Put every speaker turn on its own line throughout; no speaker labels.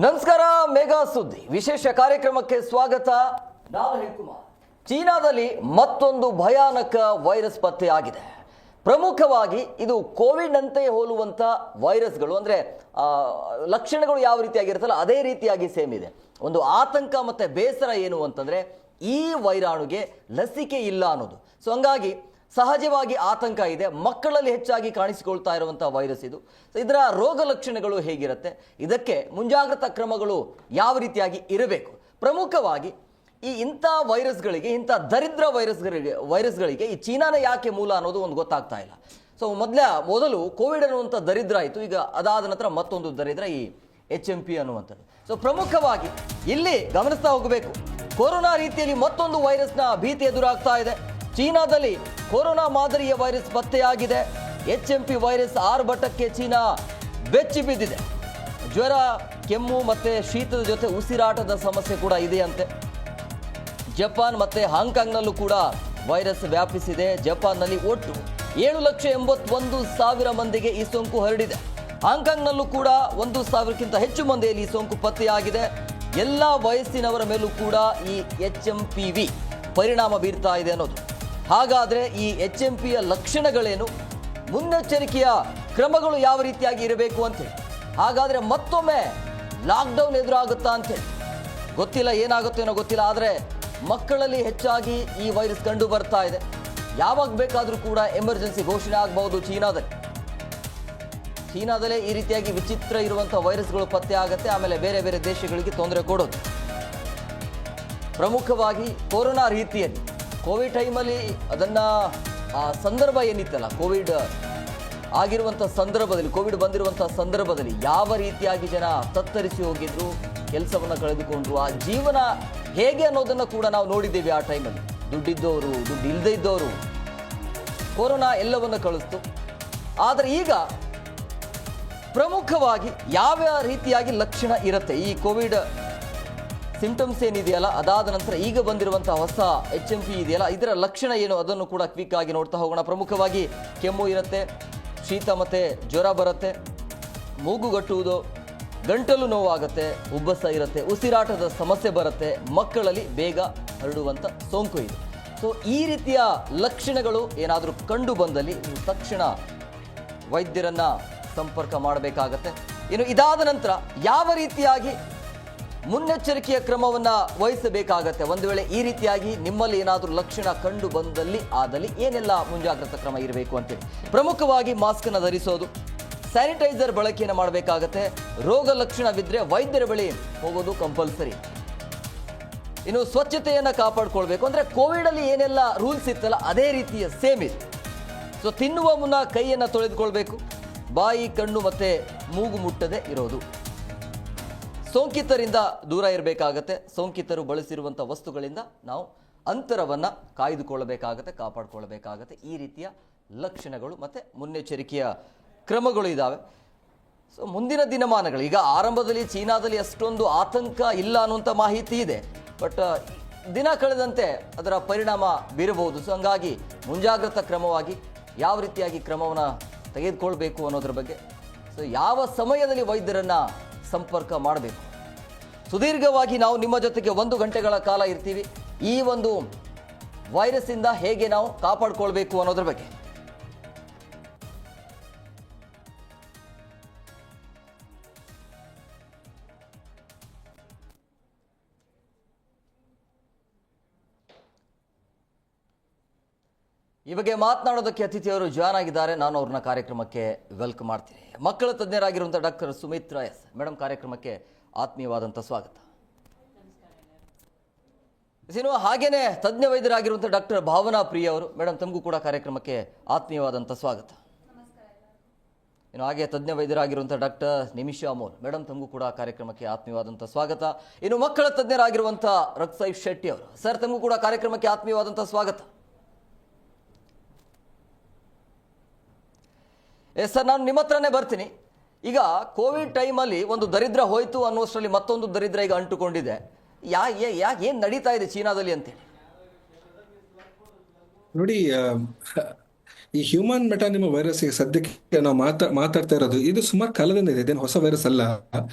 ನಮಸ್ಕಾರ. ಮೆಗಾ ಸುದ್ದಿ ವಿಶೇಷ ಕಾರ್ಯಕ್ರಮಕ್ಕೆ ಸ್ವಾಗತ. ನಾನು ಹಿಮಕುಮಾರ್. ಚೀನಾದಲ್ಲಿ ಮತ್ತೊಂದು ಭಯಾನಕ ವೈರಸ್ ಪತ್ತೆಯಾಗಿದೆ. ಪ್ರಮುಖವಾಗಿ ಇದು ಕೋವಿಡ್ ನಂತೆ ಹೋಲುವಂತ ವೈರಸ್ಗಳು, ಅಂದ್ರೆ ಲಕ್ಷಣಗಳು ಯಾವ ರೀತಿಯಾಗಿರುತ್ತಲ್ಲ ಅದೇ ರೀತಿಯಾಗಿ ಸೇಮ್ ಇದೆ. ಒಂದು ಆತಂಕ ಮತ್ತೆ ಬೇಸರ ಏನು ಅಂತಂದ್ರೆ ಈ ವೈರಾಣುಗೆ ಲಸಿಕೆ ಇಲ್ಲ ಅನ್ನೋದು. ಸೊ ಹಂಗಾಗಿ ಸಹಜವಾಗಿ ಆತಂಕ ಇದೆ. ಮಕ್ಕಳಲ್ಲಿ ಹೆಚ್ಚಾಗಿ ಕಾಣಿಸಿಕೊಳ್ತಾ ಇರುವಂತಹ ವೈರಸ್ ಇದು. ಇದರ ರೋಗ ಲಕ್ಷಣಗಳು ಹೇಗಿರುತ್ತೆ, ಇದಕ್ಕೆ ಮುಂಜಾಗ್ರತಾ ಕ್ರಮಗಳು ಯಾವ ರೀತಿಯಾಗಿ ಇರಬೇಕು, ಪ್ರಮುಖವಾಗಿ ಇಂಥ ವೈರಸ್ಗಳಿಗೆ, ಇಂಥ ದರಿದ್ರ ವೈರಸ್ಗಳಿಗೆ ಈ ಚೀನಾನೇ ಯಾಕೆ ಮೂಲ ಅನ್ನೋದು ಒಂದು ಗೊತ್ತಾಗ್ತಾ ಇಲ್ಲ. ಸೊ ಮೊದಲು ಕೋವಿಡ್ ಅನ್ನುವಂಥ ದರಿದ್ರ ಆಯಿತು. ಈಗ ಅದಾದ ನಂತರ ಮತ್ತೊಂದು ದರಿದ್ರ ಈ HMP ಅನ್ನುವಂಥದ್ದು. ಸೊ ಪ್ರಮುಖವಾಗಿ ಇಲ್ಲಿ ಗಮನಿಸ್ತಾ ಹೋಗಬೇಕು. ಕೊರೋನಾ ರೀತಿಯಲ್ಲಿ ಮತ್ತೊಂದು ವೈರಸ್ನ ಭೀತಿ ಎದುರಾಗ್ತಾ ಇದೆ. ಚೀನಾದಲ್ಲಿ ಕೊರೋನಾ ಮಾದರಿಯ ವೈರಸ್ ಪತ್ತೆಯಾಗಿದೆ. HMP ವೈರಸ್ ಆರ್ಭಟಕ್ಕೆ ಚೀನಾ ಬೆಚ್ಚಿ ಬಿದ್ದಿದೆ. ಜ್ವರ, ಕೆಮ್ಮು ಮತ್ತೆ ಶೀತದ ಜೊತೆ ಉಸಿರಾಟದ ಸಮಸ್ಯೆ ಕೂಡ ಇದೆಯಂತೆ. ಜಪಾನ್ ಮತ್ತೆ ಹಾಂಗ್ಕಾಂಗ್ನಲ್ಲೂ ಕೂಡ ವೈರಸ್ ವ್ಯಾಪಿಸಿದೆ. ಜಪಾನ್ನಲ್ಲಿ ಒಟ್ಟು 7,81,000 ಮಂದಿಗೆ ಈ ಸೋಂಕು ಹರಡಿದೆ. ಹಾಂಗ್ಕಾಂಗ್ನಲ್ಲೂ ಕೂಡ 1,000ಕ್ಕಿಂತ ಹೆಚ್ಚು ಮಂದಿಯಲ್ಲಿ ಈ ಸೋಂಕು ಪತ್ತೆಯಾಗಿದೆ. ಎಲ್ಲ ವಯಸ್ಸಿನವರ ಮೇಲೂ ಕೂಡ ಈ HMPV ಪರಿಣಾಮ ಬೀರ್ತಾ ಇದೆ ಅನ್ನೋದು. ಹಾಗಾದ್ರೆ ಈ HMPಯ ಲಕ್ಷಣಗಳೇನು, ಮುನ್ನೆಚ್ಚರಿಕೆಯ ಕ್ರಮಗಳು ಯಾವ ರೀತಿಯಾಗಿ ಇರಬೇಕು ಅಂತೇಳಿ, ಹಾಗಾದ್ರೆ ಮತ್ತೊಮ್ಮೆ ಲಾಕ್ಡೌನ್ ಎದುರಾಗುತ್ತಾ ಅಂತೇಳಿ ಗೊತ್ತಿಲ್ಲ, ಏನಾಗುತ್ತೇನೋ ಗೊತ್ತಿಲ್ಲ. ಆದರೆ ಮಕ್ಕಳಲ್ಲಿ ಹೆಚ್ಚಾಗಿ ಈ ವೈರಸ್ ಕಂಡು ಬರ್ತಾ ಇದೆ. ಯಾವಾಗ ಬೇಕಾದರೂ ಕೂಡ ಎಮರ್ಜೆನ್ಸಿ ಘೋಷಣೆ ಆಗಬಹುದು. ಚೀನಾದಲ್ಲೇ ಈ ರೀತಿಯಾಗಿ ವಿಚಿತ್ರ ಇರುವಂತಹ ವೈರಸ್ಗಳು ಪತ್ತೆ ಆಗುತ್ತೆ. ಆಮೇಲೆ ಬೇರೆ ಬೇರೆ ದೇಶಗಳಿಗೆ ತೊಂದರೆ ಕೊಡೋದು. ಪ್ರಮುಖವಾಗಿ ಕೊರೋನಾ ರೀತಿಯಲ್ಲಿ ಕೋವಿಡ್ ಟೈಮಲ್ಲಿ ಅದನ್ನು ಸಂದರ್ಭ ಏನಿತ್ತಲ್ಲ, ಕೋವಿಡ್ ಆಗಿರುವಂಥ ಸಂದರ್ಭದಲ್ಲಿ, ಕೋವಿಡ್ ಬಂದಿರುವಂಥ ಸಂದರ್ಭದಲ್ಲಿ ಯಾವ ರೀತಿಯಾಗಿ ಜನ ತತ್ತರಿಸಿ ಹೋಗಿದ್ರು, ಕೆಲಸವನ್ನು ಕಳೆದುಕೊಂಡ್ರು, ಆ ಜೀವನ ಹೇಗೆ ಅನ್ನೋದನ್ನು ಕೂಡ ನಾವು ನೋಡಿದ್ದೇವೆ. ಆ ಟೈಮಲ್ಲಿ ದುಡ್ಡಿದ್ದವರು, ದುಡ್ಡು ಇಲ್ಲದೇ ಇದ್ದವರು, ಕೊರೋನಾ ಎಲ್ಲವನ್ನು ಕಳಿಸ್ತು. ಆದರೆ ಈಗ ಪ್ರಮುಖವಾಗಿ ಯಾವ ರೀತಿಯಾಗಿ ಲಕ್ಷಣ ಇರುತ್ತೆ ಈ ಕೋವಿಡ್ ಸಿಂಪ್ಟಮ್ಸ್ ಏನಿದೆಯಲ್ಲ, ಅದಾದ ನಂತರ ಈಗ ಬಂದಿರುವಂತಹ ಹೊಸ HMP ಇದೆಯಲ್ಲ, ಇದರ ಲಕ್ಷಣ ಏನು ಅದನ್ನು ಕೂಡ ಕ್ವಿಕ್ ಆಗಿ ನೋಡ್ತಾ ಹೋಗೋಣ. ಪ್ರಮುಖವಾಗಿ ಕೆಮ್ಮು ಇರುತ್ತೆ, ಶೀತ ಮತ್ತು ಜ್ವರ ಬರುತ್ತೆ, ಮೂಗುಗಟ್ಟುವುದು, ಗಂಟಲು ನೋವಾಗುತ್ತೆ, ಉಬ್ಬಸ ಇರುತ್ತೆ, ಉಸಿರಾಟದ ಸಮಸ್ಯೆ ಬರುತ್ತೆ. ಮಕ್ಕಳಲ್ಲಿ ಬೇಗ ಹರಡುವಂಥ ಸೋಂಕು ಇದೆ. ಸೊ ಈ ರೀತಿಯ ಲಕ್ಷಣಗಳು ಏನಾದರೂ ಕಂಡು ಬಂದಲ್ಲಿ ನೀವು ತಕ್ಷಣ ವೈದ್ಯರನ್ನು ಸಂಪರ್ಕ ಮಾಡಬೇಕಾಗತ್ತೆ. ಇನ್ನು ಇದಾದ ನಂತರ ಯಾವ ರೀತಿಯಾಗಿ ಮುನ್ನೆಚ್ಚರಿಕೆಯ ಕ್ರಮವನ್ನು ವಹಿಸಬೇಕಾಗತ್ತೆ, ಒಂದು ವೇಳೆ ಈ ರೀತಿಯಾಗಿ ನಿಮ್ಮಲ್ಲಿ ಏನಾದರೂ ಲಕ್ಷಣ ಕಂಡು ಆದಲ್ಲಿ ಏನೆಲ್ಲ ಮುಂಜಾಗ್ರತಾ ಕ್ರಮ ಇರಬೇಕು ಅಂತೇಳಿ. ಪ್ರಮುಖವಾಗಿ ಮಾಸ್ಕನ್ನು ಧರಿಸೋದು, ಸ್ಯಾನಿಟೈಸರ್ ಬಳಕೆಯನ್ನು ಮಾಡಬೇಕಾಗತ್ತೆ. ರೋಗ ಲಕ್ಷಣವಿದ್ದರೆ ವೈದ್ಯರ ಬಳಿ ಹೋಗೋದು ಕಂಪಲ್ಸರಿ. ಇನ್ನು ಸ್ವಚ್ಛತೆಯನ್ನು ಕಾಪಾಡಿಕೊಳ್ಬೇಕು. ಅಂದರೆ ಕೋವಿಡಲ್ಲಿ ಏನೆಲ್ಲ ರೂಲ್ಸ್ ಇತ್ತಲ್ಲ ಅದೇ ರೀತಿಯ ಸೇಮ್ ಇದೆ. ಸೊ ತಿನ್ನುವ ಮುನ್ನ ಕೈಯನ್ನು ತೊಳೆದುಕೊಳ್ಬೇಕು, ಬಾಯಿ, ಕಣ್ಣು ಮತ್ತು ಮೂಗು ಮುಟ್ಟದೆ ಇರೋದು, ಸೋಂಕಿತರಿಂದ ದೂರ ಇರಬೇಕಾಗತ್ತೆ. ಸೋಂಕಿತರು ಬಳಸಿರುವಂಥ ವಸ್ತುಗಳಿಂದ ನಾವು ಅಂತರವನ್ನು ಕಾಪಾಡಿಕೊಳ್ಳಬೇಕಾಗತ್ತೆ. ಈ ರೀತಿಯ ಲಕ್ಷಣಗಳು ಮತ್ತು ಮುನ್ನೆಚ್ಚರಿಕೆಯ ಕ್ರಮಗಳು ಇದ್ದಾವೆ. ಸೊ ಮುಂದಿನ ದಿನಮಾನಗಳು, ಈಗ ಆರಂಭದಲ್ಲಿ ಚೀನಾದಲ್ಲಿ ಅಷ್ಟೊಂದು ಆತಂಕ ಇಲ್ಲ ಅನ್ನುವಂಥ ಮಾಹಿತಿ ಇದೆ, ಬಟ್ ದಿನ ಕಳೆದಂತೆ ಅದರ ಪರಿಣಾಮ ಬೀರಬಹುದು. ಸೊ ಹಂಗಾಗಿ ಮುಂಜಾಗ್ರತಾ ಕ್ರಮವಾಗಿ ಯಾವ ರೀತಿಯಾಗಿ ಕ್ರಮವನ್ನು ತೆಗೆದುಕೊಳ್ಬೇಕು ಅನ್ನೋದ್ರ ಬಗ್ಗೆ, ಸೊ ಯಾವ ಸಮಯದಲ್ಲಿ ವೈದ್ಯರನ್ನು ಸಂಪರ್ಕ ಮಾಡಬೇಕು. ಸುದೀರ್ಘವಾಗಿ ನಾವು ನಿಮ್ಮ ಜೊತೆಗೆ 1 ಗಂಟೆಗಳ ಕಾಲ ಇರ್ತೀವಿ. ಈ ಒಂದು ವೈರಸ್ಸಿಂದ ಹೇಗೆ ನಾವು ಕಾಪಾಡಿಕೊಳ್ಬೇಕು ಅನ್ನೋದ್ರ ಬಗ್ಗೆ. ಈ ಬಗ್ಗೆ ಮಾತನಾಡೋದಕ್ಕೆ ಅತಿಥಿಯವರು ಜಾಯ್ನ್ ಆಗಿದ್ದಾರೆ. ನಾನು ಅವ್ರನ್ನ ಕಾರ್ಯಕ್ರಮಕ್ಕೆ ವೆಲ್ಕಮ್ ಮಾಡ್ತೀನಿ. ಮಕ್ಕಳ ತಜ್ಞರಾಗಿರುವಂಥ ಡಾಕ್ಟರ್ ಸುಮಿತ್ರಾ ಎಸ್ ಮೇಡಮ್, ಕಾರ್ಯಕ್ರಮಕ್ಕೆ ಆತ್ಮೀಯವಾದಂಥ ಸ್ವಾಗತ. ಇನ್ನು ಹಾಗೇನೆ ತಜ್ಞ ವೈದ್ಯರಾಗಿರುವಂಥ ಡಾಕ್ಟರ್ ಭಾವನಾ ಪ್ರಿಯ ಅವರು ಮೇಡಮ್, ತಮಗೂ ಕೂಡ ಕಾರ್ಯಕ್ರಮಕ್ಕೆ ಆತ್ಮೀಯವಾದಂಥ ಸ್ವಾಗತ. ಇನ್ನು ಹಾಗೆ ತಜ್ಞ ವೈದ್ಯರಾಗಿರುವಂಥ ಡಾಕ್ಟರ್ ನಿಮಿಷಾ ಅಮೋಲ್ ಮೇಡಮ್, ತಮಗೂ ಕೂಡ ಕಾರ್ಯಕ್ರಮಕ್ಕೆ ಆತ್ಮೀಯವಾದಂಥ ಸ್ವಾಗತ. ಇನ್ನು ಮಕ್ಕಳ ತಜ್ಞರಾಗಿರುವಂಥ ರಕ್ಸೈ ಶೆಟ್ಟಿ ಅವರು ಸರ್, ತಮಗೂ ಕೂಡ ಕಾರ್ಯಕ್ರಮಕ್ಕೆ ಆತ್ಮೀಯವಾದಂಥ ಸ್ವಾಗತ. ಸರ್, ನಾನು ನಿಮ್ಮ ಹತ್ರನೇ ಬರ್ತೀನಿ. ಈಗ ಕೋವಿಡ್ ಟೈಮಲ್ಲಿ ಒಂದು ದರಿದ್ರ ಹೋಯ್ತು ಅನ್ನೋಷ್ಟರಲ್ಲಿ ಮತ್ತೊಂದು ದರಿದ್ರ ಈಗ ಅಂಟುಕೊಂಡಿದೆ. ಏನು ನಡೀತಾ ಇದೆ ಚೀನಾದಲ್ಲಿ ಅಂತೇಳಿ
ನೋಡಿ. ಈ ಹ್ಯೂಮನ್ ಮೆಟಾನಿಮಾ ವೈರಸ್ ಸದ್ಯಕ್ಕೆ ನಾವು ಮಾತಾಡ್ತಾ ಇರೋದು ಇದು ಸುಮಾರು ಕಾಲದಿಂದ ಇದೆ, ಇದೇನು ಹೊಸ ವೈರಸ್ ಅಲ್ಲ.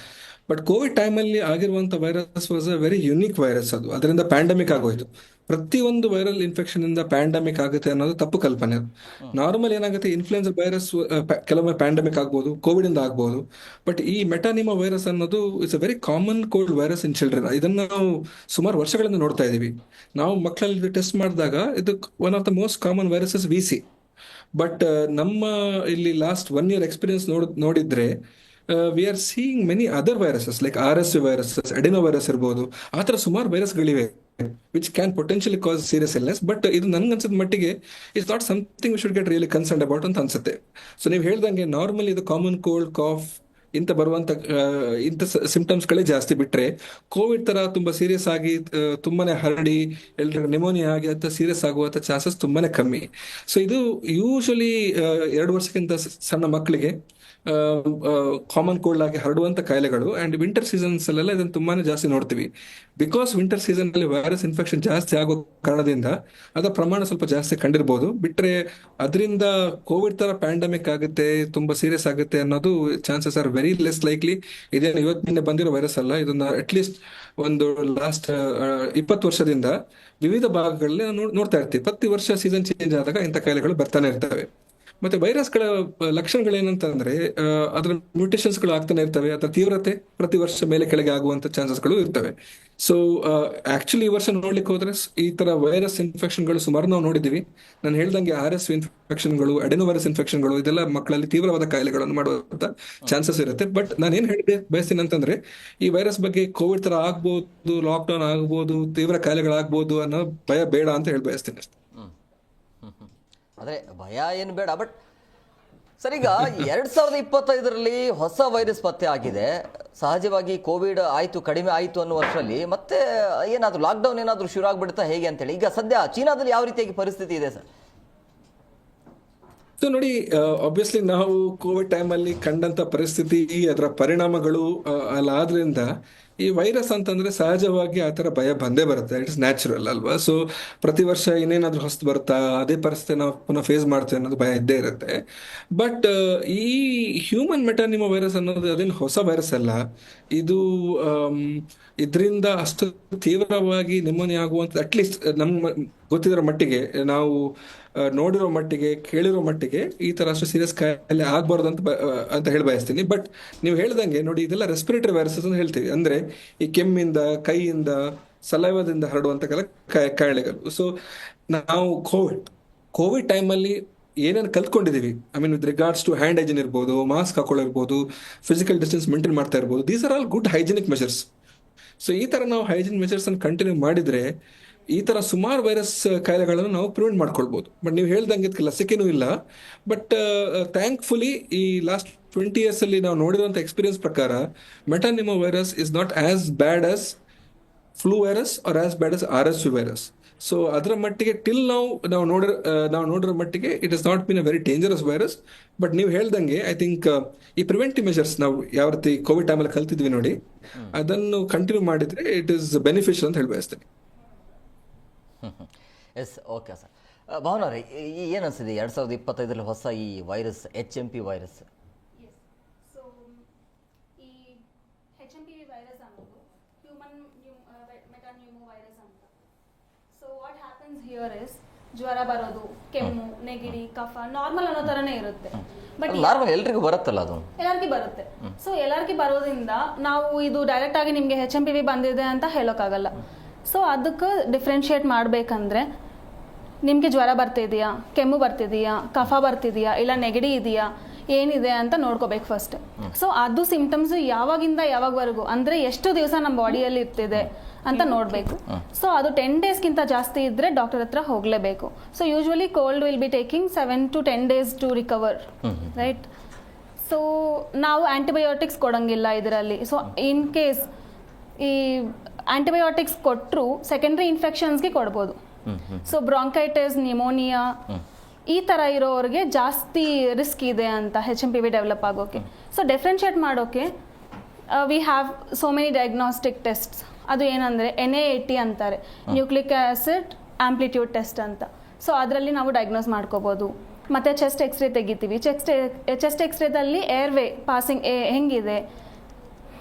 ಬಟ್ ಕೋವಿಡ್ ಟೈಮಲ್ಲಿ ಆಗಿರುವಂತ virus was a very unique virus. ಅದರಿಂದ ಪ್ಯಾಂಡಮಿಕ್ ಆಗೋಯ್ತು. ಪ್ರತಿಯೊಂದು ವೈರಲ್ ಇನ್ಫೆಕ್ಷನ್ ಇಂದ ಪ್ಯಾಂಡಮಿಕ್ ಆಗುತ್ತೆ ಅನ್ನೋದು ತಪ್ಪು ಕಲ್ಪನೆ. ನಾರ್ಮಲ್ ಏನಾಗುತ್ತೆ, ಇನ್ಫ್ಲೂಯೆನ್ಸಾ ವೈರಸ್ ಕೆಲವೊಮ್ಮೆ ಪ್ಯಾಂಡಮಿಕ್ ಆಗ್ಬೋದು, ಕೋವಿಡ್ ಇಂದ ಆಗ್ಬೋದು. ಬಟ್ ಈ ಮೆಟಾನಿಮಾ ವೈರಸ್ ಅನ್ನೋದು it's a very common cold virus in children. ಇದನ್ನ ನಾವು ಸುಮಾರು ವರ್ಷಗಳಿಂದ ನೋಡ್ತಾ ಇದೀವಿ. ನಾವು ಮಕ್ಕಳಲ್ಲಿ ಟೆಸ್ಟ್ ಮಾಡಿದಾಗ ಇದು one of the most common viruses VC. But ನಮ್ಮ ಇಲ್ಲಿ ಲಾಸ್ಟ್ 1 year ಎಕ್ಸ್ಪೀರಿಯನ್ಸ್ ನೋಡಿದ್ರೆ we are seeing many other viruses like RSV viruses, adeno virus ಇರ್ಬೋದು. ಆ ಥರ ಸುಮಾರು ವೈರಸ್ಗಳಿವೆ which can potentially cause serious illness. But ಇದು ನನ್ಗನ್ಸಿದ ಮಟ್ಟಿಗೆ it's not something we should get really concern about ಅಂತ ಅನ್ಸುತ್ತೆ. ಸೊ ನೀವು ಹೇಳ್ದಂಗೆ ನಾರ್ಮಲಿ ಇದು ಕಾಮನ್ ಕೋಲ್ಡ್, ಕಾಫ್ ಇಂಥ ಬರುವಂತ ಇಂಥ ಸಿಂಪ್ಟಮ್ಸ್ಗಳೇ ಜಾಸ್ತಿ. ಬಿಟ್ರೆ ಕೋವಿಡ್ ತರ ತುಂಬಾ ಸೀರಿಯಸ್ ಆಗಿ ತುಂಬಾನೇ ಹರಡಿ ಎಲ್ರಿಗೂ ನಿಮೋನಿಯಾ ಆಗಿ ಅಂತ ಸೀರಿಯಸ್ ಆಗುವಂತ ಚಾನ್ಸಸ್ ತುಂಬಾನೇ ಕಮ್ಮಿ. ಸೊ ಇದು ಯೂಶಲಿ 2 ವರ್ಷಕ್ಕಿಂತ ಸಣ್ಣ ಮಕ್ಕಳಿಗೆ ಕಾಮನ್ ಕೋಲ್ಡ್ ಆಗಿ ಹರಡುವಂತ ಕಾಯಿಲೆಗಳು. ಅಂಡ್ ವಿಂಟರ್ ಸೀಸನ್ಸ್ ಅಲ್ಲೆಲ್ಲ ಇದನ್ನು ತುಂಬಾನೇ ಜಾಸ್ತಿ ನೋಡ್ತೀವಿ. ಬಿಕಾಸ್ ವಿಂಟರ್ ಸೀಸನ್ ಅಲ್ಲಿ ವೈರಸ್ ಇನ್ಫೆಕ್ಷನ್ ಜಾಸ್ತಿ ಆಗೋ ಕಾರಣದಿಂದ ಅದರ ಪ್ರಮಾಣ ಸ್ವಲ್ಪ ಜಾಸ್ತಿ ಕಂಡಿರ್ಬೋದು. ಬಿಟ್ರೆ ಅದರಿಂದ ಕೋವಿಡ್ ತರ ಪ್ಯಾಂಡಮಿಕ್ ಆಗುತ್ತೆ, ತುಂಬಾ ಸೀರಿಯಸ್ ಆಗುತ್ತೆ ಅನ್ನೋದು chances are very less likely. ಇದೇನು ಇವತ್ತಿನ ಬಂದಿರೋ ವೈರಸ್ ಅಲ್ಲ. ಇದನ್ನ ಅಟ್ಲೀಸ್ಟ್ ಒಂದು ಲಾಸ್ಟ್ 20 ವರ್ಷದಿಂದ ವಿವಿಧ ಭಾಗಗಳಲ್ಲಿ ನೋಡ್ತಾ ಇರ್ತೀವಿ. ಪ್ರತಿ ವರ್ಷ ಸೀಸನ್ ಚೇಂಜ್ ಆದಾಗ ಇಂಥ ಕಾಯಿಲೆಗಳು ಬರ್ತಾನೆ ಇರ್ತವೆ. ಮತ್ತೆ ವೈರಸ್ಗಳ ಲಕ್ಷಣಗಳೇನಂತಂದ್ರೆ ಅದರ ಮ್ಯೂಟೇಷನ್ಸ್ಗಳು ಆಗ್ತಾನೆ ಇರ್ತವೆ. ಅದರ ತೀವ್ರತೆ ಪ್ರತಿ ವರ್ಷ ಮೇಲೆ ಕೆಳಗೆ ಆಗುವಂತ ಚಾನ್ಸಸ್ಗಳು ಇರ್ತವೆ. ಸೊ ಆಕ್ಚುಲಿ ಈ ವರ್ಷ ನೋಡ್ಲಿಕ್ಕೆ ಹೋದ್ರೆ ಈ ತರ ವೈರಸ್ ಇನ್ಫೆಕ್ಷನ್ಗಳು ಸುಮಾರು ನಾವು ನೋಡಿದೀವಿ. ನಾನು ಹೇಳ್ದಂಗೆ RSV ಇನ್ಫೆಕ್ಷನ್ಗಳು, ಅಡೆನೋ ವೈರಸ್ ಇನ್ಫೆಕ್ಷನ್ಗಳು, ಇದೆಲ್ಲ ಮಕ್ಕಳಲ್ಲಿ ತೀವ್ರವಾದ ಕಾಯಿಲೆಗಳನ್ನು ಮಾಡುವಂತ ಚಾನ್ಸಸ್ ಇರುತ್ತೆ. ಬಟ್ ನಾನು ಏನ್ ಹೇಳಿ ಬಯಸ್ತೀನಿ ಅಂತಂದ್ರೆ ಈ ವೈರಸ್ ಬಗ್ಗೆ ಕೋವಿಡ್ ತರ ಆಗ್ಬೋದು, ಲಾಕ್ಡೌನ್ ಆಗ್ಬೋದು, ತೀವ್ರ ಕಾಯಿಲೆಗಳಾಗ್ಬೋದು ಅನ್ನೋ ಭಯ ಬೇಡ ಅಂತ ಹೇಳಿ ಬಯಸ್ತೀನಿ ಅಷ್ಟೇ.
ಆದರೆ ಭಯ ಏನು ಬೇಡ. ಬಟ್ ಸರ್, ಈಗ 2025ರಲ್ಲಿ ಹೊಸ ವೈರಸ್ ಪತ್ತೆ ಆಗಿದೆ. ಸಹಜವಾಗಿ ಕೋವಿಡ್ ಆಯಿತು, ಕಡಿಮೆ ಆಯಿತು ಅನ್ನೋ ವರ್ಷದಲ್ಲಿ ಮತ್ತೆ ಏನಾದರೂ ಲಾಕ್ಡೌನ್ ಏನಾದರೂ ಶುರು ಆಗ್ಬಿಡುತ್ತಾ ಹೇಗೆ ಅಂತೇಳಿ ಈಗ ಸದ್ಯ ಚೀನಾದಲ್ಲಿ ಯಾವ ರೀತಿಯಾಗಿ ಪರಿಸ್ಥಿತಿ ಇದೆ ಸರ್?
ಸೊ ನೋಡಿ, ಆಬ್ವಿಯಸ್ಲಿ ನಾವು ಕೋವಿಡ್ ಟೈಮಲ್ಲಿ ಕಂಡಂತ ಪರಿಸ್ಥಿತಿ, ಅದರ ಪರಿಣಾಮಗಳು ಅಲ್ಲ ಆದ್ರಿಂದ ಈ ವೈರಸ್ ಅಂತಂದ್ರೆ ಸಹಜವಾಗಿ ಆ ಥರ ಭಯ ಬಂದೇ ಬರುತ್ತೆ. ಇಟ್ಸ್ ನ್ಯಾಚುರಲ್ ಅಲ್ವಾ? ಸೊ ಪ್ರತಿ ವರ್ಷ ಇನ್ನೇನಾದ್ರೂ ಹೊಸ್ತು ಬರುತ್ತಾ, ಅದೇ ಪರಿಸ್ಥಿತಿ ನಾವು ಪುನಃ ಫೇಸ್ ಮಾಡ್ತೇವೆ ಅನ್ನೋದು ಭಯ ಇದ್ದೇ ಇರುತ್ತೆ. ಬಟ್ ಈ ಹ್ಯೂಮನ್ ಮೆಟಾನಿಮಾ ವೈರಸ್ ಅನ್ನೋದು ಅದೇನು ಹೊಸ ವೈರಸ್ ಅಲ್ಲ. ಇದು ಇದರಿಂದ ಅಷ್ಟು ತೀವ್ರವಾಗಿ ನಿಮೋನಿಯಾ ಆಗುವಂತ ಅಟ್ಲೀಸ್ಟ್ ನಮ್ಮ ಗೊತ್ತಿರೋ ಮಟ್ಟಿಗೆ, ನಾವು ನೋಡಿರೋ ಮಟ್ಟಿಗೆ, ಕೇಳಿರೋ ಮಟ್ಟಿಗೆ ಈ ತರ ಅಷ್ಟು ಸೀರಿಯಸ್ ಕಾಯಿಲೆ ಆಗ್ಬಾರ್ದು ಅಂತ ಹೇಳಿ ಬಯಸ್ತೀನಿ. ಬಟ್ ನೀವು ಹೇಳ್ದಂಗೆ ನೋಡಿ, ಇದೆಲ್ಲ ರೆಸ್ಪಿರೇಟರಿ ವೈರಸಸ್ ಅಂತ ಹೇಳ್ತೀವಿ. ಅಂದ್ರೆ ಈ ಕೆಮ್ಮಿಂದ, ಕೈಯಿಂದ, ಸಲೈವದಿಂದ ಹರಡುವಂತ ಕಾಯಿಲೆಗಳು. ಸೊ ನಾವು ಕೋವಿಡ್ ಟೈಮಲ್ಲಿ ಏನೇನು ಕಲ್ತ್ಕೊಂಡಿದೀವಿ, I mean with regards to hand hygiene ಇರ್ಬೋದು, ಮಾಸ್ಕ್ ಹಾಕೊಳ್ಳಿರ್ಬೋದು, ಫಿಸಿಕಲ್ ಡಿಸ್ಟೆನ್ಸ್ ಮೇಂಟೈನ್ ಮಾಡ್ತಾ ಇರ್ಬೋದು, these are all good hygienic measures. So ಈ ತರ ನಾವು ಹೈಜಿನ್ ಮೆಷರ್ಸ್ ಅನ್ನು ಕಂಟಿನ್ಯೂ ಮಾಡಿದ್ರೆ ಈ ತರ ಸುಮಾರು ವೈರಸ್ ಕಾಯಿಲೆಗಳನ್ನು ನಾವು ಪ್ರಿವೆಂಟ್ ಮಾಡ್ಕೊಳ್ಬಹುದು. ಬಟ್ ನೀವು ಹೇಳ್ದಂಗೆ ಇದಕ್ಕೆ ಲಸಿಕೆನೂ ಇಲ್ಲ. ಬಟ್ ಥ್ಯಾಂಕ್ಫುಲಿ ಈ ಲಾಸ್ಟ್ 20 years ಅಲ್ಲಿ ನಾವು ನೋಡಿರುವಂತ ಎಕ್ಸ್ಪೀರಿಯನ್ಸ್ ಪ್ರಕಾರ ಮೆಟಾನಿಮಾ virus is not as bad as flu virus are as bad as RSV virus. So ಅದರ ಮಟ್ಟಿಗೆ ಟಿಲ್ ನಾವು ನೋಡಿರೋ ಮಟ್ಟಿಗೆ it is not been a very dangerous virus. But ನೀವು ಹೇಳ್ದಂಗೆ ಐ ಥಿಂಕ್ ಈ ಪ್ರಿವೆಂಟಿವ್ ಮೆಷರ್ಸ್ ನಾವು ಯಾವ ರೀತಿ ಕೋವಿಡ್ ಟೈಮಲ್ಲಿ ಕಲ್ತಿದ್ವಿ ನೋಡಿ, ಅದನ್ನು ಕಂಟಿನ್ಯೂ ಮಾಡಿದ್ರೆ ಇಟ್ ಇಸ್ ಬೆನಿಫಿಷಿಯಲ್ ಅಂತ ಹೇಳಿ ಬಯಸ್ತೇನೆ.
S, okay sir. ಭಾವನಾ, ಏನು ಅನಿಸಿದೆ 2025ರಲ್ಲಿ ಹೊಸ ಈ ವೈರಸ್ HMP ವೈರಸ್?
ಸೊ ಈ HMP ವೈರಸ್ ಅನ್ನೋದು ಹ್ಯೂಮನ್ ಮೆಟಾನ್ಯೂಮೋ ವೈರಸ್ ಅಂತ. So what happens here is ಜ್ವರ ಬರೋದು, ಕೆಮ್ಮು, ನೆಗಡಿ, ಕಫ ನಾರ್ಮಲ್ ಅನ್ನೋ ಥರನೇ ಇರುತ್ತೆ. ಬಟ್
ನಾರ್ಮಲ್ ಎಲ್ರಿಗೂ ಬರುತ್ತಲ್ಲ, ಅದು
ಎಲ್ಲರಿಗೂ ಬರುತ್ತೆ. ಸೊ ಎಲ್ಲರಿಗೂ ಬರೋದ್ರಿಂದ ನಾವು ಇದು ಡೈರೆಕ್ಟ್ ಆಗಿ ನಿಮಗೆ HMPV ಬಂದಿದೆ ಅಂತ ಹೇಳೋಕ್ಕಾಗಲ್ಲ. ಸೊ ಅದಕ್ಕೆ ಡಿಫ್ರೆನ್ಷಿಯೇಟ್ ಮಾಡಬೇಕಂದ್ರೆ ನಿಮಗೆ ಜ್ವರ ಬರ್ತಿದೆಯಾ, ಕೆಮ್ಮು ಬರ್ತಿದೆಯಾ, ಕಫ ಬರ್ತಿದೆಯಾ, ಇಲ್ಲ ನೆಗಡಿ ಇದೆಯಾ, ಏನಿದೆ ಅಂತ ನೋಡ್ಕೋಬೇಕು ಫಸ್ಟ್. ಸೊ ಅದು ಸಿಂಪ್ಟಮ್ಸ್ ಯಾವಾಗಿಂದ ಯಾವಾಗವರೆಗೂ ಅಂದರೆ ಎಷ್ಟು ದಿವಸ ನಮ್ಮ ಬಾಡಿಯಲ್ಲಿ ಇರ್ತಿದೆ ಅಂತ ನೋಡಬೇಕು. ಸೊ ಅದು 10 daysಗಿಂತ ಜಾಸ್ತಿ ಇದ್ದರೆ ಡಾಕ್ಟರ್ ಹತ್ರ ಹೋಗಲೇಬೇಕು. So usually cold will be taking 7 to 10 days to recover, right? So ನಾವು ಆ್ಯಂಟಿಬಯೋಟಿಕ್ಸ್ ಕೊಡೋಂಗಿಲ್ಲ ಇದರಲ್ಲಿ. ಸೊ ಇನ್ ಕೇಸ್ ಈ ಆಂಟಿಬಯೋಟಿಕ್ಸ್ ಕೊಟ್ಟರು ಸೆಕೆಂಡ್ರಿ ಇನ್ಫೆಕ್ಷನ್ಸ್ಗೆ ಕೊಡ್ಬೋದು. ಸೊ ಬ್ರಾಂಕೈಟಿಸ್, ನಿಮೋನಿಯಾ ಈ ಥರ ಇರೋರಿಗೆ ಜಾಸ್ತಿ ರಿಸ್ಕ್ ಇದೆ ಅಂತ HMPV ಡೆವಲಪ್ ಆಗೋಕ್ಕೆ. ಸೊ ಡಿಫ್ರೆನ್ಷಿಯೇಟ್ ಮಾಡೋಕ್ಕೆ we have so many diagnostic tests. ಅದು ಏನಂದರೆ NAAT ಅಂತಾರೆ, ನ್ಯೂಕ್ಲಿಕ್ ಆಸಿಡ್ ಆಂಪ್ಲಿಟ್ಯೂಡ್ ಟೆಸ್ಟ್ ಅಂತ. ಸೊ ಅದರಲ್ಲಿ ನಾವು ಡಯಾಗ್ನೋಸ್ ಮಾಡ್ಕೋಬೋದು. ಮತ್ತು ಚೆಸ್ಟ್ ಎಕ್ಸ್ರೇ ತೆಗಿತೀವಿ. ಚೆಸ್ಟ್ ಎಕ್ಸ್ರೇದಲ್ಲಿ ಏರ್ವೇ ಪಾಸಿಂಗ್ ಹೆಂಗಿದೆ,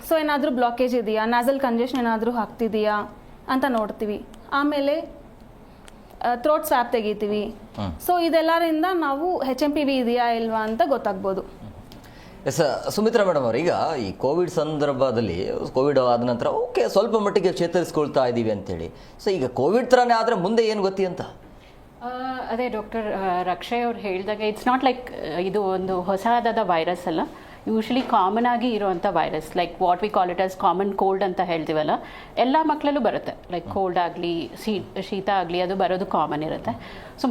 ಸೊ ಏನಾದರೂ ಬ್ಲಾಕೇಜ್ ಇದೆಯಾ, ನಾಸಲ್ ಕಂಜೆಷನ್ ಏನಾದರೂ ಆಗ್ತಿದೆಯಾ ಅಂತ ನೋಡ್ತೀವಿ. ಆಮೇಲೆ ಥ್ರೋಟ್ ಸ್ವ್ಯಾಬ್ ತೆಗಿತೀವಿ. ಸೊ ಇದೆಲ್ಲರಿಂದ ನಾವು HMPV ಇದೆಯಾ ಇಲ್ವಾ ಅಂತ ಗೊತ್ತಾಗ್ಬೋದು.
ಎಸ್ ಸುಮಿತ್ರಾ ಮೇಡಮ್ ಅವರು, ಈಗ ಈ ಕೋವಿಡ್ ಸಂದರ್ಭದಲ್ಲಿ ಕೋವಿಡ್ ಆದ ನಂತರ ಓಕೆ ಸ್ವಲ್ಪ ಮಟ್ಟಿಗೆ ಚೇತರಿಸ್ಕೊಳ್ತಾ ಇದ್ದೀವಿ ಅಂತೇಳಿ, ಸೊ ಈಗ ಕೋವಿಡ್ ಥರನೇ ಆದರೆ ಮುಂದೆ ಏನು ಗೊತ್ತಿ ಅಂತ?
ಅದೇ ಡಾಕ್ಟರ್ ರಕ್ಷಯ್ ಅವ್ರು ಹೇಳಿದಾಗ ಇಟ್ಸ್ ನಾಟ್ ಲೈಕ್ ಇದು ಒಂದು ಹೊಸದಾದ ವೈರಸ್ ಅಲ್ಲ. ಯೂಶ್ವಲಿ ಕಾಮನ್ ಆಗಿ ಇರುವಂಥ virus, like what we call it as common cold ಅಂತ ಹೇಳ್ತೀವಲ್ಲ, ಎಲ್ಲ ಮಕ್ಕಳಲ್ಲೂ ಬರುತ್ತೆ. ಲೈಕ್ ಕೋಲ್ಡ್ ಆಗಲಿ ಶೀತ ಆಗಲಿ ಅದು ಬರೋದು ಕಾಮನ್ ಇರುತ್ತೆ. ಸೊ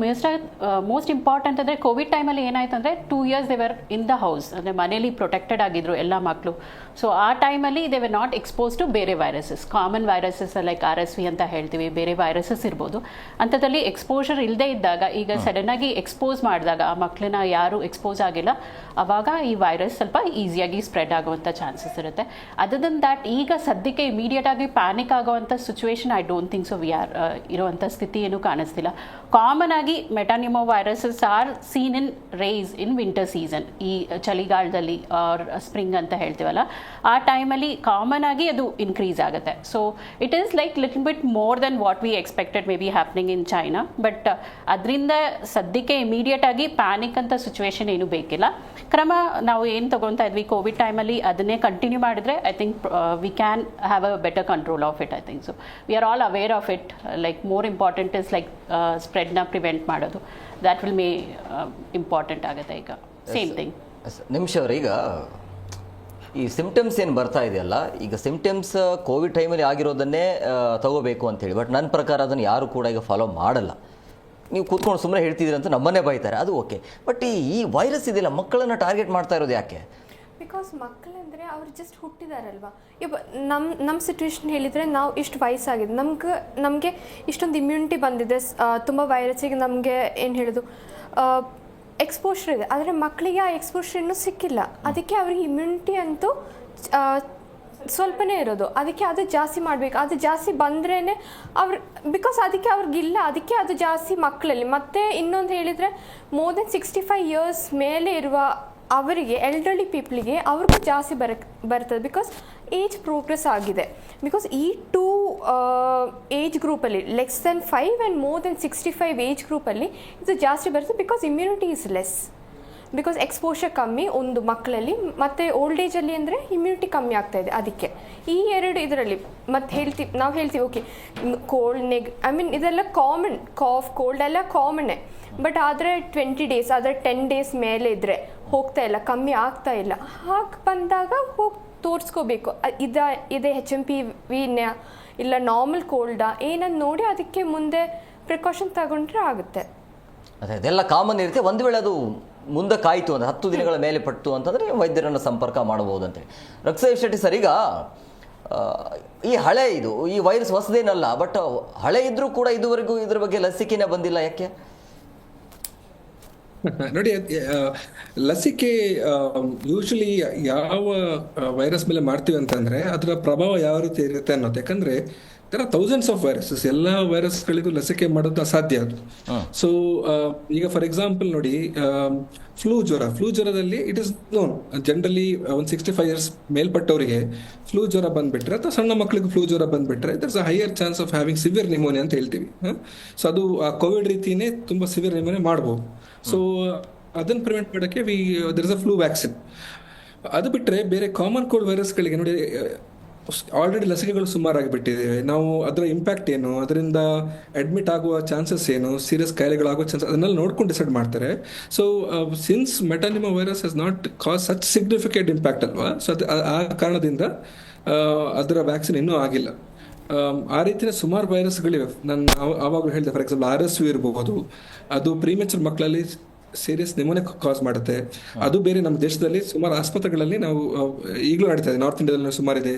ಮೋಸ್ಟ್ ಇಂಪಾರ್ಟೆಂಟ್ ಅಂದರೆ ಕೋವಿಡ್ ಟೈಮಲ್ಲಿ ಏನಾಯ್ತು ಅಂದರೆ 2 years they were in the house, ಅಂದರೆ ಮನೇಲಿ ಪ್ರೊಟೆಕ್ಟೆಡ್ ಆಗಿದ್ರು ಎಲ್ಲ ಮಕ್ಕಳು. ಸೊ ಆ ಟೈಮಲ್ಲಿ they were not expose to ಬೇರೆ viruses, common viruses like RSV ಅಂತ ಹೇಳ್ತೀವಿ, ಬೇರೆ ವೈರಸಸ್ ಇರ್ಬೋದು. ಅಂಥದ್ದಲ್ಲಿ ಎಕ್ಸ್ಪೋಜರ್ ಇಲ್ಲದೆ ಇದ್ದಾಗ ಈಗ ಸಡನ್ನಾಗಿ ಎಕ್ಸ್ಪೋಸ್ ಮಾಡಿದಾಗ ಆ ಮಕ್ಕಳನ್ನ ಯಾರು ಎಕ್ಸ್ಪೋಸ್ ಆಗಿಲ್ಲ, ಆವಾಗ ಈ ವೈರಸ್ ಸ್ವಲ್ಪ ಈಸಿಯಾಗಿ ಸ್ಪ್ರೆಡ್ ಆಗುವಂಥ ಚಾನ್ಸಸ್ ಇರುತ್ತೆ. ಅದರ್ ದನ್ ದ್ಯಾಟ್ ಈಗ ಸದ್ಯಕ್ಕೆ ಇಮಿಡಿಯೇಟ್ ಆಗಿ ಪ್ಯಾನಿಕ್ ಆಗುವಂಥ situation I don't think so we are ಇರುವಂಥ ಸ್ಥಿತಿ ಏನೂ ಕಾಣಿಸ್ತಿಲ್ಲ. ಕಾಮನ್ ಆಗಿ ಮೆಟಾನಿಮೋ viruses are seen increase in winter season, ಈ ಚಳಿಗಾಲದಲ್ಲಿ ಆರ್ ಸ್ಪ್ರಿಂಗ್ ಅಂತ ಹೇಳ್ತೀವಲ್ಲ, ಆ ಟೈಮಲ್ಲಿ ಕಾಮನ್ ಆಗಿ ಅದು ಇನ್ಕ್ರೀಸ್ ಆಗುತ್ತೆ. So it is like little bit more than what we expected may be happening in China. But ಅದರಿಂದ ಸದ್ಯಕ್ಕೆ ಇಮಿಡಿಯೇಟ್ ಆಗಿ ಪ್ಯಾನಿಕ್ ಅಂತ ಸಿಚುವೇಶನ್ ಏನು ಬೇಕಿಲ್ಲ. ಕ್ರಮ ನಾವು ಏನು ತಗೊತಾ ಇದ್ವಿ ಕೋವಿಡ್ ಟೈಮಲ್ಲಿ ಅದನ್ನೇ ಕಂಟಿನ್ಯೂ ಮಾಡಿದ್ರೆ I think we can have a better control of it. I think so we are all aware of it. Like more important is like ಸ್ಪ್ರೆಡ್ನ ಪ್ರಿವೆಂಟ್ ಮಾಡೋದು, ದ್ಯಾಟ್ ವಿಲ್ ಮೇ ಇಂಪಾರ್ಟೆಂಟ್ ಆಗುತ್ತೆ. ಈಗ same thing
ನಿಮಿಷ ಅವ್ರೆ, ಈಗ ಈ symptoms ಏನು ಬರ್ತಾ ಇದೆಯಲ್ಲ, ಈಗ ಸಿಂಪ್ಟಮ್ಸ್ ಕೋವಿಡ್ ಟೈಮಲ್ಲಿ ಆಗಿರೋದನ್ನೇ ತಗೋಬೇಕು ಅಂತೇಳಿ, ಬಟ್ ನನ್ನ ಪ್ರಕಾರ ಅದನ್ನು ಯಾರು ಕೂಡ ಈಗ ಫಾಲೋ ಮಾಡಲ್ಲ. ನೀವು ಕೂತ್ಕೊಂಡು ಸುಮ್ಮನೆ ಹೇಳ್ತಿದ್ದೀರಿ ಅಂತ ನಮ್ಮನ್ನೇ ಬೈತಾರೆ, ಅದು ಓಕೆ. ಬಟ್ ಈ ವೈರಸ್ ಇದೆಯಲ್ಲ, ಮಕ್ಕಳನ್ನು ಟಾರ್ಗೆಟ್ ಮಾಡ್ತಾ ಇರೋದು ಯಾಕೆ?
ಬಿಕಾಸ್ ಮಕ್ಕಳಂದರೆ ಅವ್ರು ಜಸ್ಟ್ ಹುಟ್ಟಿದಾರಲ್ವ. ನಮ್ಮ ಸಿಚುವೇಶನ್ ಹೇಳಿದರೆ ನಾವು ಇಷ್ಟು ವಯಸ್ಸಾಗಿದೆ, ನಮಗೆ ಇಷ್ಟೊಂದು ಇಮ್ಯುನಿಟಿ ಬಂದಿದೆ, ತುಂಬ ವೈರಸ್ಸಿಗೆ ನಮಗೆ ಏನು ಹೇಳೋದು ಎಕ್ಸ್ಪೋಷರ್ ಇದೆ. ಆದರೆ ಮಕ್ಕಳಿಗೆ ಆ ಎಕ್ಸ್ಪೋಷರ್ ಇನ್ನೂ ಸಿಕ್ಕಿಲ್ಲ. ಅದಕ್ಕೆ ಅವ್ರಿಗೆ ಇಮ್ಯುನಿಟಿ ಅಂತೂ ಸ್ವಲ್ಪನೇ ಇರೋದು. ಅದಕ್ಕೆ ಅದು ಜಾಸ್ತಿ ಮಾಡಬೇಕು. ಅದು ಜಾಸ್ತಿ ಬಂದ್ರೇ ಬಿಕಾಸ್ ಅದಕ್ಕೆ ಅವ್ರಿಗಿಲ್ಲ, ಅದಕ್ಕೆ ಅದು ಜಾಸ್ತಿ ಮಕ್ಕಳಲ್ಲಿ. ಮತ್ತು ಇನ್ನೊಂದು ಹೇಳಿದರೆ ಮೋರ್ ದೆನ್ 65 years ಮೇಲೆ ಇರುವ ಅವರಿಗೆ, ಎಲ್ಡರ್ಲಿ ಪೀಪಲ್ಗೆ ಅವ್ರಿಗೂ ಜಾಸ್ತಿ ಬರ್ತದೆ. ಬಿಕಾಸ್ ಏಜ್ ಪ್ರೋಗ್ರೆಸ್ ಆಗಿದೆ. ಬಿಕಾಸ್ ಈ 2 ಏಜ್ ಗ್ರೂಪಲ್ಲಿ less than 5 and more than 65 age ಗ್ರೂಪಲ್ಲಿ ಇದು ಜಾಸ್ತಿ ಬರ್ತದೆ. Because immunity is less, because exposure ಕಮ್ಮಿ ಒಂದು ಮಕ್ಕಳಲ್ಲಿ, ಮತ್ತು ಓಲ್ಡ್ ಏಜಲ್ಲಿ ಅಂದರೆ ಇಮ್ಯುನಿಟಿ ಕಮ್ಮಿ ಆಗ್ತಾಯಿದೆ. ಅದಕ್ಕೆ ಈ 2 ಇದರಲ್ಲಿ ಮತ್ತು ನಾವು ಹೇಳ್ತೀವಿ ಓಕೆ ಕೋಲ್ಡ್ ಐ ಮೀನ್ ಇದೆಲ್ಲ ಕಾಮನ್, ಕಾಫ್ ಕೋಲ್ಡ್ ಎಲ್ಲ ಕಾಮನ್ನೇ. ಬಟ್ ಆದರೆ 20 days ಆದರೆ 10 days ಮೇಲೆ ಇದ್ದರೆ ಹೋಗ್ತಾ ಇಲ್ಲ, ಕಮ್ಮಿ ಆಗ್ತಾ ಇಲ್ಲ. ಹಾಗೆ ಬಂದಾಗ ಹೋಗಿ ತೋರಿಸ್ಕೋಬೇಕು, ಇದೆ HMPV ಇಲ್ಲ ನಾರ್ಮಲ್ ಕೋಲ್ಡಾ ಏನನ್ನು ನೋಡಿ ಅದಕ್ಕೆ ಮುಂದೆ ಪ್ರಿಕಾಷನ್ ತಗೊಂಡ್ರೆ ಆಗುತ್ತೆ.
ಅದೇ ಅದೆಲ್ಲ ಕಾಮನ್ ಇರುತ್ತೆ. ಒಂದು ವೇಳೆ ಅದು ಮುಂದಕ್ಕಾಯಿತು ಅಂದರೆ 10 ದಿನಗಳ ಮೇಲೆ ಪಟ್ಟು ಅಂತಂದರೆ ವೈದ್ಯರನ್ನು ಸಂಪರ್ಕ ಮಾಡಬಹುದು ಅಂತೇಳಿ. ರಕ್ಷಯ್ ಶೆಟ್ಟಿ ಸರ್, ಈಗ ಈ ಈ ವೈರಸ್ ಹೊಸದೇನಲ್ಲ, ಬಟ್ ಹಳೆ ಇದ್ರೂ ಕೂಡ ಇದುವರೆಗೂ ಇದ್ರ ಬಗ್ಗೆ ಲಸಿಕೆನೇ ಬಂದಿಲ್ಲ, ಯಾಕೆ?
ನೋಡಿ, ಲಸಿಕೆ ಯೂಶಲಿ ಯಾವ ವೈರಸ್ ಮೇಲೆ ಮಾಡ್ತೀವಿ ಅಂತಂದ್ರೆ ಅದರ ಪ್ರಭಾವ ಯಾವ ರೀತಿ ಇರುತ್ತೆ ಅನ್ನೋದು. ಯಾಕಂದ್ರೆ there are thousands of viruses. ಎಲ್ಲ ವೈರಸ್ಗಳಿಗೂ ಲಸಿಕೆ ಮಾಡೋದು ಅಸಾಧ್ಯ ಅದು. ಸೊ ಈಗ ಫಾರ್ ಎಕ್ಸಾಂಪಲ್ ನೋಡಿ, ಫ್ಲೂ ಜ್ವರದಲ್ಲಿ ಇಟ್ ಇಸ್ ನೋನ್ ಜನರಲಿ ಒಂದು 65 years ಮೇಲ್ಪಟ್ಟವರಿಗೆ ಫ್ಲೂ ಜ್ವರ ಬಂದ್ಬಿಟ್ರೆ ಅಥವಾ ಸಣ್ಣ ಮಕ್ಕಳಿಗೆ ಫ್ಲೂ ಜ್ವರ ಬಂದ್ಬಿಟ್ರೆ there's a higher chance of having severe pneumonia ಅಂತ ಹೇಳ್ತೀವಿ. ಸೊ ಅದು ಕೋವಿಡ್ ರೀತಿನೇ ತುಂಬಾ ಸಿವಿಯರ್ ನಿಮೋನಿಯಾ ಮಾಡ್ಬೋದು. ಸೊ ಅದನ್ನು ಪ್ರಿವೆಂಟ್ ಮಾಡೋಕ್ಕೆ there is a flu vaccine. ಅದು ಬಿಟ್ಟರೆ ಬೇರೆ ಕಾಮನ್ ಕೋಲ್ಡ್ ವೈರಸ್ಗಳಿಗೆ ನೋಡಿ ಆಲ್ರೆಡಿ ಲಸಿಕೆಗಳು ಸುಮಾರಾಗಿಬಿಟ್ಟಿವೆ. ನಾವು ಅದರ ಇಂಪ್ಯಾಕ್ಟ್ ಏನು, ಅದರಿಂದ ಅಡ್ಮಿಟ್ ಆಗುವ ಚಾನ್ಸಸ್ ಏನು, ಸೀರಿಯಸ್ ಕಾಯಿಲೆಗಳಾಗುವ ಚಾನ್ಸಸ್, ಅದನ್ನೆಲ್ಲ ನೋಡ್ಕೊಂಡು ಡಿಸೈಡ್ ಮಾಡ್ತಾರೆ. ಸೊ ಸಿನ್ಸ್ ಮೆಟಾನಿಮೋ virus has not cause such significant impact ಅಲ್ವಾ, ಸೊ ಅದು ಆ ಕಾರಣದಿಂದ ಅದರ ವ್ಯಾಕ್ಸಿನ್ ಇನ್ನೂ ಆಗಿಲ್ಲ. ಆ ರೀತಿಯ ಸುಮಾರು ವೈರಸ್ಗಳಿವೆ. ನಾನು ಆವಾಗಲೂ ಹೇಳಿದೆ, ಫಾರ್ ಎಕ್ಸಾಂಪಲ್ RSV ಇರಬಹುದು, ಅದು ಪ್ರೀಮೆಚೂರ್ ಮಕ್ಕಳಲ್ಲಿ ಸೀರಿಯಸ್ ನಿಮೋನಿಯಾ ಕಾಸ್ ಮಾಡುತ್ತೆ. ಅದು ಬೇರೆ ನಮ್ಮ ದೇಶದಲ್ಲಿ ಸುಮಾರು ಆಸ್ಪತ್ರೆಗಳಲ್ಲಿ ನಾವು ಈಗಲೂ ನಡೀತಾ ಇದೆ. ನಾರ್ತ್ ಇಂಡಿಯಾದಲ್ಲಿ ಸುಮಾರಿದೆ.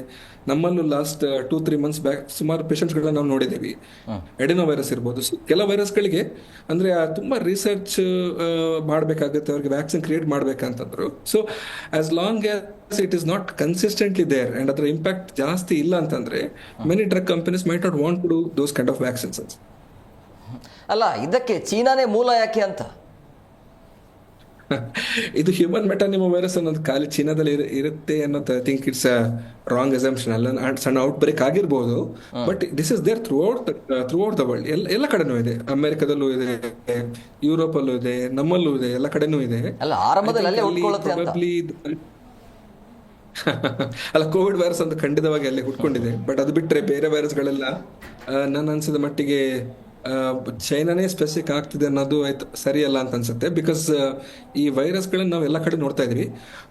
ನಮ್ಮಲ್ಲೂ ಲಾಸ್ಟ್ 2-3 months ಬ್ಯಾಕ್ ಸುಮಾರು ಪೇಷಂಟ್ಗಳನ್ನ ನಾವು ನೋಡಿದ್ದೀವಿ. ಎಡೆನೋ ವೈರಸ್ ಇರ್ಬೋದು. ಸೊ ಕೆಲ ವೈರಸ್ಗಳಿಗೆ ಅಂದರೆ ತುಂಬ ರಿಸರ್ಚ್ ಮಾಡಬೇಕಾಗುತ್ತೆ, ಅವ್ರಿಗೆ ವ್ಯಾಕ್ಸಿನ್ ಕ್ರಿಯೇಟ್ ಮಾಡಬೇಕಂತಂದ್ರು. So as long as it is not consistently there and ಅದರ ಇಂಪ್ಯಾಕ್ಟ್ ಜಾಸ್ತಿ ಇಲ್ಲ ಅಂತಂದ್ರೆ many drug companies might not want to do those kind of vaccines.
ಅಲ್ಲ, ಇದಕ್ಕೆ ಚೀನಾನೇ ಮೂಲ ಯಾಕೆ ಅಂತ?
ಇದು ಹ್ಯೂಮನ್ ಮೆಟಾನಿಮೋ ವೈರಸ್ ಅನ್ನೋದು ಖಾಲಿ ಚೀನಾದಲ್ಲಿ ಇರುತ್ತೆ ಅನ್ನೋದು I think it's a wrong assumption. ಅಲ್ಲ ಸಣ್ಣ ಔಟ್ ಬ್ರೇಕ್ ಆಗಿರ್ಬೋದು, but this is there throughout the world. ಎಲ್ಲ ಕಡೆನೂ ಇದೆ, ಅಮೆರಿಕದಲ್ಲೂ ಇದೆ, ಯುರೋಪ್ ಅಲ್ಲೂ ಇದೆ, ನಮ್ಮಲ್ಲೂ ಇದೆ, ಎಲ್ಲ ಕಡೆನೂ ಇದೆ.
ಅಲ್ಲ ಆರಂಭದಲ್ಲಿ ಅಲ್ಲೇ ಉಟ್ಕೊಳ್ಳುತ್ತೆ ಅಂತ.
ಅಲ್ಲ, ಕೋವಿಡ್ ವೈರಸ್ ಅಂತ ಖಂಡಿತವಾಗಿ ಅಲ್ಲೇ ಹುಟ್ಕೊಂಡಿದೆ. ಬಟ್ ಅದು ಬಿಟ್ಟರೆ ಬೇರೆ ವೈರಸ್ಗಳೆಲ್ಲ ನನ್ನ ಅನ್ಸಿದ ಮಟ್ಟಿಗೆ ಚೈನಾನೇ ಸ್ಪೆಸಿಫಿಕ್ ಆಗ್ತಿದೆ ಅನ್ನೋದು ಆಯ್ತು ಸರಿಯಲ್ಲ ಅಂತ ಅನ್ಸುತ್ತೆ. ಬಿಕಾಸ್ ಈ ವೈರಸ್ಗಳನ್ನ ನಾವು ಎಲ್ಲ ಕಡೆ ನೋಡ್ತಾ ಇದ್ವಿ.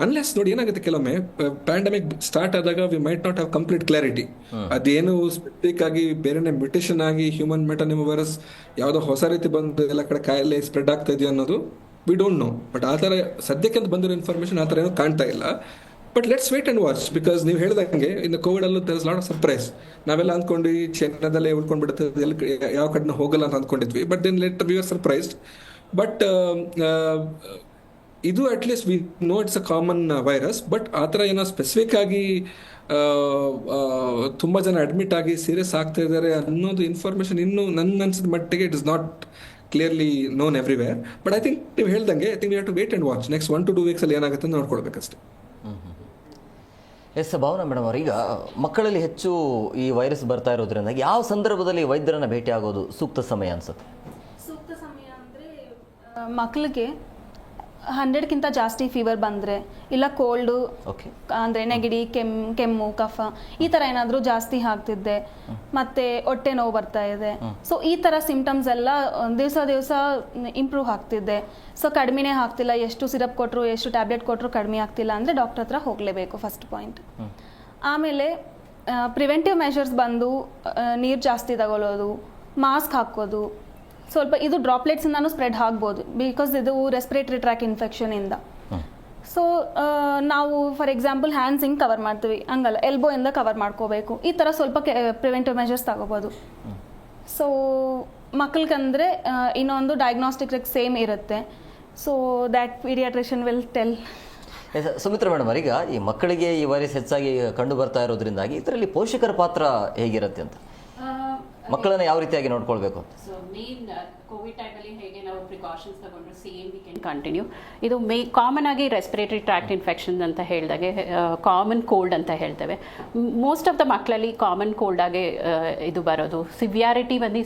ಅನ್ಲೆಸ್ ನೋಡಿ ಏನಾಗುತ್ತೆ, ಕೆಲವೊಮ್ಮೆ ಪ್ಯಾಂಡಮಿಕ್ ಸ್ಟಾರ್ಟ್ ಆದಾಗ we might not have complete clarity. ಅದೇನು ಸ್ಪೆಸಿಫಿಕ್ ಆಗಿ ಬೇರೆನೆ ಮ್ಯೂಟೇಷನ್ ಆಗಿ ಹ್ಯೂಮನ್ ಮೆಟಾನಿಮೋ ವೈರಸ್ ಯಾವುದೋ ಹೊಸ ರೀತಿ ಬಂದು ಎಲ್ಲ ಕಡೆ ಕಾಯಿಲೆ ಸ್ಪ್ರೆಡ್ ಆಗ್ತಾ ಇದೆಯೋ ಅನ್ನೋದು ವಿ ಡೋಂಟ್ ನೋ. ಬಟ್ ಆ ಥರ ಸದ್ಯಕ್ಕೆ ಅಂತ ಬಂದಿರೋ ಇನ್ಫಾರ್ಮೇಶನ್ ಆ ಥರ ಏನೂ ಕಾಣ್ತಾ ಇಲ್ಲ. But let's wait and watch. Because ನೀವು ಹೇಳಿದಂಗೆ ಇನ್ನು ಕೋವಿಡ್ ಅಲ್ಲೂ there is lot of surprise. ನಾವೆಲ್ಲ ಅಂದ್ಕೊಂಡು ಚೈನಾದಲ್ಲೇ ಉಳ್ಕೊಂಡ್ಬಿಡುತ್ತೆ, ಎಲ್ಲಿ ಯಾವ ಕಡೆ ಹೋಗಲ್ಲ ಅಂತ ಅಂದ್ಕೊಂಡಿದ್ವಿ. But then let we are surprised. But ಇದು at least we know it's a common virus. But ಆ ಥರ ಏನೋ ಸ್ಪೆಸಿಫಿಕ್ ಆಗಿ ತುಂಬ ಜನ ಅಡ್ಮಿಟ್ ಆಗಿ ಸೀರಿಯಸ್ ಆಗ್ತಾ ಇದ್ದಾರೆ ಅನ್ನೋದು ಇನ್ಫಾರ್ಮೇಶನ್ ಇನ್ನೂ ನನ್ನ ಅನ್ಸಿದ ಮಟ್ಟಿಗೆ it is not clearly known everywhere. But I think ನೀವು ಹೇಳ್ದಂಗೆ I think we have to wait and watch. Next 1 to 2 weeks ಅಲ್ಲಿ ಏನಾಗುತ್ತೆ ಅಂತ ನೋಡ್ಕೊಳ್ಬೇಕಷ್ಟೇ.
ಎಸ್ ಭಾವನಾ ಮೇಡಮ್ ಅವ್ರ, ಈಗ ಮಕ್ಕಳಲ್ಲಿ ಹೆಚ್ಚು ಈ ವೈರಸ್ ಬರ್ತಾ ಇರೋದ್ರಿಂದ ಯಾವ ಸಂದರ್ಭದಲ್ಲಿ ವೈದ್ಯರನ್ನ ಭೇಟಿ ಆಗೋದು ಸೂಕ್ತ ಸಮಯ ಅನ್ಸುತ್ತೆ?
ಸೂಕ್ತ ಸಮಯ ಅಂದರೆ ಮಕ್ಕಳಿಗೆ 100ಕ್ಕಿಂತ ಜಾಸ್ತಿ ಫೀವರ್ ಬಂದರೆ, ಇಲ್ಲ ಕೋಲ್ಡು
ಓಕೆ
ಅಂದರೆ ನೆಗಡಿ, ಕೆಮ್ಮು, ಕಫ ಈ ಥರ ಏನಾದರೂ ಜಾಸ್ತಿ ಆಗ್ತಿದ್ದೆ, ಮತ್ತು ಹೊಟ್ಟೆ ನೋವು ಬರ್ತಾ ಇದೆ, ಸೊ ಈ ಥರ ಸಿಂಪ್ಟಮ್ಸ್ ಎಲ್ಲ ದಿವಸ ಇಂಪ್ರೂವ್ ಆಗ್ತಿದ್ದೆ, ಸೊ ಕಡಿಮೆನೇ ಆಗ್ತಿಲ್ಲ, ಎಷ್ಟು ಸಿರಪ್ ಕೊಟ್ಟರು ಎಷ್ಟು ಟ್ಯಾಬ್ಲೆಟ್ ಕೊಟ್ಟರು ಕಡಿಮೆ ಆಗ್ತಿಲ್ಲ ಅಂದರೆ ಡಾಕ್ಟರ್ ಹತ್ರ ಹೋಗಲೇಬೇಕು, ಫಸ್ಟ್ ಪಾಯಿಂಟ್. ಆಮೇಲೆ ಪ್ರಿವೆಂಟಿವ್ ಮೆಷರ್ಸ್ ಬಂದು ನೀರು ಜಾಸ್ತಿ ತಗೊಳ್ಳೋದು, ಮಾಸ್ಕ್ ಹಾಕೋದು, ಸ್ವಲ್ಪ ಇದು ಡ್ರಾಪ್ಲೆಟ್ಸಿಂದನೂ ಸ್ಪ್ರೆಡ್ ಆಗ್ಬೋದು ಬಿಕಾಸ್ ಇದು ರೆಸ್ಪಿರೇಟರಿ ಟ್ರ್ಯಾಕ್ ಇನ್ಫೆಕ್ಷನಿಂದ. ಸೊ ನಾವು ಫಾರ್ ಎಕ್ಸಾಂಪಲ್ ಹ್ಯಾಂಡ್ಸ್ ಹಿಂಗೆ ಕವರ್ ಮಾಡ್ತೀವಿ, ಹಂಗಲ್ಲ ಎಲ್ಬೋಯಿಂದ ಕವರ್ ಮಾಡ್ಕೋಬೇಕು. ಈ ಥರ ಸ್ವಲ್ಪ ಪ್ರಿವೆಂಟಿವ್ ಮೆಷರ್ಸ್ ತಗೋಬೋದು. ಸೊ ಮಕ್ಕಳಿಗಂದರೆ ಇನ್ನೊಂದು ಡಯಾಗ್ನಾಸ್ಟಿಕ್ ಸೇಮ್ ಇರುತ್ತೆ. So that paediatrician will tell.
Sumitra madam, ಈಗ ಈ ಮಕ್ಕಳಿಗೆ ಈ ವೈರಸ್ ಹೆಚ್ಚಾಗಿ ಕಂಡು ಬರ್ತಾ ಇರೋದ್ರಿಂದಾಗಿ ಇದರಲ್ಲಿ ಪೋಷಕರ ಪಾತ್ರ ಹೇಗಿರುತ್ತೆ ಅಂತ, ಮಕ್ಕಳನ್ನ ಯಾವ ರೀತಿಯಾಗಿ ನೋಡ್ಕೊಳ್ಬೇಕು?
ಸೊ ಮೇನ್ ಕೋವಿಡ್ ಟೈಮಲ್ಲಿ ಹೇಗೆ ನಾವು ಪ್ರಿಕಾಷನ್ಸ್ ತಗೊಂಡ್ರೆ ಸೇಮ್ ವಿ ಕ್ಯಾನ್ ಕಂಟಿನ್ಯೂ. ಇದು ಕಾಮನ್ ಆಗಿ ರೆಸ್ಪಿರೇಟರಿ ಟ್ರ್ಯಾಕ್ಟ್ ಇನ್ಫೆಕ್ಷನ್ ಅಂತ ಹೇಳಿದಾಗೆ ಕಾಮನ್ ಕೋಲ್ಡ್ ಅಂತ ಹೇಳ್ತೇವೆ. ಮೋಸ್ಟ್ ಆಫ್ ದ ಮಕ್ಕಳಲ್ಲಿ ಕಾಮನ್ ಕೋಲ್ಡ್ ಆಗಿ ಇದು ಬರೋದು. ಸಿವಿಯಾರಿಟಿ ಬಂದು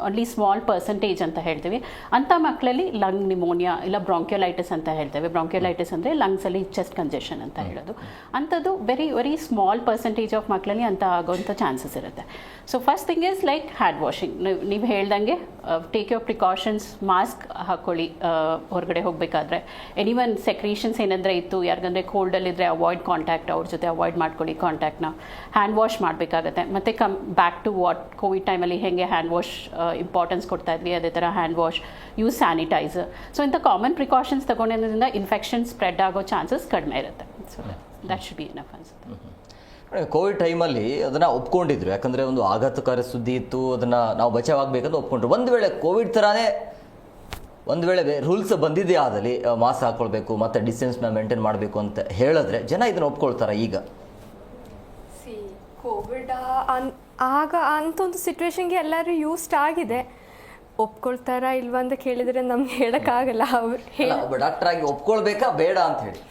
ಓನ್ಲಿ ಸ್ಮಾಲ್ ಪರ್ಸೆಂಟೇಜ್ ಅಂತ ಹೇಳ್ತೀವಿ. ಅಂಥ ಮಕ್ಕಳಲ್ಲಿ ಲಂಗ್ ನಿಮೋನಿಯಾ ಇಲ್ಲ ಬ್ರಾಂಕ್ಯೋಲೈಟಿಸ್ ಅಂತ ಹೇಳ್ತೇವೆ. ಬ್ರಾಂಕ್ಯೋಲೈಟಿಸ್ ಅಂದರೆ ಲಂಗ್ಸಲ್ಲಿ ಚೆಸ್ಟ್ ಕಂಜೆಷನ್ ಅಂತ ಹೇಳೋದು. ಅಂಥದ್ದು ವೆರಿ ಸ್ಮಾಲ್ ಪರ್ಸೆಂಟೇಜ್ ಆಫ್ ಮಕ್ಕಳಲ್ಲಿ ಅಂತ ಆಗೋವಂಥ ಚಾನ್ಸಸ್ ಇರುತ್ತೆ. So first thing is like hand washing. ನೀವು ಹೇಳ್ದಂಗೆ ಟೇಕ್ ಯೋರ್ ಪ್ರಿಕಾಷನ್ಸ್, ಮಾಸ್ಕ್ ಹಾಕ್ಕೊಳ್ಳಿ ಹೊರಗಡೆ ಹೋಗಬೇಕಾದ್ರೆ. ಎನಿವನ್ ಸೆಕ್ರೀಷನ್ಸ್ ಏನಾದರೆ ಇತ್ತು, ಯಾರಿಗಂದರೆ ಕೋಲ್ಡಲ್ಲಿದ್ದರೆ ಅವಾಯ್ಡ್ ಕಾಂಟ್ಯಾಕ್ಟ್, ಅವ್ರ ಜೊತೆ ಅವಾಯ್ಡ್ ಮಾಡ್ಕೊಳ್ಳಿ ಕಾಂಟ್ಯಾಕ್ಟ್ನ. ಹ್ಯಾಂಡ್ ವಾಶ್ ಮಾಡಬೇಕಾಗತ್ತೆ. ಮತ್ತು ಬ್ಯಾಕ್ ಟು ವಾಟ್ ಕೋವಿಡ್ ಟೈಮಲ್ಲಿ ಹೇಗೆ ಹ್ಯಾಂಡ್ ವಾಶ್ ಇಂಪಾರ್ಟೆನ್ಸ್ ಕೊಡ್ತಾ ಇದ್ವಿ, ಅದೇ ಥರ hand wash, use sanitiser. So ಇಂಥ ಕಾಮನ್ ಪ್ರಿಕಾಷನ್ಸ್ ತಗೊಂಡಿರೋದ್ರಿಂದ ಇನ್ಫೆಕ್ಷನ್ ಸ್ಪ್ರೆಡ್ ಆಗೋ ಚಾನ್ಸಸ್ ಕಡಿಮೆ ಇರುತ್ತೆ. So that should be enough ಅನ್ಸುತ್ತೆ.
ಕೋವಿಡ್ ಟೈಮಲ್ಲಿ ಅದನ್ನು ಒಪ್ಕೊಂಡಿದ್ರು, ಯಾಕಂದರೆ ಒಂದು ಆಘಾತಕಾರಿ ಸುದ್ದಿ ಇತ್ತು, ಅದನ್ನು ನಾವು ಬಚಾವಾಗಬೇಕಂತ ಒಪ್ಕೊಂಡ್ರು. ಒಂದು ವೇಳೆ ಕೋವಿಡ್ ಥರನೇ ಒಂದು ವೇಳೆ ರೂಲ್ಸ್ ಬಂದಿದೆ ಆದಲ್ಲಿ ಮಾಸ್ಕ್ ಹಾಕ್ಕೊಳ್ಬೇಕು ಮತ್ತು ಡಿಸ್ಟೆನ್ಸ್ನ ಮೇಂಟೈನ್ ಮಾಡಬೇಕು ಅಂತ ಹೇಳಿದ್ರೆ ಜನ ಇದನ್ನು ಒಪ್ಕೊಳ್ತಾರ? ಈಗ
ಕೋವಿಡ್ ಆಗ ಅಂತ ಒಂದು ಸಿಚುವೇಶನ್ಗೆ ಎಲ್ಲರೂ ಯೂಸ್ಡ್ ಆಗಿದೆ. ಒಪ್ಕೊಳ್ತಾರಾ ಇಲ್ವಾ ಅಂತ ಕೇಳಿದರೆ ನಮ್ಗೆ ಹೇಳೋಕ್ಕಾಗಲ್ಲ. ಅವ್ರು
ಡಾಕ್ಟರ್ ಆಗಿ ಒಪ್ಕೊಳ್ಬೇಕಾ ಬೇಡ ಅಂತ ಹೇಳಿ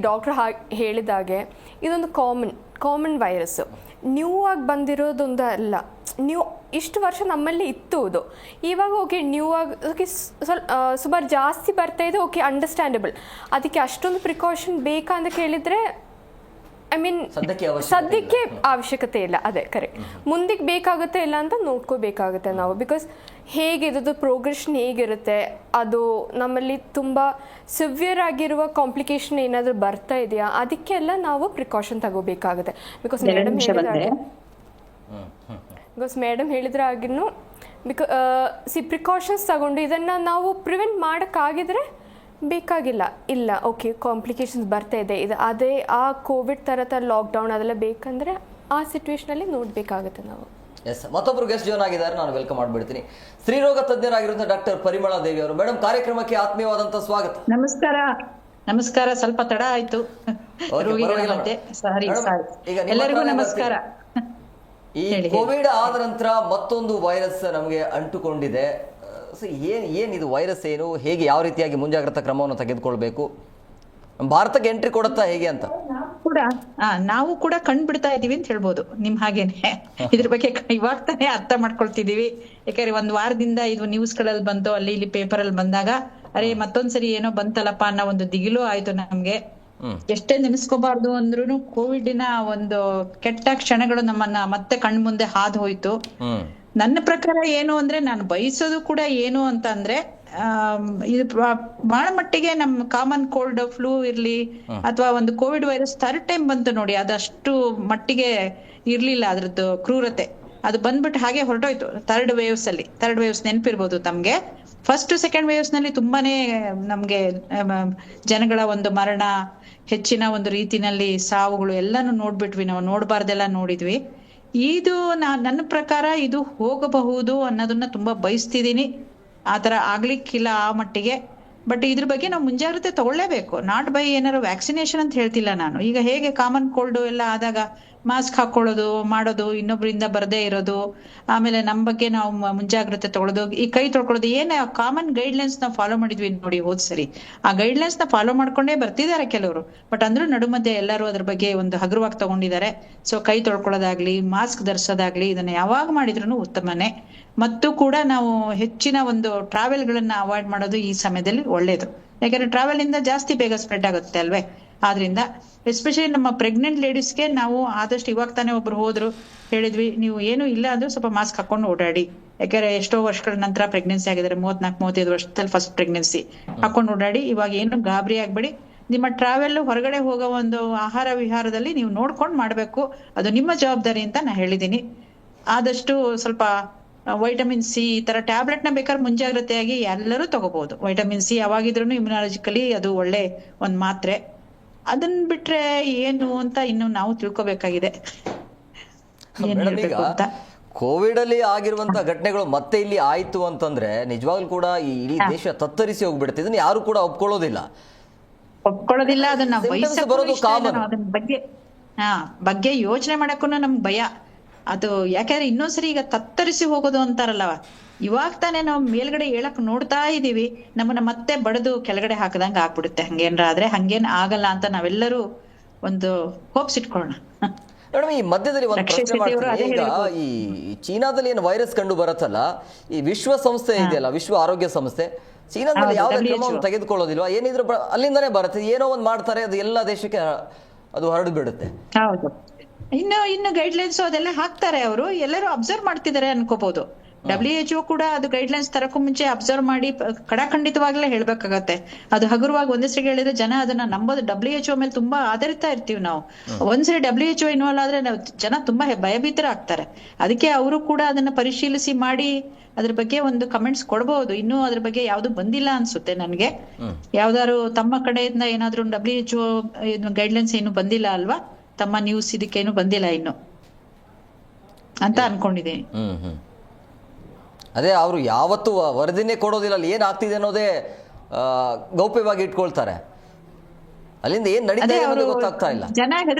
ಡಾಕ್ಟರ್ ಹೇಳಿದಾಗೆ ಇದೊಂದು ಕಾಮನ್ ವೈರಸ್ಸು, ನ್ಯೂ ಆಗಿ ಬಂದಿರೋದೊಂದು ಅಲ್ಲ. ಇಷ್ಟು ವರ್ಷ ನಮ್ಮಲ್ಲಿ ಇತ್ತು ಅದು. ಇವಾಗ ಓಕೆ ನ್ಯೂ ಆಗಿ ಸುಮಾರು ಜಾಸ್ತಿ ಬರ್ತಾ ಇದೆ, ಓಕೆ ಅಂಡರ್ಸ್ಟ್ಯಾಂಡಬಲ್. ಅದಕ್ಕೆ ಅಷ್ಟೊಂದು ಪ್ರಿಕಾಷನ್ ಬೇಕಾ ಅಂತ ಕೇಳಿದರೆ ಐ ಮೀನ್ ಸದ್ಯಕ್ಕೆ ಅವಶ್ಯಕತೆ ಇಲ್ಲ. ಅದೇ ಕರೆಕ್ಟ್. ಮುಂದಕ್ಕೆ ಬೇಕಾಗುತ್ತೆ ಇಲ್ಲ ಅಂತ ನೋಡ್ಕೋಬೇಕಾಗುತ್ತೆ ನಾವು. ಬಿಕಾಸ್ ಹೇಗೆ ಇದ್ದು ಪ್ರೋಗ್ರೆಷನ್ ಹೇಗಿರುತ್ತೆ, ಅದು ನಮ್ಮಲ್ಲಿ ತುಂಬ ಸಿವಿಯರ್ ಆಗಿರುವ ಕಾಂಪ್ಲಿಕೇಶನ್ ಏನಾದರೂ ಬರ್ತಾ ಇದೆಯಾ, ಅದಕ್ಕೆಲ್ಲ ನಾವು ಪ್ರಿಕಾಷನ್ ತಗೋಬೇಕಾಗುತ್ತೆ. ಬಿಕಾಸ್ ಮೇಡಮ್ ಹೇಳಿದ್ರೆ ಆಗಿನೂ ಪ್ರಿಕಾಷನ್ಸ್ ತಗೊಂಡು ಇದನ್ನು ನಾವು ಪ್ರಿವೆಂಟ್ ಮಾಡೋಕ್ಕಾಗಿದ್ರೆ ಬೇಕಾಗಿಲ್ಲ. ಇಲ್ಲ ಓಕೆ ಕಾಂಪ್ಲಿಕೇಶನ್ಸ್ ಬರ್ತಾ ಇದೆ, ಅದೇ ಆ ಕೋವಿಡ್ ಥರ ಲಾಕ್ಡೌನ್ ಅದೆಲ್ಲ ಬೇಕಂದರೆ ಆ ಸಿಚುವೇಶನಲ್ಲಿ ನೋಡಬೇಕಾಗುತ್ತೆ ನಾವು.
ಎಸ್, ಮತ್ತೊಬ್ಬರು ಗೆಸ್ಟ್ ಜಾಯ್ನ್ ಆಗಿದ್ದಾರೆ, ನಾನು ವೆಲ್ಕಮ್ ಮಾಡಿಬಿಡ್ತೀನಿ. ಸ್ತ್ರೀರೋಗ ತಜ್ಞರಾಗಿರುವಂತಹ ಡಾಕ್ಟರ್ ಪರಿಮಳಾ ದೇವಿ ಅವರು. ಮೇಡಮ್, ಕಾರ್ಯಕ್ರಮಕ್ಕೆ ಆತ್ಮೀಯವಾದಂತಹ ಸ್ವಾಗತ.
ನಮಸ್ಕಾರ. ಸ್ವಲ್ಪ ತಡ ಆಯ್ತು. ಎಲ್ಲರಿಗೂ ನಮಸ್ಕಾರ.
ಈ ಕೋವಿಡ್ ಆದ ನಂತರ ಮತ್ತೊಂದು ವೈರಸ್ ನಮಗೆ ಅಂಟುಕೊಂಡಿದೆ. ಸೊ ಏನಿದು ವೈರಸ್ ಏನು, ಹೇಗೆ ಯಾವ ರೀತಿಯಾಗಿ ಮುಂಜಾಗ್ರತಾ ಕ್ರಮವನ್ನು ತೆಗೆದುಕೊಳ್ಬೇಕು, ಭಾರತಕ್ಕೆ ಎಂಟ್ರಿ ಕೊಡುತ್ತಾ ಹೇಗೆ ಅಂತ?
ನಾವು ಕೂಡ ಕಂಡ್ಬಿಡ್ತಾ ಇದೀವಿ ಅಂತ ಹೇಳ್ಬೋದು ನಿಮ್ ಹಾಗೇನೆ. ಇದ್ರ ಬಗ್ಗೆ ಇವಾಗ ತಾನೇ ಅರ್ಥ ಮಾಡ್ಕೊಳ್ತಿದೀವಿ. ಯಾಕಂದ್ರೆ ಒಂದ್ ವಾರದಿಂದ ಇದು ನ್ಯೂಸ್ ಗಳಲ್ಲಿ ಬಂತು, ಅಲ್ಲಿ ಇಲ್ಲಿ ಪೇಪರ್ ಅಲ್ಲಿ ಬಂದಾಗ ಅರೆ ಮತ್ತೊಂದ್ಸರಿ ಏನೋ ಬಂತಲ್ಲಪ್ಪ ಅನ್ನೋ ಒಂದು ದಿಗಿಲು ಆಯ್ತು ನಮ್ಗೆ. ಎಷ್ಟೇ ನೆನೆಸ್ಕೋಬಾರ್ದು ಅಂದ್ರೂ ಕೋವಿಡ್ನ ಒಂದು ಕೆಟ್ಟ ಕ್ಷಣಗಳು ನಮ್ಮನ್ನ ಮತ್ತೆ ಕಣ್ ಮುಂದೆ ಹಾದು ಹೋಯ್ತು. ನನ್ನ ಪ್ರಕಾರ ಏನು ಅಂದ್ರೆ ನಾನು ಬಯಸೋದು ಕೂಡ ಏನು ಅಂತ ಅಂದ್ರೆ ಇದು ಬಹಳ ಮಟ್ಟಿಗೆ ನಮ್ ಕಾಮನ್ ಕೋಲ್ಡ್ ಫ್ಲೂ ಇರ್ಲಿ ಅಥವಾ ಒಂದು ಕೋವಿಡ್ ವೈರಸ್ ಥರ್ಡ್ ಟೈಮ್ ಬಂತು ನೋಡಿ, ಅದಷ್ಟು ಮಟ್ಟಿಗೆ ಇರ್ಲಿಲ್ಲ ಅದ್ರದ್ದು ಕ್ರೂರತೆ. ಅದು ಬಂದ್ಬಿಟ್ಟು ಹಾಗೆ ಹೊರಟೋಯ್ತು ಥರ್ಡ್ ವೇವ್ಸ್ ನೆನಪಿರ್ಬೋದು ತಮ್ಗೆ. ಫಸ್ಟ್ ಸೆಕೆಂಡ್ ವೇವ್ಸ್ ನಲ್ಲಿ ತುಂಬಾನೇ ನಮ್ಗೆ ಜನಗಳ ಒಂದು ಮರಣ, ಹೆಚ್ಚಿನ ಒಂದು ರೀತಿನಲ್ಲಿ ಸಾವುಗಳು ಎಲ್ಲಾನು ನೋಡ್ಬಿಟ್ವಿ, ನಾವು ನೋಡ್ಬಾರ್ದೆಲ್ಲ ನೋಡಿದ್ವಿ. ಇದು ನನ್ನ ಪ್ರಕಾರ ಇದು ಹೋಗಬಹುದು ಅನ್ನೋದನ್ನ ತುಂಬಾ ಬಯಸ್ತಿದೀನಿ. ಆತರ ಆಗ್ಲಿಕ್ಕಿಲ್ಲ ಆ ಮಟ್ಟಿಗೆ. ಬಟ್ ಇದ್ರ ಬಗ್ಗೆ ನಾವು ಮುಂಜಾಗ್ರತೆ ತಗೊಳ್ಳೇಬೇಕು. ನಾಟ್ ಬೈ ಏನಾರು ವ್ಯಾಕ್ಸಿನೇಷನ್ ಅಂತ ಹೇಳ್ತಿಲ್ಲ ನಾನು. ಈಗ ಹೇಗೆ ಕಾಮನ್ ಕೋಲ್ಡ್ ಎಲ್ಲ ಆದಾಗ ಮಾಸ್ಕ್ ಹಾಕೊಳ್ಳೋದು ಮಾಡೋದು, ಇನ್ನೊಬ್ಬರಿಂದ ಬರದೇ ಇರೋದು, ಆಮೇಲೆ ನಮ್ ಬಗ್ಗೆ ನಾವು ಮುಂಜಾಗ್ರತೆ ತಗೊಳ್ಳೋದು, ಈ ಕೈ ತೊಳ್ಕೊಳ್ಳೋದು, ಏನೇ ಕಾಮನ್ ಗೈಡ್ಲೈನ್ಸ್ ನಾವು ಫಾಲೋ ಮಾಡಿದ್ವಿ ನೋಡಿ ಹೋದ್ ಸರಿ. ಆ ಗೈಡ್ಲೈನ್ಸ್ ನ ಫಾಲೋ ಮಾಡ್ಕೊಂಡೇ ಬರ್ತಿದ್ದಾರೆ ಕೆಲವರು. ಬಟ್ ಅಂದ್ರೂ ನಡುಮಧ್ಯೆ ಎಲ್ಲರೂ ಅದ್ರ ಬಗ್ಗೆ ಒಂದು ಹಗುರವಾಗಿ ತಗೊಂಡಿದ್ದಾರೆ. ಸೊ ಕೈ ತೊಳ್ಕೊಳ್ಳೋದಾಗ್ಲಿ, ಮಾಸ್ಕ್ ಧರಿಸೋದಾಗ್ಲಿ, ಇದನ್ನ ಯಾವಾಗ ಮಾಡಿದ್ರು ಉತ್ತಮನೇ. ಮತ್ತು ಕೂಡ ನಾವು ಹೆಚ್ಚಿನ ಒಂದು ಟ್ರಾವೆಲ್ ಗಳನ್ನ ಅವಾಯ್ಡ್ ಮಾಡೋದು ಈ ಸಮಯದಲ್ಲಿ ಒಳ್ಳೇದು. ಯಾಕಂದ್ರೆ ಟ್ರಾವೆಲ್ ಇಂದ ಜಾಸ್ತಿ ಬೇಗ ಸ್ಪ್ರೆಡ್ ಆಗುತ್ತೆ ಅಲ್ವೇ. ಆದ್ರಿಂದ ಎಸ್ಪೆಷಲಿ ನಮ್ಮ ಪ್ರೆಗ್ನೆಂಟ್ ಲೇಡೀಸ್ಗೆ ನಾವು ಆದಷ್ಟು, ಇವಾಗ ತಾನೇ ಒಬ್ರು ಹೋದ್ರು ಹೇಳಿದ್ವಿ, ನೀವು ಏನು ಇಲ್ಲ ಅಂದ್ರೆ ಸ್ವಲ್ಪ ಮಾಸ್ಕ್ ಹಾಕೊಂಡು ಓಡಾಡಿ. ಯಾಕಂದ್ರೆ ಎಷ್ಟೋ ವರ್ಷಗಳ ನಂತರ ಪ್ರೆಗ್ನೆನ್ಸಿ ಆಗಿದ್ದಾರೆ, 34-35 ವರ್ಷದಲ್ಲಿ ಫಸ್ಟ್ ಪ್ರೆಗ್ನೆನ್ಸಿ ಹಾಕೊಂಡು ಓಡಾಡಿ. ಇವಾಗ ಏನು ಗಾಬರಿ ಆಗ್ಬೇಡಿ. ನಿಮ್ಮ ಟ್ರಾವೆಲ್ ಹೊರಗಡೆ ಹೋಗೋ ಒಂದು ಆಹಾರ ವಿಹಾರದಲ್ಲಿ ನೀವು ನೋಡ್ಕೊಂಡು ಮಾಡ್ಬೇಕು. ಅದು ನಿಮ್ಮ ಜವಾಬ್ದಾರಿ ಅಂತ ನಾ ಹೇಳಿದೀನಿ. ಆದಷ್ಟು ಸ್ವಲ್ಪ ವೈಟಮಿನ್ ಸಿ ಈ ತರ ಟ್ಯಾಬ್ಲೆಟ್ ನ ಬೇಕಾದ್ರೆ ಮುಂಜಾಗ್ರತೆಯಾಗಿ ಎಲ್ಲರೂ ತಗೋಬಹುದು. ವೈಟಮಿನ್ ಸಿ ಯಾವಾಗಿದ್ರು ಇಮ್ಯುನಾಲಜಿಕಲಿ ಅದು ಒಳ್ಳೆ ಒಂದ್ ಮಾತ್ರೆ. ಅದನ್ನ ಬಿಟ್ರೆ ಏನು ಅಂತ ಇನ್ನು ನಾವು ತಿಳ್ಕೊಬೇಕಾಗಿದೆ, ಏನ್ ಹೇಳ್ಬೇಕು ಅಂತ.
ಕೋವಿಡ್ ಅಲ್ಲಿ ಆಗಿರುವಂತಹ ಘಟನೆಗಳು ಮತ್ತೆ ಇಲ್ಲಿ ಆಯ್ತು ಅಂತಂದ್ರೆ ನಿಜವಾಗ್ಲೂ ಕೂಡ ಈ ಇಡೀ ದೇಶ ತತ್ತರಿಸಿ ಹೋಗ್ಬಿಡುತ್ತೆ. ಇದನ್ನ ಯಾರು ಕೂಡ ಒಪ್ಕೊಳ್ಳೋದಿಲ್ಲ.
ಅದನ್ನ
ಬರೋದು ಕಾಮನ್.
ಅದನ್ನ ಬಗ್ಗೆ ಯೋಚನೆ ಮಾಡಕ್ಕೂ ನಮ್ಗೆ ಭಯ. ಅದು ಯಾಕಂದ್ರೆ ಇನ್ನೊಂದ್ಸರಿ ಈಗ ತತ್ತರಿಸಿ ಹೋಗೋದು ಅಂತಾರಲ್ಲ, ಇವಾಗ ತಾನೇ ನಾವು ಮೇಲ್ಗಡೆ ಹೇಳಕ್ ನೋಡ್ತಾ ಇದೀವಿ, ನಮ್ಮನ್ನ ಮತ್ತೆ ಬಡದು ಕೆಳಗಡೆ ಹಾಕದಂಗ ಆಗ್ಬಿಡುತ್ತೆ. ಹಂಗೇನ್ರ ಆದ್ರೆ ಹಂಗೇನ್ ಆಗಲ್ಲ ಅಂತ ನಾವೆಲ್ಲರೂ ಒಂದು ಹೋಪ್ಸ್ ಇಟ್ಕೊಳ್ಳೋಣ.
ಮೇಡಮ್, ಈ ಮಧ್ಯದಲ್ಲಿ ಒಂದು ಪ್ರಶ್ನೆ ಮಾಡ್ತೀನಿ. ಈಗ ಈ ಚೀನಾದಲ್ಲಿ ಏನು ವೈರಸ್ ಕಂಡು ಬರುತ್ತಲ್ಲ, ಈ ವಿಶ್ವಸಂಸ್ಥೆ ಇದೆಯಲ್ಲ, ವಿಶ್ವ ಆರೋಗ್ಯ ಸಂಸ್ಥೆ, ಚೀನಾದಲ್ಲಿ ಯಾವುದೇ ಕ್ರಮವನ್ನು ತೆಗೆದುಕೊಳ್ಳೋದಿಲ್ವಾ? ಏನಿದ್ರು ಅಲ್ಲಿಂದಾನೇ ಬರುತ್ತೆ, ಏನೋ ಒಂದು ಮಾಡ್ತಾರೆ, ಅದು ಎಲ್ಲ ದೇಶಕ್ಕೆ ಅದು ಹರಡು ಬಿಡುತ್ತೆ.
ಹೌದು, ಇನ್ನು ಗೈಡ್ಲೈನ್ಸ್ ಅದೆಲ್ಲ ಹಾಕ್ತಾರೆ ಅವರು. ಎಲ್ಲರೂ ಅಬ್ಸರ್ವ್ ಮಾಡ್ತಿದ್ದಾರೆ ಅನ್ಕೋಬಹುದು. WHO ಕೂಡ ಅದು ಗೈಡ್ಲೈನ್ಸ್ ತರಕ್ಕೂ ಮುಂಚೆ ಅಬ್ಸರ್ವ್ ಮಾಡಿ ಖಂಡಿತವಾಗ್ಲೇ ಹೇಳ್ಬೇಕಾಗತ್ತೆ. ಅದು ಹಗುರವಾಗಿ ಒಂದೆಸರಿಗೆ ಹೇಳಿದ್ರೆ ಜನ ಅದನ್ನ ನಂಬೋದು. WHO ಮೇಲೆ ತುಂಬಾ ಆಧಾರಿತ ಇರ್ತೀವಿ ನಾವು. ಒಂದ್ಸರಿ WHO ಇನ್ವಾಲ್ವ್ ಆದ್ರೆ ನಾವು ಜನ ತುಂಬಾ ಭಯಭೀತರಾಗ್ತಾರೆ. ಅದಕ್ಕೆ ಅವರು ಕೂಡ ಅದನ್ನ ಪರಿಶೀಲಿಸಿ ಮಾಡಿ ಅದ್ರ ಬಗ್ಗೆ ಒಂದು ಕಮೆಂಟ್ಸ್ ಕೊಡಬಹುದು. ಇನ್ನೂ ಅದ್ರ ಬಗ್ಗೆ ಯಾವ್ದು ಬಂದಿಲ್ಲ ಅನ್ಸುತ್ತೆ ನನ್ಗೆ. ಯಾವ್ದಾದ್ರು ತಮ್ಮ ಕಡೆಯಿಂದ ಏನಾದ್ರು WHO ಗೈಡ್ಲೈನ್ಸ್ ಏನು ಬಂದಿಲ್ಲ ಅಲ್ವಾ? ತಮ್ಮ ನ್ಯೂಸ್ ಇದಕ್ಕೇನು ಬಂದಿಲ್ಲ ಇನ್ನು ಅಂತ ಅನ್ಕೊಂಡಿದ್ದೀನಿ.
ಅದೇ ಅವರು ಯಾವತ್ತು ವರದಿನೇ ಕೊಡೋದಿಲ್ಲ, ಅಲ್ಲಿ ಏನ್ ಆಗ್ತಿದೆ ಅನ್ನೋದೇ ಗೌಪ್ಯವಾಗಿ ಇಟ್ಕೊಳ್ತಾರೆ. ಅಲ್ಲಿಂದ ಏನ್ ನಡೀತಾ ಇದೆ ಅನ್ನೋದು ಗೊತ್ತಾಗ್ತಾ ಇಲ್ಲ.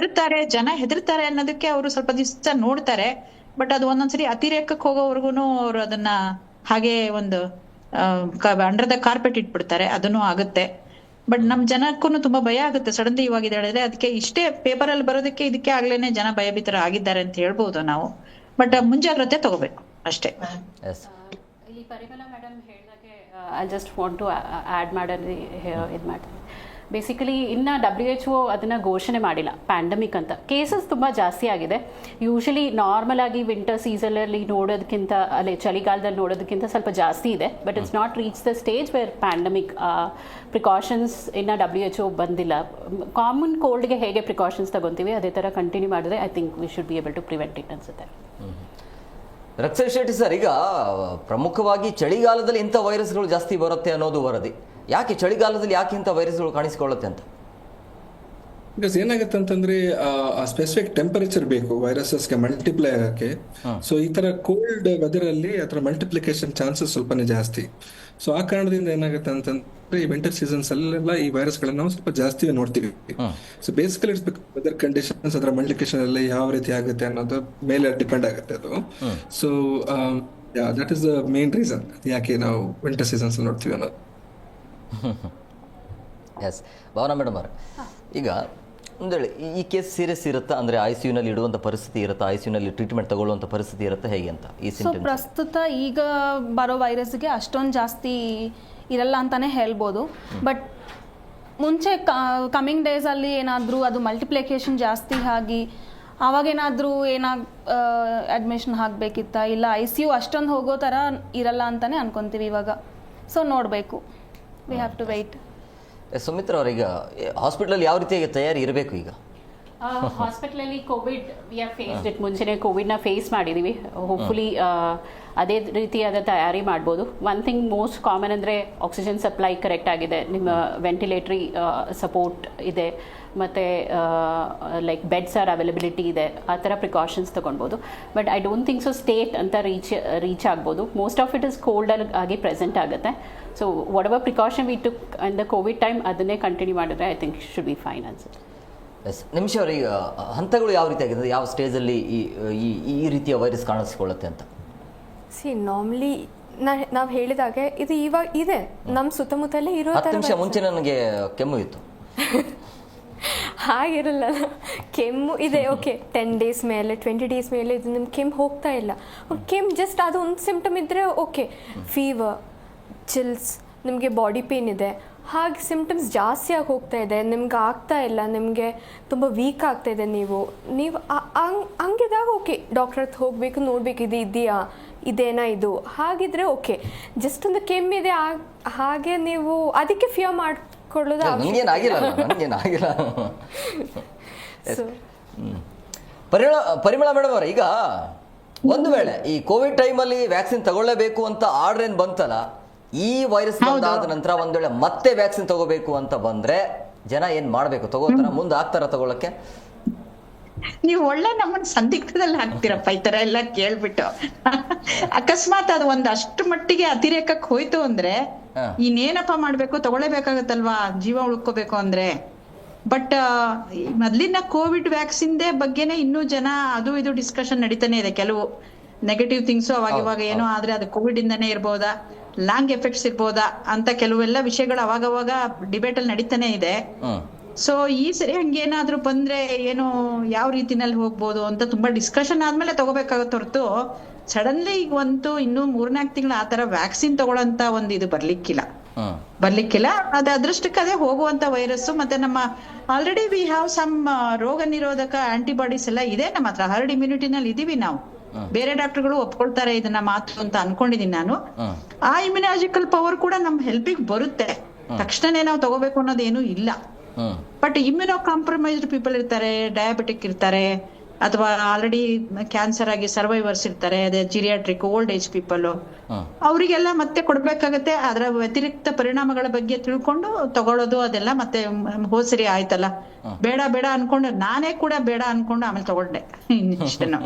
ಜನ ಹೆದರ್ತಾರೆ ಅನ್ನೋದಕ್ಕೆ ಅವರು ಸ್ವಲ್ಪ ದಿವಸ ನೋಡ್ತಾರೆ. ಬಟ್ ಅದು ಒಂದೊಂದ್ಸರಿ ಅತಿರೇಕಕ್ಕೆ ಹೋಗೋವರೆಗೂ ಅವ್ರು ಅದನ್ನ ಹಾಗೆ ಒಂದು ಅಂಡರ್ ದ ಕಾರ್ಪೆಟ್ ಇಟ್ಬಿಡ್ತಾರೆ. ಅದನ್ನು ಆಗುತ್ತೆ. ಬಟ್ ನಮ್ ಜನಕ್ಕೂ ತುಂಬಾ ಭಯ ಆಗುತ್ತೆ ಸಡನ್ಲಿ ಇವಾಗ ಹೇಳಿದ್ರೆ. ಅದಕ್ಕೆ ಇಷ್ಟೇ ಪೇಪರ್ ಅಲ್ಲಿ ಬರೋದಕ್ಕೆ ಇದಕ್ಕೆ ಆಗ್ಲೇನೆ ಜನ ಭಯಭೀತರ ಆಗಿದ್ದಾರೆ ಅಂತ ಹೇಳ್ಬೋದು ನಾವು. ಬಟ್ ಮುಂಜಾಗ್ರತೆ ತಗೋಬೇಕು ಅಷ್ಟೇ.
ಈ ಪರಿಮಳ ಮೇಡಮ್ ಹೇಳಿದಾಗೆ I just want to add ಮಾಡೋದು ಇದು ಮಾಡ್ತೀನಿ. ಬೇಸಿಕಲಿ ಇನ್ನು WHO ಅದನ್ನು ಘೋಷಣೆ ಮಾಡಿಲ್ಲ ಪ್ಯಾಂಡಮಿಕ್ ಅಂತ. ಕೇಸಸ್ ತುಂಬ ಜಾಸ್ತಿ ಆಗಿದೆ. ಯೂಶಲಿ ನಾರ್ಮಲ್ ಆಗಿ ವಿಂಟರ್ ಸೀಸನಲ್ಲಿ ನೋಡೋದಕ್ಕಿಂತ, ಅಲ್ಲೇ ಚಳಿಗಾಲದಲ್ಲಿ ನೋಡೋದಕ್ಕಿಂತ ಸ್ವಲ್ಪ ಜಾಸ್ತಿ ಇದೆ. But it's not reach the stage where pandemic. Precautions ಇನ್ನು WHO ಬಂದಿಲ್ಲ. ಕಾಮನ್ ಕೋಲ್ಡ್ಗೆ ಹೇಗೆ ಪ್ರಿಕಾಷನ್ಸ್ ತಗೊತೀವಿ ಅದೇ ಥರ ಕಂಟಿನ್ಯೂ ಮಾಡಿದ್ರೆ I think we should be able to prevent it ಅನ್ಸುತ್ತೆ.
ರಕ್ಷಾ ಶೆಟ್ಟಿ ಸರ್, ಈಗ ಪ್ರಮುಖವಾಗಿ ಚಳಿಗಾಲದಲ್ಲಿ ಇಂಥ ವೈರಸ್ಗಳು ಜಾಸ್ತಿ ಬರುತ್ತೆ ಅನ್ನೋದು ವರದಿ. ಯಾಕೆ ಚಳಿಗಾಲದಲ್ಲಿ ಯಾಕೆ ಇಂಥ ವೈರಸ್ಗಳು ಕಾಣಿಸಿಕೊಳ್ಳುತ್ತೆ ಅಂತ?
ಬಿಕಾಸ್ ಏನಾಗುತ್ತೆ ಅಂತಂದ್ರೆ ಆ ಸ್ಪೆಸಿಫಿಕ್ ಟೆಂಪರೇಚರ್ ಬೇಕು ವೈರಸಸ್ಗೆ ಮಲ್ಟಿಪ್ಲೈ ಆಗಕ್ಕೆ. ಸೊ ಈ ತರ ಕೋಲ್ಡ್ ವೆದರ್ ಅಲ್ಲಿ ಅದರ ಮಲ್ಟಿಪ್ಲಿಕೇಶನ್ ಚಾನ್ಸಸ್ ಸ್ವಲ್ಪನೇ ಜಾಸ್ತಿ. ಸೊ ಆ ಕಾರಣದಿಂದ ಏನಾಗುತ್ತೆ ಅಂತಂದ್ರೆ ಈ ವಿಂಟರ್ ಸೀಸನ್ಸ್ ಅಲ್ಲೆಲ್ಲ ಈ ವೈರಸ್ ಗಳನ್ನ ನಾವು ಸ್ವಲ್ಪ ಜಾಸ್ತಿ ನೋಡ್ತೀವಿ. So basically it's weather conditions, ಅದರ ಮಲ್ಟಿಪ್ಲಿಕೇಶನ್ ಎಲ್ಲ ಯಾವ ರೀತಿ ಆಗುತ್ತೆ ಅನ್ನೋದ್ರ ಮೇಲೆ ಡಿಪೆಂಡ್ ಆಗುತ್ತೆ ಅದು. So that is the main reason ಯಾಕೆ ನಾವು ವಿಂಟರ್ ಸೀಸನ್ಸ್ ನೋಡ್ತೀವಿ ಅನ್ನೋದು.
ಎಸ್ ಭಾವನಾ ಮೇಡಮ್ ಅವ್ರೆ, ಈಗ ಒಂದು ಹೇಳಿ ಈ ಕೇಸ್ ಸೀರಿಯಸ್ ಇರುತ್ತಾ, ಅಂದರೆ ಐ ಸಿ ಯುನಲ್ಲಿ ಇಡುವಂಥ ಪರಿಸ್ಥಿತಿ ಇರುತ್ತಾ, ಐ ಸಿ ಯುನಲ್ಲಿ ಟ್ರೀಟ್ಮೆಂಟ್ ತಗೊಳ್ಳುವಂಥ ಪರಿಸ್ಥಿತಿ ಇರುತ್ತೆ ಹೇಗೆ ಅಂತ ಈ
ಸೊ
ಸಿಂಟಮ್ಸ್?
ಪ್ರಸ್ತುತ ಈಗ ಬರೋ ವೈರಸ್ಗೆ ಅಷ್ಟೊಂದು ಜಾಸ್ತಿ ಇರಲ್ಲ ಅಂತಲೇ ಹೇಳ್ಬೋದು. ಬಟ್ ಮುಂಚೆ ಕಮಿಂಗ್ ಡೇಸಲ್ಲಿ ಏನಾದರೂ ಅದು ಮಲ್ಟಿಪ್ಲಿಕೇಶನ್ ಜಾಸ್ತಿ ಆಗಿ ಆವಾಗೇನಾದರೂ ಅಡ್ಮಿಷನ್ ಆಗಬೇಕಿತ್ತ, ಇಲ್ಲ ಐ ಸಿ ಯು ಅಷ್ಟೊಂದು ಹೋಗೋ ಥರ ಇರಲ್ಲ ಅಂತಲೇ ಅನ್ಕೊತೀವಿ ಇವಾಗ. ಸೊ ನೋಡಬೇಕು, we have to wait.
Sumitra ಅವ್ರೀಗ ಹಾಸ್ಪಿಟಲಲ್ಲಿ ಯಾವ ರೀತಿಯಾಗಿ ತಯಾರಿ ಇರಬೇಕು ಈಗ?
ಹಾಸ್ಪಿಟಲಲ್ಲಿ Covid we are faced it, ಮುಂಚೆನೇ ಕೋವಿಡ್ನ ಫೇಸ್ ಮಾಡಿದ್ದೀವಿ. ಹೋಪ್ಫುಲಿ ಅದೇ ರೀತಿಯಾದ ತಯಾರಿ ಮಾಡ್ಬೋದು. ಒನ್ ಥಿಂಗ್ ಮೋಸ್ಟ್ ಕಾಮನ್ ಅಂದರೆ ಆಕ್ಸಿಜನ್ ಸಪ್ಲೈ ಕರೆಕ್ಟ್ ಆಗಿದೆ, ನಿಮ್ಮ ವೆಂಟಿಲೇಟ್ರಿ ಸಪೋರ್ಟ್ ಇದೆ, ಮತ್ತು ಲೈಕ್ ಬೆಡ್ಸ್ ಆರ್ ಅವೈಲಬಿಲಿಟಿ ಇದೆ, ಆ ಥರ ಪ್ರಿಕಾಷನ್ಸ್ ತೊಗೊಳ್ಬೋದು. But I don't think so state ಅಂತ ರೀಚ್ ಆಗ್ಬೋದು. Most of it is cold ಆಗಿ ಪ್ರೆಸೆಂಟ್ ಆಗುತ್ತೆ. So whatever precaution we took in the Covid time ಅದನ್ನೇ ಕಂಟಿನ್ಯೂ ಮಾಡಿದ್ರೆ I think should be fine ಅನ್ಸುತ್ತೆ.
ಎಸ್ ನಿಮಿಷ ಅವ್ರ, ಈಗ ಹಂತಗಳು ಯಾವ ರೀತಿ ಆಗಿದೆ, ಯಾವ ಸ್ಟೇಜಲ್ಲಿ ಈ ರೀತಿಯ ವೈರಸ್ ಕಾಣಿಸ್ಕೊಳ್ಳುತ್ತೆ ಅಂತ?
ನಾರ್ಮಲಿ ನಾವು ಹೇಳಿದಾಗೆ ಇದು ಇವಾಗ ಇದೆ ನಮ್ಮ ಸುತ್ತಮುತ್ತಲೇ ಇರೋ
10 ನಿಮಿಷ ಮುಂಚೆ ನನಗೆ ಕೆಮ್ಮು ಇತ್ತು.
ಹಾಗಿರಲ್ಲ, ಕೆಮ್ಮು ಇದೆ ಓಕೆ, 10 ಡೇಸ್ ಮೇಲೆ 20 ಡೇಸ್ ಮೇಲೆ ಇದು ನಿಮ್ಗೆ ಕೆಮ್ಮು ಹೋಗ್ತಾ ಇಲ್ಲ. ಕೆಮ್ಮು ಜಸ್ಟ್ ಅದು ಒಂದು ಸಿಂಪ್ಟಮ್ ಇದ್ದರೆ ಓಕೆ, ಫೀವರ್, ಚಿಲ್ಸ್, ನಿಮಗೆ ಬಾಡಿ ಪೇನ್ ಇದೆ, ಹಾಗೆ ಸಿಂಪ್ಟಮ್ಸ್ ಜಾಸ್ತಿ ಆಗಿ ಹೋಗ್ತಾ ಇದೆ, ನಿಮ್ಗೆ ಆಗ್ತಾ ಇಲ್ಲ, ನಿಮಗೆ ತುಂಬ ವೀಕ್ ಆಗ್ತಾ ಇದೆ, ನೀವು ಹಂಗಿದಾಗ ಓಕೆ ಡಾಕ್ಟರ್ ಹತ್ರ ಹೋಗಬೇಕು, ನೋಡಬೇಕು ಇದು ಇದೆಯಾ, ಇದೇನಾ ಇದು, ಹಾಗಿದ್ರೆ ಓಕೆ. ಜಸ್ಟ್ ಒಂದು ಕೆಮ್ಮಿದೆ ಹಾಗೆ ನೀವು ಅದಕ್ಕೆ ಫಿಯರ್ ಮಾಡ್ಕೊಳ್ಳೋದು
ನನಗೇನಾಗಿಲ್ಲ. ಪರಿಮಳ ಮೇಡಮ್ ಅವರ, ಈಗ ಒಂದು ವೇಳೆ ಈ ಕೋವಿಡ್ ಟೈಮಲ್ಲಿ ವ್ಯಾಕ್ಸಿನ್ ತಗೊಳ್ಳೇಬೇಕು ಅಂತ ಆರ್ಡರ್ ಏನು ಬಂತಲ್ಲ, ಈ ವೈರಸ್ ಬಂದಾದ ನಂತರ ಒಂದ್ ವೇಳೆ ಮತ್ತೆ ವ್ಯಾಕ್ಸಿನ್ ತಗೋಬೇಕು ಅಂತ ಬಂದ್ರೆ ಜನ ಏನ್ ಮಾಡ್ಬೇಕು? ತಗೋತಾರ, ಮುಂದೆ ಆಗ್ತಾರ ತಗೊಳಕ್ಕೆ?
ನೀವು ಒಳ್ಳೆ ನಮ್ಮನ್ನ ಸಂದಿಗ್ಧದಲ್ಲಿ ಹಾಕ್ತಿರಪ್ಪ ಈ ತರ ಎಲ್ಲ ಕೇಳ್ಬಿಟ್ಟು. ಅಕಸ್ಮಾತ್ ಅದು ಒಂದ್ ಅಷ್ಟು ಮಟ್ಟಿಗೆ ಅತಿರೇಕಕ್ಕೆ ಹೋಯ್ತು ಅಂದ್ರೆ ಇನ್ನೇನಪ್ಪ ಮಾಡ್ಬೇಕು, ತಗೊಳ್ಳೇಬೇಕಾಗತ್ತಲ್ವಾ ಜೀವ ಉಳ್ಕೋಬೇಕು ಅಂದ್ರೆ. ಬಟ್ ಮೊದ್ಲಿನ ಕೋವಿಡ್ ವ್ಯಾಕ್ಸಿನ್ದೇ ಬಗ್ಗೆನೆ ಇನ್ನೂ ಜನ ಅದು ಇದು ಡಿಸ್ಕಷನ್ ನಡೀತಾನೆ ಇದೆ. ಕೆಲವು ನೆಗೆಟಿವ್ ಥಿಂಗ್ಸ್ ಅವಾಗ ಇವಾಗ ಏನೋ ಆದ್ರೆ ಅದು ಕೋವಿಡ್ ಇಂದಾನೇ ಇರ್ಬೋದಾ, ಲಾಂಗ್ ಎಫೆಕ್ಟ್ಸ್ ಇರ್ಬೋದಾ ಅಂತ ಕೆಲವೆಲ್ಲ ವಿಷಯಗಳು ಅವಾಗವಾಗ ಡಿಬೇಟ್ ಅಲ್ಲಿ ನಡೀತಾನೆ ಇದೆ. ಸೊ ಈ ಸರಿ ಹಂಗೇನಾದ್ರೂ ಬಂದ್ರೆ ಏನು ಯಾವ ರೀತಿನಲ್ಲಿ ಹೋಗ್ಬೋದು ಅಂತ ತುಂಬಾ ಡಿಸ್ಕಷನ್ ಆದ್ಮೇಲೆ ತಗೋಬೇಕಾಗತ್ತೆ ಹೊರತು ಸಡನ್ಲಿ ಈಗ ಒಂದು ಇನ್ನೂ 3-4 ತಿಂಗಳು ಆತರ ವ್ಯಾಕ್ಸಿನ್ ತಗೊಳ್ಳೋಂತ ಒಂದು ಇದು ಬರ್ಲಿಕ್ಕಿಲ್ಲ. ಅದ ಅದೃಷ್ಟಕ್ಕೆ ಅದೇ ಹೋಗುವಂತ ವೈರಸ್. ಮತ್ತೆ ನಮ್ಮ ಆಲ್ರೆಡಿ ವಿ ಹ್ಯಾವ್ ಸಮ್ ರೋಗ ನಿರೋಧಕ ಆಂಟಿಬಾಡೀಸ್ ಎಲ್ಲ ಇದೆ ನಮ್ಮ ಹತ್ರ, ಹರ್ಡ್ ಇಮ್ಯುನಿಟಿನಲ್ಲಿ ಇದೀವಿ ನಾವು. ಬೇರೆ ಡಾಕ್ಟರ್ಗಳು ಒಪ್ಕೊಳ್ತಾರೆ ಇದನ್ನ ಮಾತು ಅಂತ ಅನ್ಕೊಂಡಿದೀನಿ ನಾನು. ಆ ಇಮ್ಯುನಾಲಜಿಕಲ್ ಪವರ್ ಕೂಡ ನಮ್ ಹೆಲ್ಪಿಗೆ ಬರುತ್ತೆ, ತಕ್ಷಣನೇ ನಾವು ತಗೋಬೇಕು ಅನ್ನೋದೇನು ಇಲ್ಲ. ಬಟ್ ಇಮ್ಯುನೋ ಕಾಂಪ್ರಮೈಸ್ಡ್ ಪೀಪಲ್ ಇರ್ತಾರೆ, ಡಯಾಬಿಟಿಕ್ ಇರ್ತಾರೆ, ಅಥವಾ ಆಲ್ರೆಡಿ ಕ್ಯಾನ್ಸರ್ ಆಗಿ ಸರ್ವೈವರ್ಸ್ ಇರ್ತಾರೆ, ಅದೇ ಜಿರಿಯಾಟ್ರಿಕ್ ಓಲ್ಡ್ ಏಜ್ ಪೀಪಲ್, ಅವರಿಗೆಲ್ಲ ಮತ್ತೆ ಕೊಡ್ಬೇಕಾಗತ್ತೆ. ಅದರ ವ್ಯತಿರಿಕ್ತ ಪರಿಣಾಮಗಳ ಬಗ್ಗೆ ತಿಳ್ಕೊಂಡು ತಗೊಳ್ಳೋದು ಅದೆಲ್ಲ ಮತ್ತೆ ಹೋಸರಿ ಆಯ್ತಲ್ಲ, ಬೇಡ ಬೇಡ ಅನ್ಕೊಂಡು ನಾನೇ ಕೂಡ ಬೇಡ ಅನ್ಕೊಂಡು ಆಮೇಲೆ ತಗೊಂಡೆ. ಇಷ್ಟನ್ನು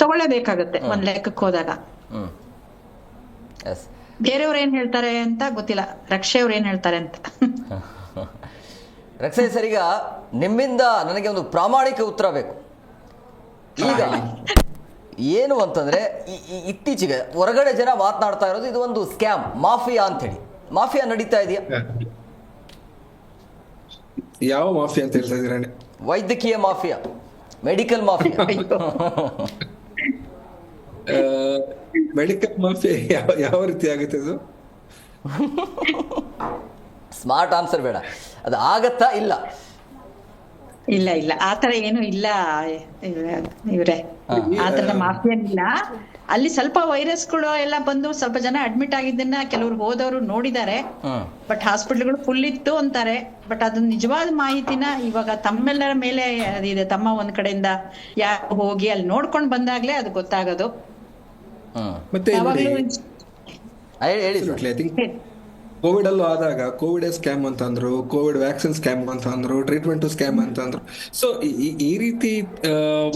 ತಗೊಳ್ಳೇಬೇಕಾಗತ್ತೆ ಒಂದ್ ಲೆಕ್ಕಕ್ಕೆ ಹೋದಾಗ. ಬೇರೆಯವ್ರು ಏನ್ ಹೇಳ್ತಾರೆ ಅಂತ ಗೊತ್ತಿಲ್ಲ, ರಕ್ಷೆ ಅವ್ರು ಏನ್ ಹೇಳ್ತಾರೆ ಅಂತ.
ರಕ್ಷೆ ಸರ್, ಈಗ ನಿಮ್ಮಿಂದ ನನಗೆ ಒಂದು ಪ್ರಾಮಾಣಿಕ ಉತ್ತರ ಬೇಕು. ಈಗ ಏನು ಅಂತಂದ್ರೆ ಇತ್ತೀಚೆಗೆ ಹೊರಗಡೆ ಜನ ಮಾತನಾಡ್ತಾ ಇರೋದು ಇದು ಒಂದು ಸ್ಕ್ಯಾಮ್, ಮಾಫಿಯಾ ಅಂತ ಹೇಳಿ. ಮಾಫಿಯಾ ನಡೀತಾ ಇದೆಯಾ?
ಯಾವ ಮಾಫಿಯಾ ಅಂತ ಹೇಳ್ತಾ ಇದೀರ?
ವೈದ್ಯಕೀಯ mafia, medical mafia.
Medical mafia ಯಾವ ರೀತಿ ಆಗುತ್ತೆ ಇದು?
ಸ್ಮಾರ್ಟ್ ಆನ್ಸರ್ ಬೇಡ, ಅದು ಆಗತ್ತಾ? ಇಲ್ಲ
ಇಲ್ಲ ಇಲ್ಲ ಆತರ ಏನು ಇಲ್ಲ ಇವ್ರೆ, ಆತರದ ಮಾಫಿಯನ್ ಇಲ್ಲ. ಅಲ್ಲಿ ಸ್ವಲ್ಪ ವೈರಸ್ಗಳು ಎಲ್ಲ ಬಂದು ಸ್ವಲ್ಪ ಜನ ಅಡ್ಮಿಟ್ ಆಗಿದ್ದನ್ನ ಕೆಲವ್ರು ಹೋದವರು ನೋಡಿದ್ದಾರೆ. ಬಟ್ ಹಾಸ್ಪಿಟಲ್ಗಳು ಫುಲ್ ಇತ್ತು ಅಂತಾರೆ. ಬಟ್ ಅದು ನಿಜವಾದ ಮಾಹಿತಿನ ಇವಾಗ ತಮ್ಮೆಲ್ಲರ ಮೇಲೆ ಅದಿದೆ, ತಮ್ಮ ಒಂದ್ ಕಡೆಯಿಂದ ಯಾರು ಹೋಗಿ ಅಲ್ಲಿ ನೋಡ್ಕೊಂಡ್ ಬಂದಾಗ್ಲೇ ಅದು ಗೊತ್ತಾಗೋದು.
ಮತ್ತೆ ಕೋವಿಡ್ ಅಲ್ಲೂ ಆದಾಗ ಕೋವಿಡ್ ಸ್ಕ್ಯಾಮ್ ಅಂತ ಅಂದ್ರು, ಕೋವಿಡ್ ವ್ಯಾಕ್ಸಿನ್ ಸ್ಕ್ಯಾಮ್ ಅಂತ ಅಂದ್ರು, ಟ್ರೀಟ್ಮೆಂಟ್ ಸ್ಕ್ಯಾಮ್ ಅಂತ ಅಂದ್ರು. ಸೊ ಈ ರೀತಿ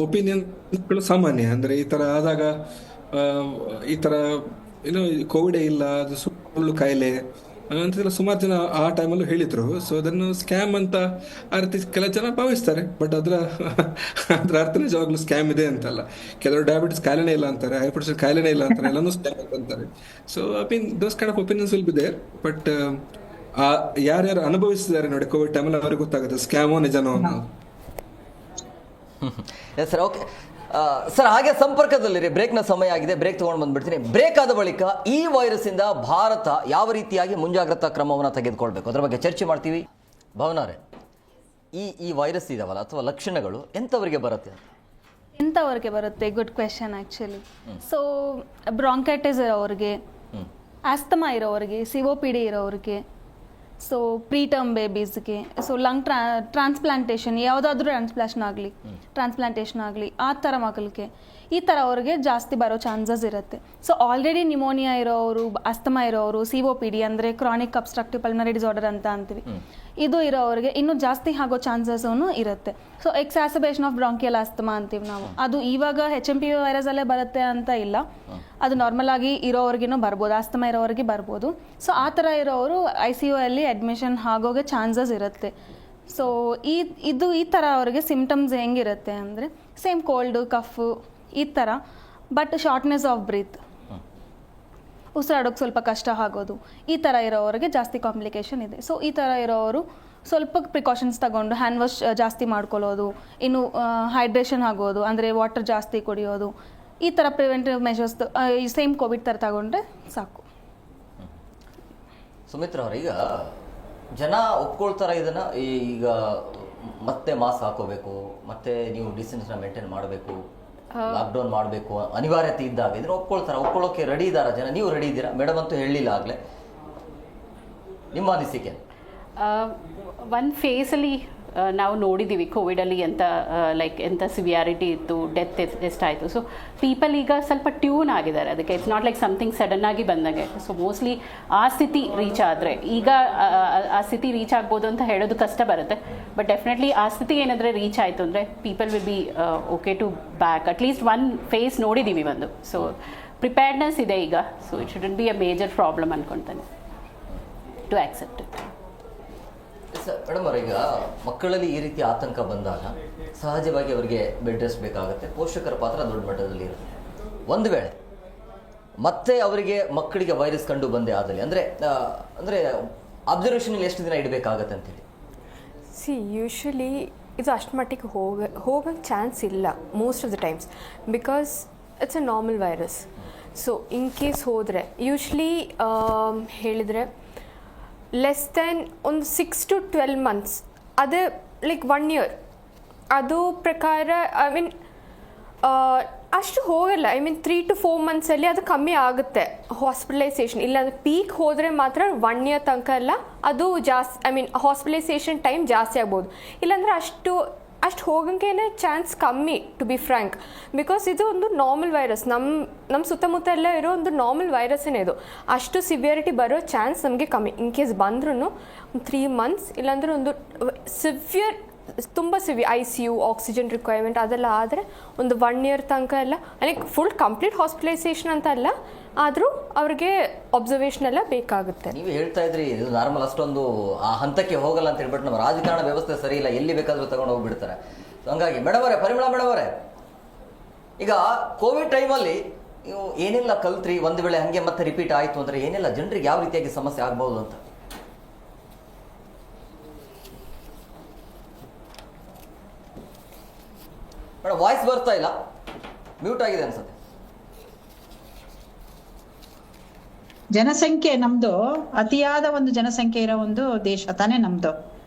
ಒಪಿನಿಯನ್ಗಳು ಸಾಮಾನ್ಯ. ಅಂದ್ರೆ ಈ ತರ ಆದಾಗ ಈ ತರ ಏನೋ ಕೋವಿಡೇ ಇಲ್ಲ, ಅದು ಸುಳ್ಳು ಕಾಯಿಲೆ, ಅಂತೆಲ್ಲ ಸುಮಾರು ಜನ ಆ ಟೈಮಲ್ಲೂ ಹೇಳಿದ್ರು. ಸೊ ಅದನ್ನು ಸ್ಕ್ಯಾಮ್ ಅಂತ ಆ ರೀತಿ ಕೆಲ ಜನ ಭಾವಿಸ್ತಾರೆ. ಬಟ್ ಅದ್ರ ಅರ್ಥ ನಿಜವಾಗ್ಲೂ ಸ್ಕ್ಯಾಮ್ ಇದೆ ಅಂತಲ್ಲ. ಕೆಲವರು ಡಯಾಬಿಟಿಸ್ ಕಾಯಿಲೆನೇ ಇಲ್ಲ ಅಂತಾರೆ, ಹೈಪರ್ಟೆನ್ಷನ್ ಕಾಯಿಲೆನೇ ಇಲ್ಲ ಅಂತಾರೆ, ಎಲ್ಲಾನು ಸ್ಕ್ಯಾಮ್ ಅಂತಾರೆ. So I mean those kind of opinions will be there. But ಯಾರ್ಯಾರು ಅನುಭವಿಸಿದ್ದಾರೆ ನೋಡಿ ಕೋವಿಡ್ ಟೈಮಲ್ಲಿ ಅವ್ರಿಗೆ ಗೊತ್ತಾಗುತ್ತೆ ಸ್ಕ್ಯಾಮೋ ನಿಜನೋ ಅನ್ನೋದು.
Yes sir, okay sir. ಹಾಗೆ ಸಂಪರ್ಕದಲ್ಲಿರಿ, ಬ್ರೇಕ್ನ ಸಮಯ ಆಗಿದೆ, ಬ್ರೇಕ್ ತೊಗೊಂಡು ಬಂದ್ಬಿಡ್ತೀನಿ. ಬ್ರೇಕ್ ಆದ ಬಳಿಕ ಈ ವೈರಸ್ ಇಂದ ಭಾರತ ಯಾವ ರೀತಿಯಾಗಿ ಮುಂಜಾಗ್ರತಾ ಕ್ರಮವನ್ನು ತೆಗೆದುಕೊಳ್ಬೇಕು ಅದರ ಬಗ್ಗೆ ಚರ್ಚೆ ಮಾಡ್ತೀವಿ. ಭವನರೇ, ಈ ವೈರಸ್ ಇದಾವಲ್ಲ ಅಥವಾ ಲಕ್ಷಣಗಳು ಎಂಥವರಿಗೆ ಬರುತ್ತೆ?
ಎಂಥವ್ರಿಗೆ ಬರುತ್ತೆ? Good question actually. So bronchitis ಇರೋರಿಗೆ, ಆಸ್ತಮಾ ಇರೋರಿಗೆ, COPD ಇರೋರಿಗೆ, so preterm ಬೇಬೀಸ್ಗೆ, so lung transplantation, ಯಾವುದಾದ್ರೂ ಟ್ರಾನ್ಸ್ಪ್ಲಾಂಟೇಷನ್ ಆಗಲಿ ಆ ಥರ ಮಕ್ಕಳಿಗೆ, ಈ ಥರ ಅವ್ರಿಗೆ ಜಾಸ್ತಿ ಬರೋ ಚಾನ್ಸಸ್ ಇರುತ್ತೆ. ಸೊ ಆಲ್ರೆಡಿ ನ್ಯೂಮೋನಿಯಾ ಇರೋರು, ಅಸ್ತಮಾ ಇರೋರು, COPD ಅಂದರೆ ಕ್ರಾನಿಕ್ ಅಬ್ಸ್ಟ್ರಕ್ಟಿವ್ ಪಲ್ಮನರಿ ಡಿಸಾರ್ಡರ್ ಅಂತ ಅಂತೀವಿ, ಇದು ಇರೋರಿಗೆ ಇನ್ನೂ ಜಾಸ್ತಿ ಆಗೋ ಚಾನ್ಸಸ್ಸೂ ಇರುತ್ತೆ. ಸೊ ಎಕ್ಸಾಸಬೇಷನ್ ಆಫ್ ಬ್ರಾಂಕಿಯಲ್ ಆಸ್ತಮಾ ಅಂತೀವಿ ನಾವು. ಅದು ಇವಾಗ HMPV ವೈರಸಲ್ಲೇ ಬರುತ್ತೆ ಅಂತ ಇಲ್ಲ, ಅದು ನಾರ್ಮಲ್ ಆಗಿ ಇರೋವ್ರಿಗೂ ಬರ್ಬೋದು, ಆಸ್ತಮಾ ಇರೋವ್ರಿಗೆ ಬರ್ಬೋದು. ಸೊ ಆ ಥರ ಇರೋರು ICU ಅಲ್ಲಿ ಅಡ್ಮಿಷನ್ ಆಗೋಗೆ ಚಾನ್ಸಸ್ ಇರುತ್ತೆ. ಸೊ ಈ ಥರ ಅವ್ರಿಗೆ ಸಿಮ್ಟಮ್ಸ್ ಹೆಂಗಿರುತ್ತೆ ಅಂದರೆ ಸೇಮ್ ಕೋಲ್ಡು, ಕಫು ಈ ಥರ, ಬಟ್ ಶಾರ್ಟ್ನೆಸ್ ಆಫ್ ಬ್ರೀತ್, ಉಸಿರಾಡೋಕ್ಕೆ ಸ್ವಲ್ಪ ಕಷ್ಟ ಆಗೋದು, ಈ ಥರ ಇರೋವ್ರಿಗೆ ಜಾಸ್ತಿ ಕಾಂಪ್ಲಿಕೇಶನ್ ಇದೆ. ಸೊ ಈ ಥರ ಇರೋರು ಸ್ವಲ್ಪ ಪ್ರಿಕಾಷನ್ಸ್ ತಗೊಂಡು ಹ್ಯಾಂಡ್ ವಾಶ್ ಜಾಸ್ತಿ ಮಾಡ್ಕೊಳ್ಳೋದು, ಇನ್ನು ಹೈಡ್ರೇಷನ್ ಆಗೋದು ಅಂದರೆ ವಾಟರ್ ಜಾಸ್ತಿ ಕುಡಿಯೋದು, ಈ ಥರ ಪ್ರಿವೆಂಟಿವ್ ಮೆಷರ್ಸ್ ಸೇಮ್ ಕೋವಿಡ್ ಥರ ತಗೊಂಡ್ರೆ ಸಾಕು.
ಸುಮಿತ್ರಾ ಅವ್ರ, ಈಗ ಜನ ಒಪ್ಕೊಳ್ತಾರ ಇದನ್ನ, ಈಗ ಮತ್ತೆ ಮಾಸ್ಕ್ ಹಾಕೋಬೇಕು, ಮತ್ತೆ ನೀವು ಡಿಸ್ಟೆನ್ಸ್ನ ಮೇಂಟೈನ್ ಮಾಡಬೇಕು, ಲಾಕ್ಡೌನ್ ಮಾಡಬೇಕು ಅನಿವಾರ್ಯತೆ ಇದ್ದಾಗ ಇದನ್ನ ಒಪ್ಕೊಳ್ಳೋಕೆ ರೆಡಿ ಇದ್ದಾರಾ ಜನ? ನೀವು ರೆಡಿ ಇದ್ದೀರಾ? ಮೇಡಮ್ ಅಂತೂ ಹೇಳಲಿಲ್ಲ ಆಗಲೇ, ನಿಮ್ಮ ಅನಿಸಿಕೆ?
ಒಂದು ಫೇಸಲ್ಲಿ ನಾವು ನೋಡಿದ್ದೀವಿ ಕೋವಿಡಲ್ಲಿ ಎಂಥ ಎಂಥ ಸಿವಿಯಾರಿಟಿ ಇತ್ತು, ಡೆತ್ ಎಷ್ಟಾಯಿತು. ಸೊ ಪೀಪಲ್ ಈಗ ಸ್ವಲ್ಪ ಟ್ಯೂನ್ ಆಗಿದ್ದಾರೆ ಅದಕ್ಕೆ. It's not like something sudden ಆಗಿ ಬಂದಂಗೆ. ಸೊ ಮೋಸ್ಟ್ಲಿ ಆ ಸ್ಥಿತಿ ರೀಚ್ ಆದರೆ, ಈಗ ಆ ಸ್ಥಿತಿ ರೀಚ್ ಆಗ್ಬೋದು ಅಂತ ಹೇಳೋದು ಕಷ್ಟ ಬರುತ್ತೆ, ಬಟ್ ಡೆಫಿನೆಟ್ಲಿ ಆ ಸ್ಥಿತಿ ಏನಾದರೆ ರೀಚ್ ಆಯಿತು ಅಂದರೆ people will be okay to back. At least one phase ನೋಡಿದ್ದೀವಿ ಒಂದು. ಸೊ ಪ್ರಿಪೇರ್ಡ್ನೆಸ್ ಇದೆ ಈಗ. So it shouldn't be a major problem ಅನ್ಕೊಳ್ತಾನೆ ಟು ಆಕ್ಸೆಪ್ಟ್ ಇಟ್.
ಮೇಡಮ್ ಅವ್ರ, ಈಗ ಮಕ್ಕಳಲ್ಲಿ ಈ ರೀತಿ ಆತಂಕ ಬಂದಾಗ ಸಹಜವಾಗಿ ಅವರಿಗೆ ಬೆಡ್ ರೆಸ್ಟ್ ಬೇಕಾಗುತ್ತೆ, ಪೋಷಕರ ಪಾತ್ರ ದೊಡ್ಡ ಮಟ್ಟದಲ್ಲಿ ಇರುತ್ತೆ. ಒಂದು ವೇಳೆ ಮತ್ತೆ ಅವರಿಗೆ ಮಕ್ಕಳಿಗೆ ವೈರಸ್ ಕಂಡು ಬಂದೇ ಆದಲ್ಲಿ ಅಂದರೆ ಅಬ್ಸರ್ವೇಷನಲ್ಲಿ ಎಷ್ಟು ದಿನ ಇಡಬೇಕಾಗತ್ತೆ ಅಂತೇಳಿ?
ಯೂಶ್ವಲಿ ಇದು ಅಷ್ಟು ಮಟ್ಟಿಗೆ ಹೋಗೋ ಚಾನ್ಸ್ ಇಲ್ಲ most of the times, because it's a normal virus. So in case ಹೋದರೆ ಯೂಶ್ವಲಿ ಹೇಳಿದರೆ ಲೆಸ್ ದೆನ್ ಒಂದು 6 to 12 months, ಅದೇ ಲೈಕ್ 1 year ಅದು ಪ್ರಕಾರ ಐ ಮೀನ್ ಅಷ್ಟು ಹೋಗಲ್ಲ. ಐ ಮೀನ್ 3 to 4 months ಅದು ಕಮ್ಮಿ ಆಗುತ್ತೆ ಹಾಸ್ಪಿಟಲೈಸೇಷನ್. ಇಲ್ಲಾಂದರೆ ಪೀಕ್ ಹೋದರೆ ಮಾತ್ರ 1 year ತನಕ ಎಲ್ಲ ಅದು ಜಾಸ್ತಿ, ಐ ಮೀನ್ ಹಾಸ್ಪಿಟಲೈಸೇಷನ್ ಟೈಮ್ ಜಾಸ್ತಿ ಆಗ್ಬೋದು. ಇಲ್ಲಾಂದರೆ ಅಷ್ಟು ಹೋಗೋಂಗೇನೆ ಚಾನ್ಸ್ ಕಮ್ಮಿ, ಟು ಬಿ ಫ್ರ್ಯಾಂಕ್. ಬಿಕಾಸ್ ಇದು ಒಂದು ನಾರ್ಮಲ್ ವೈರಸ್, ನಮ್ಮ ಸುತ್ತಮುತ್ತ ಎಲ್ಲ ಇರೋ ಒಂದು ನಾರ್ಮಲ್ ವೈರಸ್ಸೇ ಇದು. ಅಷ್ಟು ಸಿವಿಯರಿಟಿ ಬರೋ ಚಾನ್ಸ್ ನಮಗೆ ಕಮ್ಮಿ. ಇನ್ ಕೇಸ್ ಬಂದ್ರೂ 3 months, ಇಲ್ಲಾಂದರೆ ಒಂದು ತುಂಬ ಸಿವಿಯರ್ ICU ಆಕ್ಸಿಜನ್ ರಿಕ್ವೈರ್ಮೆಂಟ್ ಅದೆಲ್ಲ ಆದರೆ ಒಂದು 1 year ತನಕ ಎಲ್ಲ, ಲೈಕ್ ಫುಲ್ ಕಂಪ್ಲೀಟ್ ಹಾಸ್ಪಿಟಲೈಸೇಷನ್ ಅಂತ ಅಲ್ಲ, ಆದರೂ ಅವ್ರಿಗೆ ಅಬ್ಸರ್ವೇಷನ್ ಎಲ್ಲ ಬೇಕಾಗುತ್ತೆ.
ನೀವು ಹೇಳ್ತಾ ಇದ್ರಿ ಇದು ನಾರ್ಮಲ್, ಅಷ್ಟೊಂದು ಆ ಹಂತಕ್ಕೆ ಹೋಗಲ್ಲ ಅಂತ ಹೇಳ್ಬಿಟ್ಟು ನಮ್ಮ ರಾಜಕಾರಣ ವ್ಯವಸ್ಥೆ ಸರಿ ಇಲ್ಲ, ಎಲ್ಲಿ ಬೇಕಾದರೂ ತಗೊಂಡು ಹೋಗ್ಬಿಡ್ತಾರೆ. ಹಂಗಾಗಿ ಮೇಡಮ್ ಅವರೇ, ಪರಿಮಳ ಮೇಡಮ್ ಅವರೇ, ಈಗ ಕೋವಿಡ್ ಟೈಮಲ್ಲಿ ನೀವು ಏನೆಲ್ಲ ಕಲ್ತ್ರಿ, ಒಂದು ವೇಳೆ ಹಾಗೆ ಮತ್ತೆ ರಿಪೀಟ್ ಆಯಿತು ಅಂದರೆ ಏನೆಲ್ಲ ಜನರಿಗೆ ಯಾವ ರೀತಿಯಾಗಿ ಸಮಸ್ಯೆ ಆಗ್ಬೋದು ಅಂತ? ಮೇಡಮ್ ವಾಯ್ಸ್ ಬರ್ತಾ ಇಲ್ಲ, ಮ್ಯೂಟ್ ಆಗಿದೆ ಅನ್ಸುತ್ತೆ.
ಜನಸಂಖ್ಯೆ ನಮ್ದು ಅತಿಯಾದ ಒಂದು ಜನಸಂಖ್ಯೆ ಇರೋ ಒಂದು ದೇಶ ತಾನೇ ನಮ್ದು.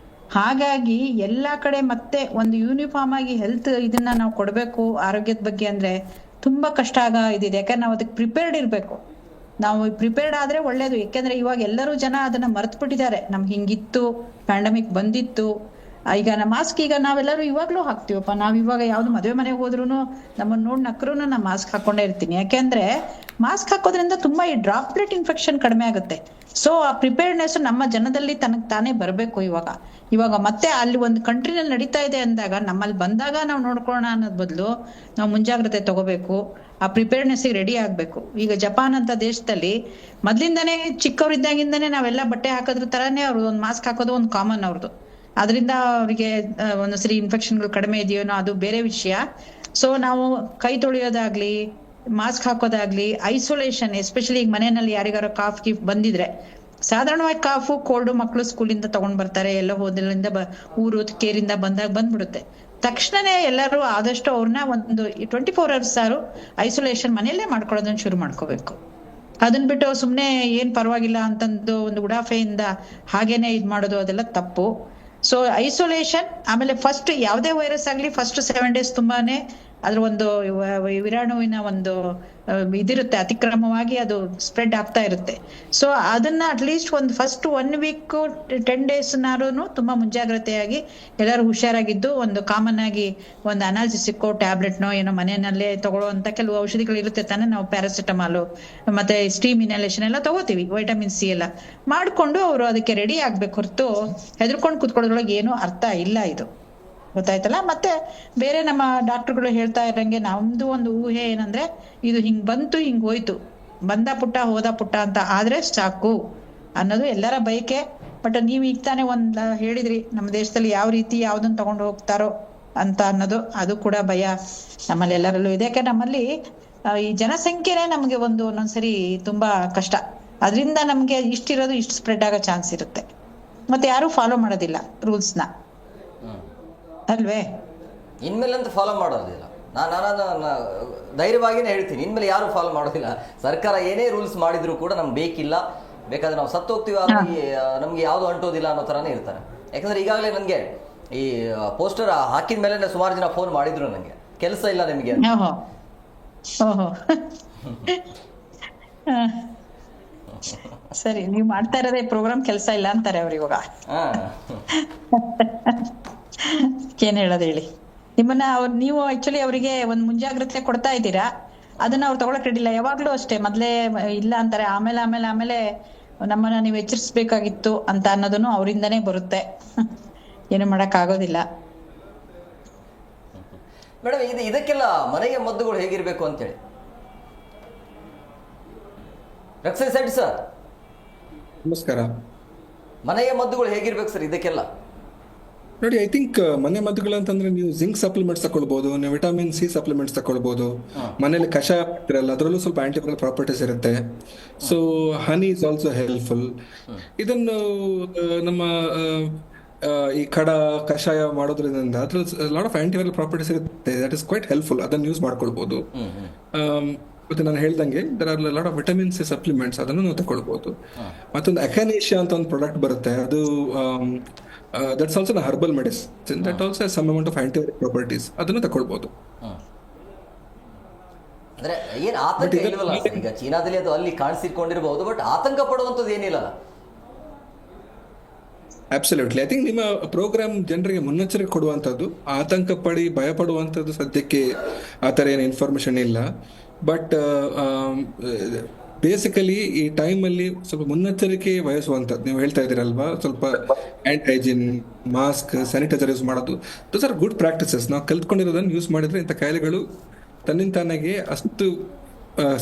ಹಾಗಾಗಿ ಎಲ್ಲಾ ಕಡೆ ಮತ್ತೆ ಒಂದು ಯೂನಿಫಾರ್ಮ್ ಆಗಿ ಹೆಲ್ತ್ ಇದನ್ನ ನಾವು ಕೊಡ್ಬೇಕು ಆರೋಗ್ಯದ ಬಗ್ಗೆ ಅಂದ್ರೆ ತುಂಬಾ ಕಷ್ಟ ಇದಿದೆ. ಯಾಕಂದ್ರೆ ನಾವು ಅದಕ್ಕೆ ಪ್ರಿಪೇರ್ಡ್ ಇರ್ಬೇಕು. ನಾವು ಪ್ರಿಪೇರ್ಡ್ ಆದ್ರೆ ಒಳ್ಳೇದು. ಯಾಕೆಂದ್ರೆ ಇವಾಗ ಎಲ್ಲರೂ ಜನ ಅದನ್ನ ಮರ್ತು ಬಿಟ್ಟಿದ್ದಾರೆ. ನಮ್ಗೆ ಹಿಂಗಿತ್ತು, ಪ್ಯಾಂಡಮಿಕ್ ಬಂದಿತ್ತು. ಈಗ ಮಾಸ್ಕ್ ಈಗ ನಾವೆಲ್ಲರೂ ಇವಾಗ್ಲೂ ಹಾಕ್ತಿವಪ್ಪ. ನಾವ್ ಇವಾಗ ಯಾವ್ದು ಮದುವೆ ಮನೆಗೆ ಹೋದ್ರು ನಮ್ಮನ್ನ ನೋಡಿ ನಕ್ರು ನಾ ಮಾಸ್ಕ್ ಹಾಕೊಂಡೇ ಇರ್ತೀನಿ. ಯಾಕೆಂದ್ರೆ ಮಾಸ್ಕ್ ಹಾಕೋದ್ರಿಂದ ತುಂಬಾ ಈ ಡ್ರಾಪ್ಲೆಟ್ ಇನ್ಫೆಕ್ಷನ್ ಕಡಿಮೆ ಆಗುತ್ತೆ. ಸೊ ಆ ಪ್ರಿಪೇರ್ಡ್ನೆಸ್ ನಮ್ಮ ಜನದಲ್ಲಿ ತನಗೆ ತಾನೇ ಬರಬೇಕು. ಇವಾಗ ಮತ್ತೆ ಅಲ್ಲಿ ಒಂದು ಕಂಟ್ರಿನಲ್ಲಿ ನಡೀತಾ ಇದೆ ಅಂದಾಗ ನಮ್ಮಲ್ಲಿ ಬಂದಾಗ ನಾವು ನೋಡ್ಕೊಳ್ಳೋಣ ಅನ್ನೋದ್ ಬದಲು ನಾವು ಮುಂಜಾಗ್ರತೆ ತಗೋಬೇಕು, ಆ ಪ್ರಿಪೇರ್ಡ್ನೆಸ್ಗೆ ರೆಡಿ ಆಗ್ಬೇಕು. ಈಗ ಜಪಾನ್ ಅಂತ ದೇಶದಲ್ಲಿ ಮೊದ್ಲಿಂದಾನೇ ಚಿಕ್ಕವರಿದ್ದಾಗಿಂದಾನೇ ನಾವೆಲ್ಲ ಬಟ್ಟೆ ಹಾಕೋದ್ರ ತರಾನೇ ಅವ್ರು ಒಂದು ಮಾಸ್ಕ್ ಹಾಕೋದು ಒಂದು ಕಾಮನ್ ಅವ್ರದ್ದು. ಅದರಿಂದ ಅವರಿಗೆ ಒಂದೊಂದ್ಸರಿ ಇನ್ಫೆಕ್ಷನ್ಗಳು ಕಡಿಮೆ ಇದೆಯೋನೋ ಅದು ಬೇರೆ ವಿಷಯ. ಸೊ ನಾವು ಕೈ ತೊಳೆಯೋದಾಗ್ಲಿ, ಮಾಸ್ಕ್ ಹಾಕೋದಾಗ್ಲಿ, ಐಸೋಲೇಷನ್, ಎಸ್ಪೆಷಲಿ ಈಗ ಮನೆಯಲ್ಲಿ ಯಾರಿಗಾರ ಕಾಫ್ ಗೀಫ್ ಬಂದಿದ್ರೆ, ಸಾಧಾರಣವಾಗಿ ಕಾಫು ಕೋಲ್ಡ್ ಮಕ್ಕಳು ಸ್ಕೂಲಿಂದ ತಗೊಂಡ್ ಬರ್ತಾರೆ, ಎಲ್ಲ ಹೋದಲ್ಲಿಂದ ಊರು ಕೇರಿಂದ ಬಂದಾಗ ಬಂದ್ಬಿಡುತ್ತೆ. ತಕ್ಷಣನೇ ಎಲ್ಲರೂ ಆದಷ್ಟು ಅವ್ರನ್ನ ಒಂದು 24 hours ಐಸೋಲೇಷನ್ ಮನೆಯಲ್ಲೇ ಮಾಡ್ಕೊಳ್ಳೋದನ್ನ ಶುರು ಮಾಡ್ಕೋಬೇಕು. ಅದನ್ ಬಿಟ್ಟು ಸುಮ್ನೆ ಏನ್ ಪರವಾಗಿಲ್ಲ ಅಂತಂದು ಒಂದು ಉಡಾಫೆಯಿಂದ ಹಾಗೇನೆ ಇದ್ ಮಾಡೋದು ಅದೆಲ್ಲ ತಪ್ಪು. ಸೊ ಐಸೋಲೇಷನ್, ಆಮೇಲೆ ಫಸ್ಟ್ ಯಾವುದೇ ವೈರಸ್ ಆಗ್ಲಿ ಫಸ್ಟ್ 7 days ತುಂಬಾನೇ ಅದ್ರ ಒಂದು ವಿರಾಣುವಿನ ಒಂದು ಇದಿರುತ್ತೆ, ಅತಿಕ್ರಮವಾಗಿ ಅದು ಸ್ಪ್ರೆಡ್ ಆಗ್ತಾ ಇರುತ್ತೆ. ಸೊ ಅದನ್ನ ಅಟ್ಲೀಸ್ಟ್ ಒಂದು ಫಸ್ಟ್ 1 week 10 days ತುಂಬಾ ಮುಂಜಾಗ್ರತೆಯಾಗಿ ಎಲ್ಲರೂ ಹುಷಾರಾಗಿದ್ದು ಒಂದು ಕಾಮನ್ ಆಗಿ ಒಂದು ಅನಾಲ್ಜಿಸಿಕ್ಕೋ ಟ್ಯಾಬ್ಲೆಟ್ನೋ ಏನೋ ಮನೆಯಲ್ಲೇ ತಗೊಳ್ಳುವಂತ ಕೆಲವು ಔಷಧಿಗಳು ಇರುತ್ತೆ ತಾನೆ. ನಾವು ಪ್ಯಾರಾಸಿಟಮಾಲು ಮತ್ತೆ ಸ್ಟೀಮ್ ಇನ್ಹಲೇಷನ್ ಎಲ್ಲ ತಗೋತೀವಿ, ವೈಟಮಿನ್ ಸಿ ಎಲ್ಲ ಮಾಡ್ಕೊಂಡು ಅವರು ಅದಕ್ಕೆ ರೆಡಿ ಆಗ್ಬೇಕು ಹೊರತು ಹೆದರ್ಕೊಂಡು ಕುತ್ಕೊಳ್ಳೋದ್ರೊಳಗೆ ಏನೂ ಅರ್ಥ ಇಲ್ಲ. ಇದು ಗೊತ್ತಾಯ್ತಲ್ಲ. ಮತ್ತೆ ಬೇರೆ ನಮ್ಮ ಡಾಕ್ಟರ್ಗಳು ಹೇಳ್ತಾ ಇರಂಗೆ ನಮ್ದು ಒಂದು ಊಹೆ ಏನಂದ್ರೆ ಇದು ಹಿಂಗ್ ಬಂತು ಹಿಂಗ್ ಹೋಯ್ತು, ಬಂದ ಪುಟ್ಟ ಹೋದ ಪುಟ್ಟ ಅಂತ ಆದ್ರೆ ಸಾಕು ಅನ್ನೋದು ಎಲ್ಲರ ಬಯಕೆ. ಬಟ್ ನೀವ್ ಈಗ ತಾನೇ ಒಂದ್ ಹೇಳಿದ್ರಿ ನಮ್ಮ ದೇಶದಲ್ಲಿ ಯಾವ ರೀತಿ ಯಾವ್ದನ್ನ ತಗೊಂಡು ಹೋಗ್ತಾರೋ ಅಂತ ಅನ್ನೋದು, ಅದು ಕೂಡ ಭಯ ನಮ್ಮಲ್ಲಿ ಎಲ್ಲರಲ್ಲೂ ಇದೆ. ಯಾಕೆ ನಮ್ಮಲ್ಲಿ ಈ ಜನಸಂಖ್ಯೆನೇ ನಮ್ಗೆ ಒಂದೊಂದ್ಸರಿ ತುಂಬಾ ಕಷ್ಟ. ಅದರಿಂದ ನಮ್ಗೆ ಇಷ್ಟಿರೋದು ಇಷ್ಟು ಸ್ಪ್ರೆಡ್ ಆಗೋ ಚಾನ್ಸ್ ಇರುತ್ತೆ. ಮತ್ತೆ ಯಾರು ಫಾಲೋ ಮಾಡೋದಿಲ್ಲ ರೂಲ್ಸ್ನ, ಅಲ್ವೇ?
ಇನ್ಮೇಲಂತ ಫಾಲೋ ಮಾಡೋದಿಲ್ಲ. ನಾನು ಧೈರ್ಯವಾಗಿನೇ ಹೇಳ್ತೀನಿ, ಇನ್ಮೇಲೆ ಯಾರು ಫಾಲೋ ಮಾಡೋದಿಲ್ಲ. ಸರ್ಕಾರ ಏನೇ ರೂಲ್ಸ್ ಮಾಡಿದ್ರು ಕೂಡ ನಮ್ಗೆ ಬೇಕಿಲ್ಲ, ಬೇಕಾದ್ರೆ ನಾವು ಸತ್ತು ಹೋಗ್ತೀವಿ, ನಮ್ಗೆ ಯಾವುದು ಅಂಟೋದಿಲ್ಲ ಅನ್ನೋ ಥರನೇ ಇರ್ತಾರೆ. ಯಾಕಂದ್ರೆ ಈಗಾಗಲೇ ನನಗೆ ಈ ಪೋಸ್ಟರ್ ಹಾಕಿದ ಮೇಲೆ ಸುಮಾರು ಜನ ಫೋನ್ ಮಾಡಿದ್ರು, ನನಗೆ ಕೆಲಸ ಇಲ್ಲ ನಿಮಗೆ.
ಸರಿ, ನೀವು ಮಾಡ್ತಾ ಇರೋದೇ ಪ್ರೋಗ್ರಾಮ್ ಕೆಲಸ ಇಲ್ಲ ಅಂತಾರೆ ಅವ್ರು ಇವಾಗ. ಏನ್ ಹೇಳೋದು ಹೇಳಿ. ನಿಮ್ಮನ್ನ ನೀವು ಆಕ್ಚುಲಿ ಅವರಿಗೆ ಒಂದು ಮುಂಜಾಗ್ರತೆ ಕೊಡ್ತಾ ಇದ್ದೀರಾ, ಅದನ್ನ ಅವ್ರು ತಗೊಳಕ್ ರೆಡಿ ಇಲ್ಲ. ಯಾವಾಗ್ಲೂ ಅಷ್ಟೇ, ಮೊದ್ಲೇ ಇಲ್ಲ ಅಂತಾರೆ, ಆಮೇಲೆ ನಮ್ಮನ್ನ ನೀವು ಎಚ್ಚರಿಸ್ಬೇಕಾಗಿತ್ತು ಅಂತ ಅನ್ನೋದನ್ನು ಅವರಿಂದನೇ ಬರುತ್ತೆ. ಏನು ಮಾಡಕ್ ಆಗೋದಿಲ್ಲ.
ಮೇಡಮ್, ಇದಕ್ಕೆಲ್ಲ ಮನೆಯ ಮದ್ದುಗಳು ಹೇಗಿರ್ಬೇಕು ಅಂತೇಳಿ ರಕ್ಷೆ ಸೆಟ್ ಸರ್,
ನಮಸ್ಕಾರ.
ಮನೆಯ ಮದ್ದುಗಳು ಹೇಗಿರ್ಬೇಕು ಸರ್ ಇದಕ್ಕೆಲ್ಲ?
ನೋಡಿ, ಐ ಥಿಂಕ್ ಮನೆ ಮದ್ದುಗಳು ಅಂತಂದ್ರೆ ನೀವು ಜಿಂಕ್ ಸಪ್ಲಿಮೆಂಟ್ಸ್ ತಗೊಳ್ಬಹುದು, ನೀವು ವಿಟಮಿನ್ ಸಿ ಸಪ್ಲಿಮೆಂಟ್ಸ್ ತಗೊಳ್ಬಹುದು. ಮನೇಲಿ ಕಷಾಯ ಮಾಡ್ತಿರಲ್ಲ, ಅದರಲ್ಲೂ ಸ್ವಲ್ಪ ಆಂಟಿವೈರಲ್ ಪ್ರಾಪರ್ಟೀಸ್ ಇರುತ್ತೆ. So honey is also helpful. ಇದನ್ನು ನಮ್ಮ ಈ ಕಷಾಯ ಮಾಡೋದ್ರಿಂದ ಅದ್ರಲ್ಲಿ ಲಾಟ್ ಆಫ್ ಆಂಟಿವೈರಲ್ ಪ್ರಾಪರ್ಟೀಸ್ ಇರುತ್ತೆ. That is quite helpful. ಅದನ್ನ ಯೂಸ್ ಮಾಡ್ಕೊಳ್ಬಹುದು. ಮತ್ತೆ ನಾನು ಹೇಳ್ದಂಗೆ there are lot of vitamin C supplements, ಅದನ್ನು ನಾವು ತಗೊಳ್ಬಹುದು. ಮತ್ತೊಂದು ಅಕಾನೇಶಿಯಾ ಅಂತ ಒಂದು ಪ್ರಾಡಕ್ಟ್ ಬರುತ್ತೆ, ಅದು that's also a herbal medicine that also has some amount of antiviral properties, ಅದನ್ನು ತಗೊಳ್ಬಹುದು.
ಅಂದ್ರೆ ಏನ್ ಆತಂಕ ಇಲ್ವಲ್ಲ ಈಗ ಚೀನಾದಲ್ಲಿ, ಅದು ಅಲ್ಲಿ ಕಾಣಿಸಿಕೊಂಡಿರಬಹುದು, ಬಟ್ ಆತಂಕ ಪಡುವಂಥದ್ದು ಏನಿಲ್ಲ.
ಅಬ್ಸಲ್ಯೂಟ್ಲಿ. ಐ ಥಿಂಕ್ ನಿಮ್ಮ ಪ್ರೋಗ್ರಾಮ್ ಜನರಿಗೆ ಮುನ್ನೆಚ್ಚರಿಕೆ ಕೊಡುವಂಥದ್ದು, ಆತಂಕ ಪಡಿ ಭಯ ಪಡುವಂಥದ್ದು ಸದ್ಯಕ್ಕೆ ಆ ಥರ ಏನು ಇನ್ಫಾರ್ಮೇಶನ್ ಇಲ್ಲ. ಬಟ್ ಬೇಸಿಕಲಿ ಈ ಟೈಮಲ್ಲಿ ಸ್ವಲ್ಪ ಮುನ್ನೆಚ್ಚರಿಕೆ ವಹಿಸುವಂಥದ್ದು ನೀವು ಹೇಳ್ತಾ ಇದ್ದೀರಲ್ವಾ, ಸ್ವಲ್ಪ hand hygiene, mask, sanitiser use ಮಾಡೋದು, ದೋಸ್ ಆರ್ ಗುಡ್ ಪ್ರಾಕ್ಟೀಸಸ್. ನಾವು ಕಲ್ತ್ಕೊಂಡಿರೋದನ್ನು ಯೂಸ್ ಮಾಡಿದ್ರೆ ಇಂಥ ಕಾಯಿಲೆಗಳು ತನ್ನಿಂತಾನಾಗೆ ಅಷ್ಟು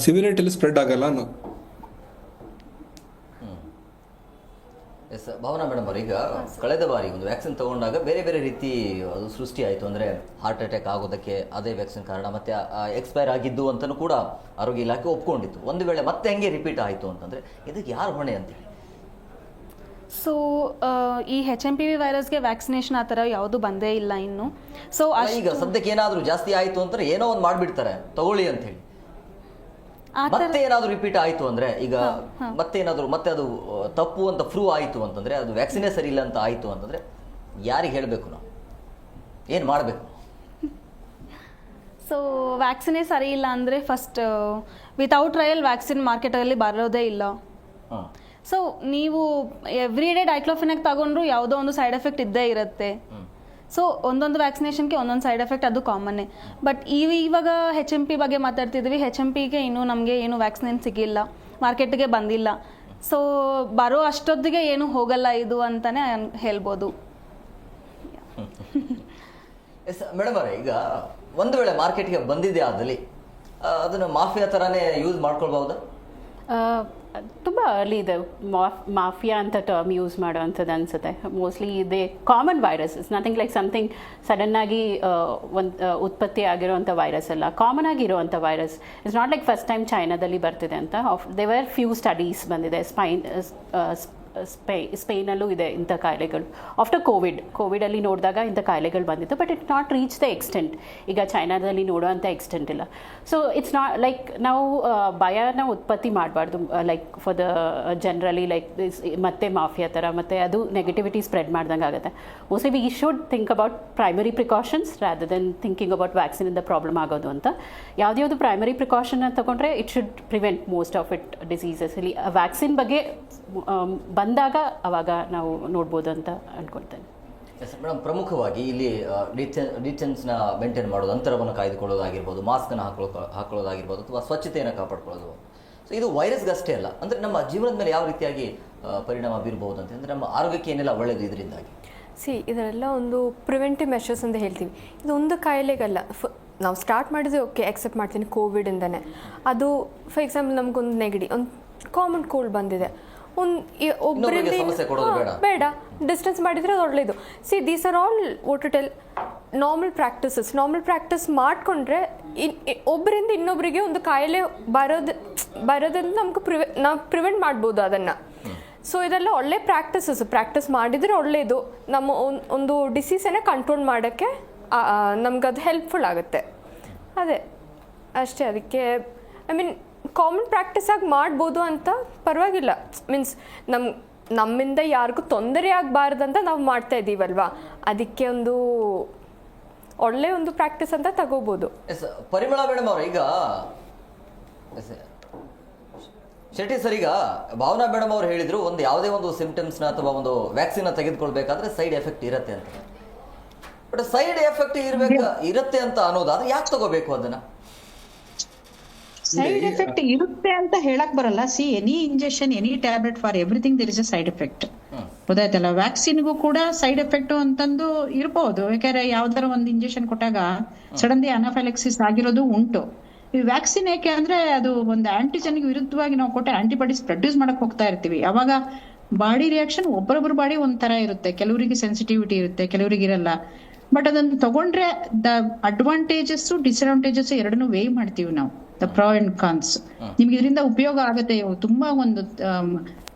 ಸಿವಿರಿಟಿಲಿ ಸ್ಪ್ರೆಡ್ ಆಗಲ್ಲ ಅನ್ನೋ.
ಎಸ್ ಭಾವನಾ ಮೇಡಮ್ ಅವರು, ಈಗ ಕಳೆದ ಬಾರಿ ಒಂದು ವ್ಯಾಕ್ಸಿನ್ ತಗೊಂಡಾಗ ಬೇರೆ ಬೇರೆ ರೀತಿ ಅದು ಸೃಷ್ಟಿ ಆಯಿತು. ಅಂದರೆ ಹಾರ್ಟ್ ಅಟ್ಯಾಕ್ ಆಗೋದಕ್ಕೆ ಅದೇ ವ್ಯಾಕ್ಸಿನ್ ಕಾರಣ, ಮತ್ತು ಎಕ್ಸ್ಪೈರ್ ಆಗಿದ್ದು ಅಂತಲೂ ಕೂಡ ಆರೋಗ್ಯ ಇಲಾಖೆ ಒಪ್ಕೊಂಡಿತ್ತು. ಒಂದು ವೇಳೆ ಮತ್ತೆ ಹೆಂಗೆ ರಿಪೀಟ್ ಆಯಿತು ಅಂತಂದರೆ ಇದಕ್ಕೆ ಯಾರು ಹೊಣೆ ಅಂತೇಳಿ?
ಸೊ ಈ HMPV ವೈರಸ್ಗೆ ವ್ಯಾಕ್ಸಿನೇಷನ್ ಆ ಥರ ಯಾವುದು ಬಂದೇ ಇಲ್ಲ ಇನ್ನು. ಸೊ
ಈಗ ಸದ್ಯಕ್ಕೆ ಏನಾದರೂ ಜಾಸ್ತಿ ಆಯಿತು ಅಂತಾರೆ, ಏನೋ ಒಂದು ಮಾಡಿಬಿಡ್ತಾರೆ ತಗೊಳ್ಳಿ ಅಂತ ಹೇಳಿ. ಮತ್ತೆ ಏನಾದರೂ ರಿಪೀಟ್ ಆಯಿತು ಅಂದರೆ, ಈಗ ಮತ್ತೇನಾದರೂ ಮತ್ತೆ ಅದು ತಪ್ಪು ಅಂತ ಪ್ರೂವ್ ಆಯಿತು ಅಂತಂದರೆ, ಅದು ವ್ಯಾಕ್ಸಿನೇ ಸರಿ ಇಲ್ಲ ಅಂತ ಆಯಿತು ಅಂತಂದರೆ ಯಾರಿಗೆ ಹೇಳಬೇಕು, ನಾವು ಏನು ಮಾಡಬೇಕು?
ಸೊ ವ್ಯಾಕ್ಸಿನೇ ಸರಿ ಇಲ್ಲ ಅಂದರೆ ಫಸ್ಟ್ ವಿತೌಟ್ ಟ್ರಯಲ್ ವ್ಯಾಕ್ಸಿನ್ ಮಾರ್ಕೆಟಲ್ಲಿ ಬರೋದೇ ಇಲ್ಲ. ಸೊ ನೀವು ಎವ್ರಿ ಡೇ ಡೈಕ್ಲೋಫಿನಾಕ್ ತಗೊಂಡ್ರು ಯಾವುದೋ ಒಂದು ಸೈಡ್ ಎಫೆಕ್ಟ್ ಇದ್ದೇ ಇರುತ್ತೆ. ಸೊ ಒಂದೊಂದು ವ್ಯಾಕ್ಸಿನೇಷನ್ಗೆ ಒಂದೊಂದು ಸೈಡ್ ಎಫೆಕ್ಟ್ ಅದು ಕಾಮನ್ನೇ. ಬಟ್ ಇವಾಗ HMP ಬಗ್ಗೆ ಮಾತಾಡ್ತಿದ್ವಿ. HMPಗೆ ಇನ್ನೂ ನಮಗೆ ಏನು ವ್ಯಾಕ್ಸಿನ್ ಸಿಗಿಲ್ಲ, ಮಾರ್ಕೆಟ್ಗೆ ಬಂದಿಲ್ಲ. ಸೊ ಬರೋ ಅಷ್ಟೊತ್ತಿಗೆ ಏನು ಹೋಗಲ್ಲ ಇದು ಅಂತಲೇ ಹೇಳ್ಬೋದು.
ಎಸ್ ಮೇಡಮ್ ಅವರೇ, ಈಗ ಒಂದು ವೇಳೆ ಮಾರ್ಕೆಟ್ಗೆ ಬಂದಿದೆ ಆದಲ್ಲಿ ಅದನ್ನು ಮಾಫಿಯಾ ಥರನೇ ಯೂಸ್ ಮಾಡ್ಕೊಳ್ಬಹುದಾ?
ತುಂಬ ಅರ್ಲಿ ಇದೆ ಮಾಫಿಯಾ ಅಂತ ಟರ್ಮ್ ಯೂಸ್ ಮಾಡೋವಂಥದ್ದು ಅನಿಸುತ್ತೆ. ಮೋಸ್ಟ್ಲಿ ಇದೆ common virus, it's nothing like something ಸಡನ್ನಾಗಿ ಒಂದು ಉತ್ಪತ್ತಿ ಆಗಿರೋವಂಥ ವೈರಸ್ ಅಲ್ಲ, ಕಾಮನ್ ಆಗಿರೋವಂಥ virus. It's not like first time ಚೈನಾದಲ್ಲಿ ಬರ್ತಿದೆ ಅಂತ. ದೇವರ್ ಫ್ಯೂ ಸ್ಟಡೀಸ್ ಬಂದಿದೆ. ಸ್ಪೇನಲ್ಲೂ ಇದೆ ಇಂಥ ಕಾಯಿಲೆಗಳು. ಆಫ್ಟರ್ ಕೋವಿಡಲ್ಲಿ ನೋಡಿದಾಗ ಇಂಥ ಕಾಯಿಲೆಗಳು ಬಂದಿತ್ತು. But it not reach the extent ಈಗ ಚೈನಾದಲ್ಲಿ ನೋಡೋವಂಥ ಎಕ್ಸ್ಟೆಂಟ್ ಇಲ್ಲ. ಸೊ ಇಟ್ಸ್ ನಾಟ್ ಲೈಕ್ ನಾವು ಭಯನ ಉತ್ಪತ್ತಿ ಮಾಡಬಾರ್ದು, like for the generally like ಮತ್ತೆ ಮಾಫಿಯಾ ಥರ, ಮತ್ತು ಅದು ನೆಗೆಟಿವಿಟಿ ಸ್ಪ್ರೆಡ್ ಮಾಡ್ದಂಗೆ ಆಗುತ್ತೆ. Mostly we should think about primary precautions rather than thinking about ವ್ಯಾಕ್ಸಿನಿಂದ ಪ್ರಾಬ್ಲಮ್ ಆಗೋದು ಅಂತ. ಯಾವ್ದು ಪ್ರೈಮರಿ ಪ್ರಿಕಾಷನ್ ಅಂತ ತಗೊಂಡ್ರೆ it should prevent most of it diseases. ಇಲ್ಲಿ ವ್ಯಾಕ್ಸಿನ್ ಬಗ್ಗೆ ಬಂದಾಗ ಅವಾಗ ನಾವು ನೋಡ್ಬೋದು ಅಂತ ಅಂದ್ಕೊಳ್ತೇನೆ.
ಎಸ್ ಮೇಡಮ್, ಪ್ರಮುಖವಾಗಿ ಇಲ್ಲಿ ಡಿಸ್ಟೆನ್ಸ್ನ ಮೇಂಟೈನ್ ಮಾಡೋದು, ಅಂತರವನ್ನು ಕಾಯ್ದುಕೊಳ್ಳೋದಾಗಿರ್ಬೋದು, ಮಾಸ್ಕನ್ನು ಹಾಕೊಳ್ಳೋದಾಗಿರ್ಬೋದು, ಅಥವಾ ಸ್ವಚ್ಛತೆಯನ್ನು ಕಾಪಾಡ್ಕೊಳ್ಳೋದು. ಸೊ ಇದು ವೈರಸ್ಗಷ್ಟೇ ಅಲ್ಲ, ಅಂದರೆ ನಮ್ಮ ಜೀವನದ ಮೇಲೆ ಯಾವ ರೀತಿಯಾಗಿ ಪರಿಣಾಮ ಬೀರಬಹುದು ಅಂತ, ಅಂದರೆ ನಮ್ಮ ಆರೋಗ್ಯಕ್ಕೆ ಏನೆಲ್ಲ ಒಳ್ಳೆಯದು ಇದರಿಂದಾಗಿ?
ಇದರೆಲ್ಲ ಒಂದು ಪ್ರಿವೆಂಟಿವ್ ಮೆಷರ್ಸ್ ಅಂತ ಹೇಳ್ತೀವಿ. ಇದು ಒಂದು ಕಾಯಿಲೆಗಲ್ಲ. ನಾವು ಸ್ಟಾರ್ಟ್ ಮಾಡಿದ್ರೆ ಓಕೆ ಎಕ್ಸೆಪ್ಟ್ ಮಾಡ್ತೀನಿ ಕೋವಿಡಿಂದನೇ. ಅದು ಫಾರ್ ಎಕ್ಸಾಂಪಲ್ ನಮಗೊಂದು ನೆಗಡಿ, ಒಂದು ಕಾಮನ್ ಕೋಲ್ಡ್ ಬಂದಿದೆ, ಒಬ್ಬರಿಂದ ಬೇಡ, ಡಿಸ್ಟೆನ್ಸ್ ಮಾಡಿದರೆ ಅದು ಒಳ್ಳೆಯದು. These are all what to tell normal practices. Normal practice ಮಾಡಿಕೊಂಡ್ರೆ ಒಬ್ಬರಿಂದ ಇನ್ನೊಬ್ಬರಿಗೆ ಒಂದು ಕಾಯಿಲೆ ಬರೋದ್ರಿಂದ ನಮ್ಗೆ ನಾವು ಪ್ರಿವೆಂಟ್ ಮಾಡ್ಬೋದು ಅದನ್ನು. ಸೊ ಇದೆಲ್ಲ ಒಳ್ಳೆ ಪ್ರಾಕ್ಟೀಸ್ ಮಾಡಿದರೆ ಒಳ್ಳೆಯದು. ನಮ್ಮ ಒಂದು ಡಿಸೀಸನ್ನು ಕಂಟ್ರೋಲ್ ಮಾಡೋಕ್ಕೆ ನಮ್ಗದು ಹೆಲ್ಪ್ಫುಲ್ ಆಗುತ್ತೆ. ಅದೇ ಅಷ್ಟೇ. ಅದಕ್ಕೆ ಐ ಮೀನ್ ಕಾಮನ್ ಪ್ರಾಕ್ಟೀಸಾಗಿ ಮಾಡ್ಬೋದು ಅಂತ ಪರವಾಗಿಲ್ಲ. ಮೀನ್ಸ್ ನಮ್ಮಿಂದ ಯಾರಿಗೂ ತೊಂದರೆ ಆಗಬಾರ್ದಂತ ನಾವು ಮಾಡ್ತಾ ಇದ್ದೀವಲ್ವಾ, ಅದಕ್ಕೆ ಒಂದು ಒಳ್ಳೆ ಒಂದು ಪ್ರಾಕ್ಟೀಸ್ ಅಂತ ತಗೋಬೋದು.
ಎಸ್ ಪರಿಮಳ ಮೇಡಮ್ ಅವರು, ಈಗ ಶೆಟ್ಟಿ ಸರ್, ಈಗ ಭಾವನಾ ಮೇಡಮ್ ಅವರು ಹೇಳಿದ್ರು ಒಂದು ಯಾವುದೇ ಒಂದು ಸಿಂಪ್ಟಮ್ಸ್ನ ಅಥವಾ ಒಂದು ವ್ಯಾಕ್ಸಿನ್ ತೆಗೆದುಕೊಳ್ಬೇಕಾದ್ರೆ ಸೈಡ್ ಎಫೆಕ್ಟ್ ಇರುತ್ತೆ ಅಂತ. ಬಟ್ ಸೈಡ್ ಎಫೆಕ್ಟ್ ಇರುತ್ತೆ ಅಂತ ಅನ್ನೋದಾದ್ರೆ ಯಾಕೆ ತಗೋಬೇಕು ಅದನ್ನ?
ಸೈಡ್ ಎಫೆಕ್ಟ್ ಇರುತ್ತೆ ಅಂತ ಹೇಳಕ್ ಬರಲ್ಲ. Any injection, any tablet, for everything there is a side effect. ಗೊತ್ತಾಯ್ತಲ್ಲ, ವ್ಯಾಕ್ಸಿನ್ಗೂ ಕೂಡ ಸೈಡ್ ಎಫೆಕ್ಟ್ ಅಂತಂದು ಇರ್ಬೋದು. ಯಾಕಂದ್ರೆ ಯಾವ್ದಾರ ಒಂದು ಇಂಜೆಕ್ಷನ್ ಕೊಟ್ಟಾಗ ಸಡನ್ಲಿ ಅನಾಫೈಲೆಕ್ಸಿಸ್ ಆಗಿರೋದು ಉಂಟು. ಈ ವ್ಯಾಕ್ಸಿನ್ ಯಾಕೆ ಅಂದ್ರೆ ಅದು ಒಂದು ಆಂಟಿಜನ್ಗೆ ವಿರುದ್ಧವಾಗಿ ನಾವು ಕೊಟ್ಟೆ ಆಂಟಿಬಾಡೀಸ್ ಪ್ರೊಡ್ಯೂಸ್ ಮಾಡಕ್ ಹೋಗ್ತಾ ಇರ್ತೀವಿ. ಅವಾಗ ಬಾಡಿ ರಿಯಾಕ್ಷನ್ ಒಬ್ಬರೊಬ್ಬರ ಬಾಡಿ ಒಂಥರ ಇರುತ್ತೆ. ಕೆಲವರಿಗೆ ಸೆನ್ಸಿಟಿವಿಟಿ ಇರುತ್ತೆ, ಕೆಲವರಿಗೆ ಇರಲ್ಲ. ಬಟ್ ಅದನ್ನು ತಗೊಂಡ್ರೆ ದ ಅಡ್ವಾಂಟೇಜಸ್ ಡಿಸ್ಅಡ್ವಾಂಟೇಜಸ್ ಎರಡನ್ನೂ ವೇ ಮಾಡ್ತೀವಿ ನಾವು, ದ ಪ್ರೋ ಅಂಡ್ ಕಾನ್ಸ್. ನಿಮ್ಗೆ ಇದರಿಂದ ಉಪಯೋಗ ಆಗುತ್ತೆ. ತುಂಬಾ ಒಂದು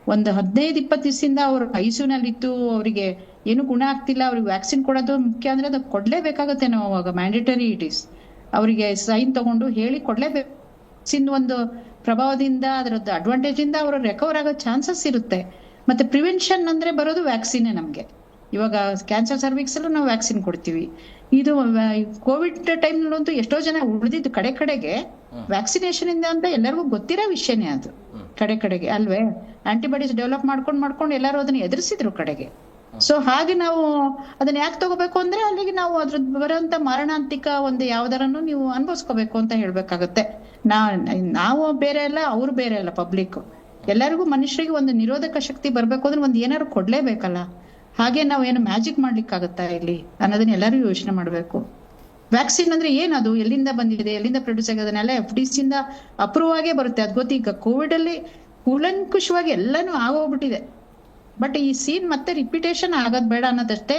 15-20 ದಿವಸದಿಂದ ಅವರು ಐಸಿಯುನಲ್ಲಿ ಇತ್ತು, ಅವರಿಗೆ ಏನು ಗುಣ ಆಗ್ತಿಲ್ಲ, ಅವ್ರಿಗೆ ವ್ಯಾಕ್ಸಿನ್ ಕೊಡೋದು ಮುಖ್ಯ ಅಂದ್ರೆ ಅದು ಕೊಡ್ಲೇಬೇಕಾಗತ್ತೆ. ನಾವು ಅವಾಗ ಮ್ಯಾಂಡೇಟರಿ ಇಟ್ ಈಸ್. ಅವರಿಗೆ ಸೈನ್ ತಗೊಂಡು ಹೇಳಿ ಕೊಡ್ಲೇಬೇಕು. ವ್ಯಾಕ್ಸಿನ್ ಒಂದು ಪ್ರಭಾವದಿಂದ ಅದರದ್ದು ಅಡ್ವಾಂಟೇಜ್ ಇಂದ ಅವರು ರಿಕವರ್ ಆಗೋ ಚಾನ್ಸಸ್ ಇರುತ್ತೆ. ಮತ್ತೆ ಪ್ರಿವೆನ್ಷನ್ ಅಂದ್ರೆ ಬರೋದು ವ್ಯಾಕ್ಸಿನೇ ನಮ್ಗೆ. ಇವಾಗ ಕ್ಯಾನ್ಸರ್ ಸರ್ವಿಕ್ಸ್ ಅಲ್ಲೂ ನಾವು ವ್ಯಾಕ್ಸಿನ್ ಕೊಡ್ತೀವಿ. ಇದು ಕೋವಿಡ್ ಟೈಮ್ನಲ್ಲಂತೂ ಎಷ್ಟೋ ಜನ ಉಳಿದಿದ್ದು ಕಡೆಗೆ ವ್ಯಾಕ್ಸಿನೇಷನ್ ಇಂದ ಅಂತ ಎಲ್ಲರಿಗೂ ಗೊತ್ತಿರೋ ವಿಷಯನೇ ಅದು. ಕಡೆಗೆ ಅಲ್ವೇ, ಆಂಟಿಬಾಡೀಸ್ ಡೆವಲಪ್ ಮಾಡ್ಕೊಂಡು ಎಲ್ಲರೂ ಅದನ್ನ ಎದುರಿಸಿದ್ರು ಕಡೆಗೆ. ಸೊ ಹಾಗೆ ನಾವು ಅದನ್ನ ಯಾಕೆ ತಗೋಬೇಕು ಅಂದ್ರೆ ಅಲ್ಲಿಗೆ ನಾವು ಅದ್ರದ್ದು ಬರೋಂತ ಮಾರಣಾಂತಿಕ ಒಂದು ಯಾವ್ದಾರನ್ನು ನೀವು ಅನುಭವಿಸ್ಕೋಬೇಕು ಅಂತ ಹೇಳ್ಬೇಕಾಗತ್ತೆ. ನಾವು ಬೇರೆ ಅಲ್ಲ, ಅವ್ರು ಬೇರೆ ಅಲ್ಲ, ಪಬ್ಲಿಕ್ ಎಲ್ಲರಿಗೂ ಮನುಷ್ಯರಿಗೆ ಒಂದು ನಿರೋಧಕ ಶಕ್ತಿ ಬರ್ಬೇಕು ಅಂದ್ರೆ ಒಂದು ಏನಾದ್ರು ಕೊಡ್ಲೇಬೇಕಲ್ಲ. ಹಾಗೆ ನಾವು ಏನು ಮ್ಯಾಜಿಕ್ ಮಾಡ್ಲಿಕ್ಕಾಗತ್ತಾ ಇಲ್ಲಿ ಅನ್ನೋದನ್ನ ಎಲ್ಲರೂ ಯೋಚನೆ ಮಾಡ್ಬೇಕು. ವ್ಯಾಕ್ಸಿನ್ ಅಂದ್ರೆ ಏನದು, ಎಲ್ಲಿಂದ ಬಂದಿದೆ, ಎಲ್ಲಿಂದ ಪ್ರೊಡ್ಯೂಸ್ ಆಗೋದನ್ನೆಲ್ಲ FDC ಇಂದ ಅಪ್ರೂವ್ ಆಗೇ ಬರುತ್ತೆ. ಅದ್ ಗೊತ್ತಿ. ಈಗ ಕೋವಿಡ್ ಅಲ್ಲಿ ಕೂಲಂಕುಷವಾಗಿ ಎಲ್ಲಾನು ಆಗೋಗ್ಬಿಟ್ಟಿದೆ. ಬಟ್ ಈ ಸೀನ್ ಮತ್ತೆ ರಿಪಿಟೇಷನ್ ಆಗೋದ್ ಬೇಡ ಅನ್ನೋದಷ್ಟೇ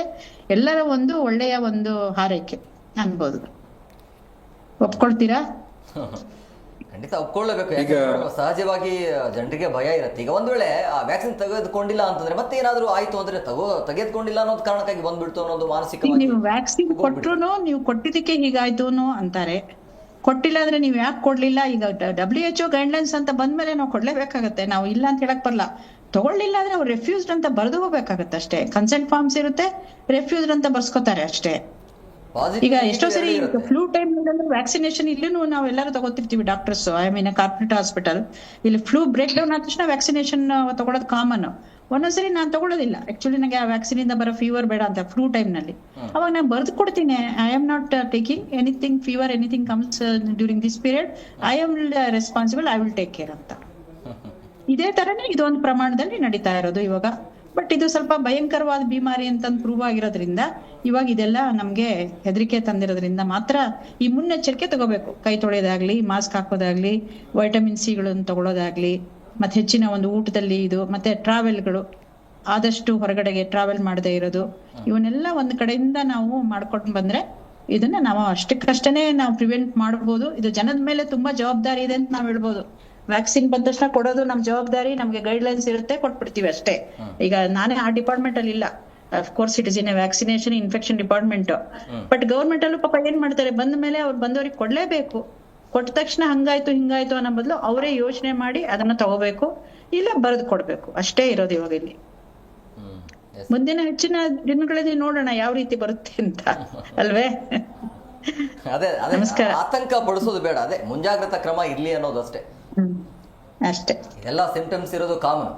ಎಲ್ಲರ ಒಂದು ಒಳ್ಳೆಯ ಒಂದು ಹಾರೈಕೆ ಅನ್ಬೋದು. ಒಪ್ಕೊಳ್ತೀರಾ?
ಖಂಡಿತ ಒಪ್ಕೊಳ್ಳಬೇಕು. ಯಾಕೆ ಸಹಜವಾಗಿ ಜನರಿಗೆ ಭಯ ಇರುತ್ತೆ. ಈಗ ಒಂದ್ ವೇಳೆ ಆ ವ್ಯಾಕ್ಸಿನ್ ತೆಗೆದುಕೊಂಡಿಲ್ಲ ಅಂತಂದ್ರೆ ಮತ್ತೆ ಏನಾದ್ರು ಆಯ್ತು ಅಂದ್ರೆ ತೆಗೆದುಕೊಂಡಿಲ್ಲ ಅನ್ನೋದು ಕಾರಣಕ್ಕಾಗಿ ಬಂದ್ಬಿಡ್ತು ಅನ್ನೋದು ಮಾನಸಿಕವಾಗಿ.
ನೀವು ವ್ಯಾಕ್ಸಿನ್ ಕೊಟ್ರು ನೀವು ಕೊಟ್ಟಿದ್ದಕ್ಕೆ ಹೀಗಾಯ್ತು ಅಂತಾರೆ. ಕೊಟ್ಟಿಲ್ಲ ಅಂದ್ರೆ ನೀವ್ ಯಾಕೆ ಕೊಡ್ಲಿಲ್ಲ? ಈಗ WHO ಗೈಡ್ಲೈನ್ಸ್ ಅಂತ ಬಂದ್ಮೇಲೆ ನಾವು ಕೊಡ್ಲೇಬೇಕಾಗತ್ತೆ. ನಾವು ಇಲ್ಲ ಅಂತ ಹೇಳಕ್ ಬರಲ್ಲ. ತಗೊಳ್ಳಿಲ್ಲ ಅಂದ್ರೆ ಅವ್ರು ರೆಫ್ಯೂಸ್ಡ್ ಅಂತ ಬರ್ದು ಹೋಗ್ಬೇಕಾಗತ್ತೆ ಅಷ್ಟೇ. ಕನ್ಸೆಂಟ್ ಫಾರ್ಮ್ಸ್ ಇರುತ್ತೆ, ರೆಫ್ಯೂಸ್ಡ್ ಅಂತ ಬರ್ಸ್ಕೊತಾರೆ ಅಷ್ಟೇ.
Positive
ಈಗ ಎಷ್ಟೋ ಸರಿ
ಇರುತ್ತೆ.
ಫ್ಲೂ ಟೈಮ್ ವ್ಯಾಕ್ಸಿನೇಷನ್ ಇಲ್ಲೂ ನಾವೆಲ್ಲರೂ ತಗೋತಿರ್ತೀವಿ doctors. I mean corporate hospital ಇಲ್ಲಿ ಫ್ಲೂ ಬ್ರೇಕ್ ಡೌನ್ ಆದ ತಕ್ಷಣ ವ್ಯಾಕ್ಸಿನೇಷನ್ ತಗೊಳ್ಳೋದು ಕಾಮನ್. ಒಂದೊಂದ್ಸರಿ ನಾನು ತಗೊಳ್ಳೋದಿಲ್ಲ, ಆಕ್ಚುಲಿ ನನಗೆ ಆ ವ್ಯಾಕ್ಸಿನ್ ಇಂದ ಬರೋ ಫೀವರ್ ಬೇಡ ಅಂತ ಫ್ಲೂ ಟೈಮ್ ನಲ್ಲಿ. ಅವಾಗ ನಾನು ಬರ್ದು ಕೊಡ್ತೀನಿ, I am not taking anything fever, anything comes during this period, I am responsible, I will take care ಅಂತ. ಇದೇ ತರನೇ ಇದೊಂದು ಪ್ರಮಾಣದಲ್ಲಿ ನಡೀತಾ ಇರೋದು ಇವಾಗ. ಬಟ್ ಇದು ಸ್ವಲ್ಪ ಭಯಂಕರವಾದ ಬಿಮಾರಿ ಅಂತ ಪ್ರೂವ್ ಆಗಿರೋದ್ರಿಂದ ಇವಾಗ ಇದೆಲ್ಲ ನಮ್ಗೆ ಹೆದರಿಕೆ ತಂದಿರೋದ್ರಿಂದ ಮಾತ್ರ ಈ ಮುನ್ನೆಚ್ಚರಿಕೆ ತಗೋಬೇಕು. ಕೈ ತೊಳೆಯೋದಾಗ್ಲಿ, ಮಾಸ್ಕ್ ಹಾಕೋದಾಗ್ಲಿ, ವೈಟಮಿನ್ ಸಿಗಳನ್ನು ತಗೊಳ್ಳೋದಾಗ್ಲಿ, ಮತ್ತೆ ಹೆಚ್ಚಿನ ಒಂದು ಊಟದಲ್ಲಿ ಇದು, ಮತ್ತೆ ಟ್ರಾವೆಲ್ಗಳು ಆದಷ್ಟು ಹೊರಗಡೆಗೆ ಟ್ರಾವೆಲ್ ಮಾಡದೇ ಇರೋದು, ಇವನ್ನೆಲ್ಲ ಒಂದ್ ಕಡೆಯಿಂದ ನಾವು ಮಾಡ್ಕೊಂಡು ಬಂದ್ರೆ ಇದನ್ನ ನಾವು ಅಷ್ಟಕ್ಕಷ್ಟೇ ನಾವು ಪ್ರಿವೆಂಟ್ ಮಾಡಬಹುದು. ಇದು ಜನದ ಮೇಲೆ ತುಂಬಾ ಜವಾಬ್ದಾರಿ ಇದೆ ಅಂತ ನಾವ್ ಹೇಳ್ಬೋದು. ವ್ಯಾಕ್ಸಿನ್ ಬಂದ ತಕ್ಷಣ ಕೊಡೋದು ನಮ್ ಜವಾಬ್ದಾರಿ, ನಮ್ಗೆ ಗೈಡ್ ಲೈನ್ಸ್ ಇರುತ್ತೆ, ಕೊಟ್ಬಿಡ್ತೀವಿ ಅಷ್ಟೇ. ಈಗ ನಾನೇ ಆ ಡಿಪಾರ್ಟ್ಮೆಂಟ್ ಅಲ್ಲಿ ಇಲ್ಲ, of course it is in vaccination infection department. But government ಅಲ್ಲೂ ಪಾಪ ಏನ್ ಮಾಡ್ತಾರೆ, ಬಂದ ಮೇಲೆ ಅವ್ರು ಬಂದವ್ರಿಗೆ ಕೊಡ್ಲೇಬೇಕು. ಕೊಟ್ಟ ತಕ್ಷಣ ಹಂಗಾಯ್ತು ಹಿಂಗಾಯ್ತು ಅನ್ನೋ ಬದಲು ಅವರೇ ಯೋಚನೆ ಮಾಡಿ ಅದನ್ನ ತಗೋಬೇಕು, ಇಲ್ಲ ಬರೆದು ಕೊಡ್ಬೇಕು. ಅಷ್ಟೇ ಇರೋದು ಇವಾಗ ಇಲ್ಲಿ. ಮುಂದಿನ ಹೆಚ್ಚಿನ ದಿನಗಳಲ್ಲಿ ನೋಡೋಣ ಯಾವ ರೀತಿ ಬರುತ್ತೆ ಅಂತ, ಅಲ್ವೇ?
ಅದೇ
ನಮಸ್ಕಾರ.
ಆತಂಕ ಪಡಿಸೋದು ಬೇಡ, ಅದೇ ಮುಂಜಾಗ್ರತಾ ಕ್ರಮ ಇರ್ಲಿ ಅನ್ನೋದು ಅಷ್ಟೇ.
ಅಷ್ಟೇ.
ಎಲ್ಲ ಸಿಂಪ್ಟಮ್ಸ್ ಇರೋದು ಕಾಮನ್.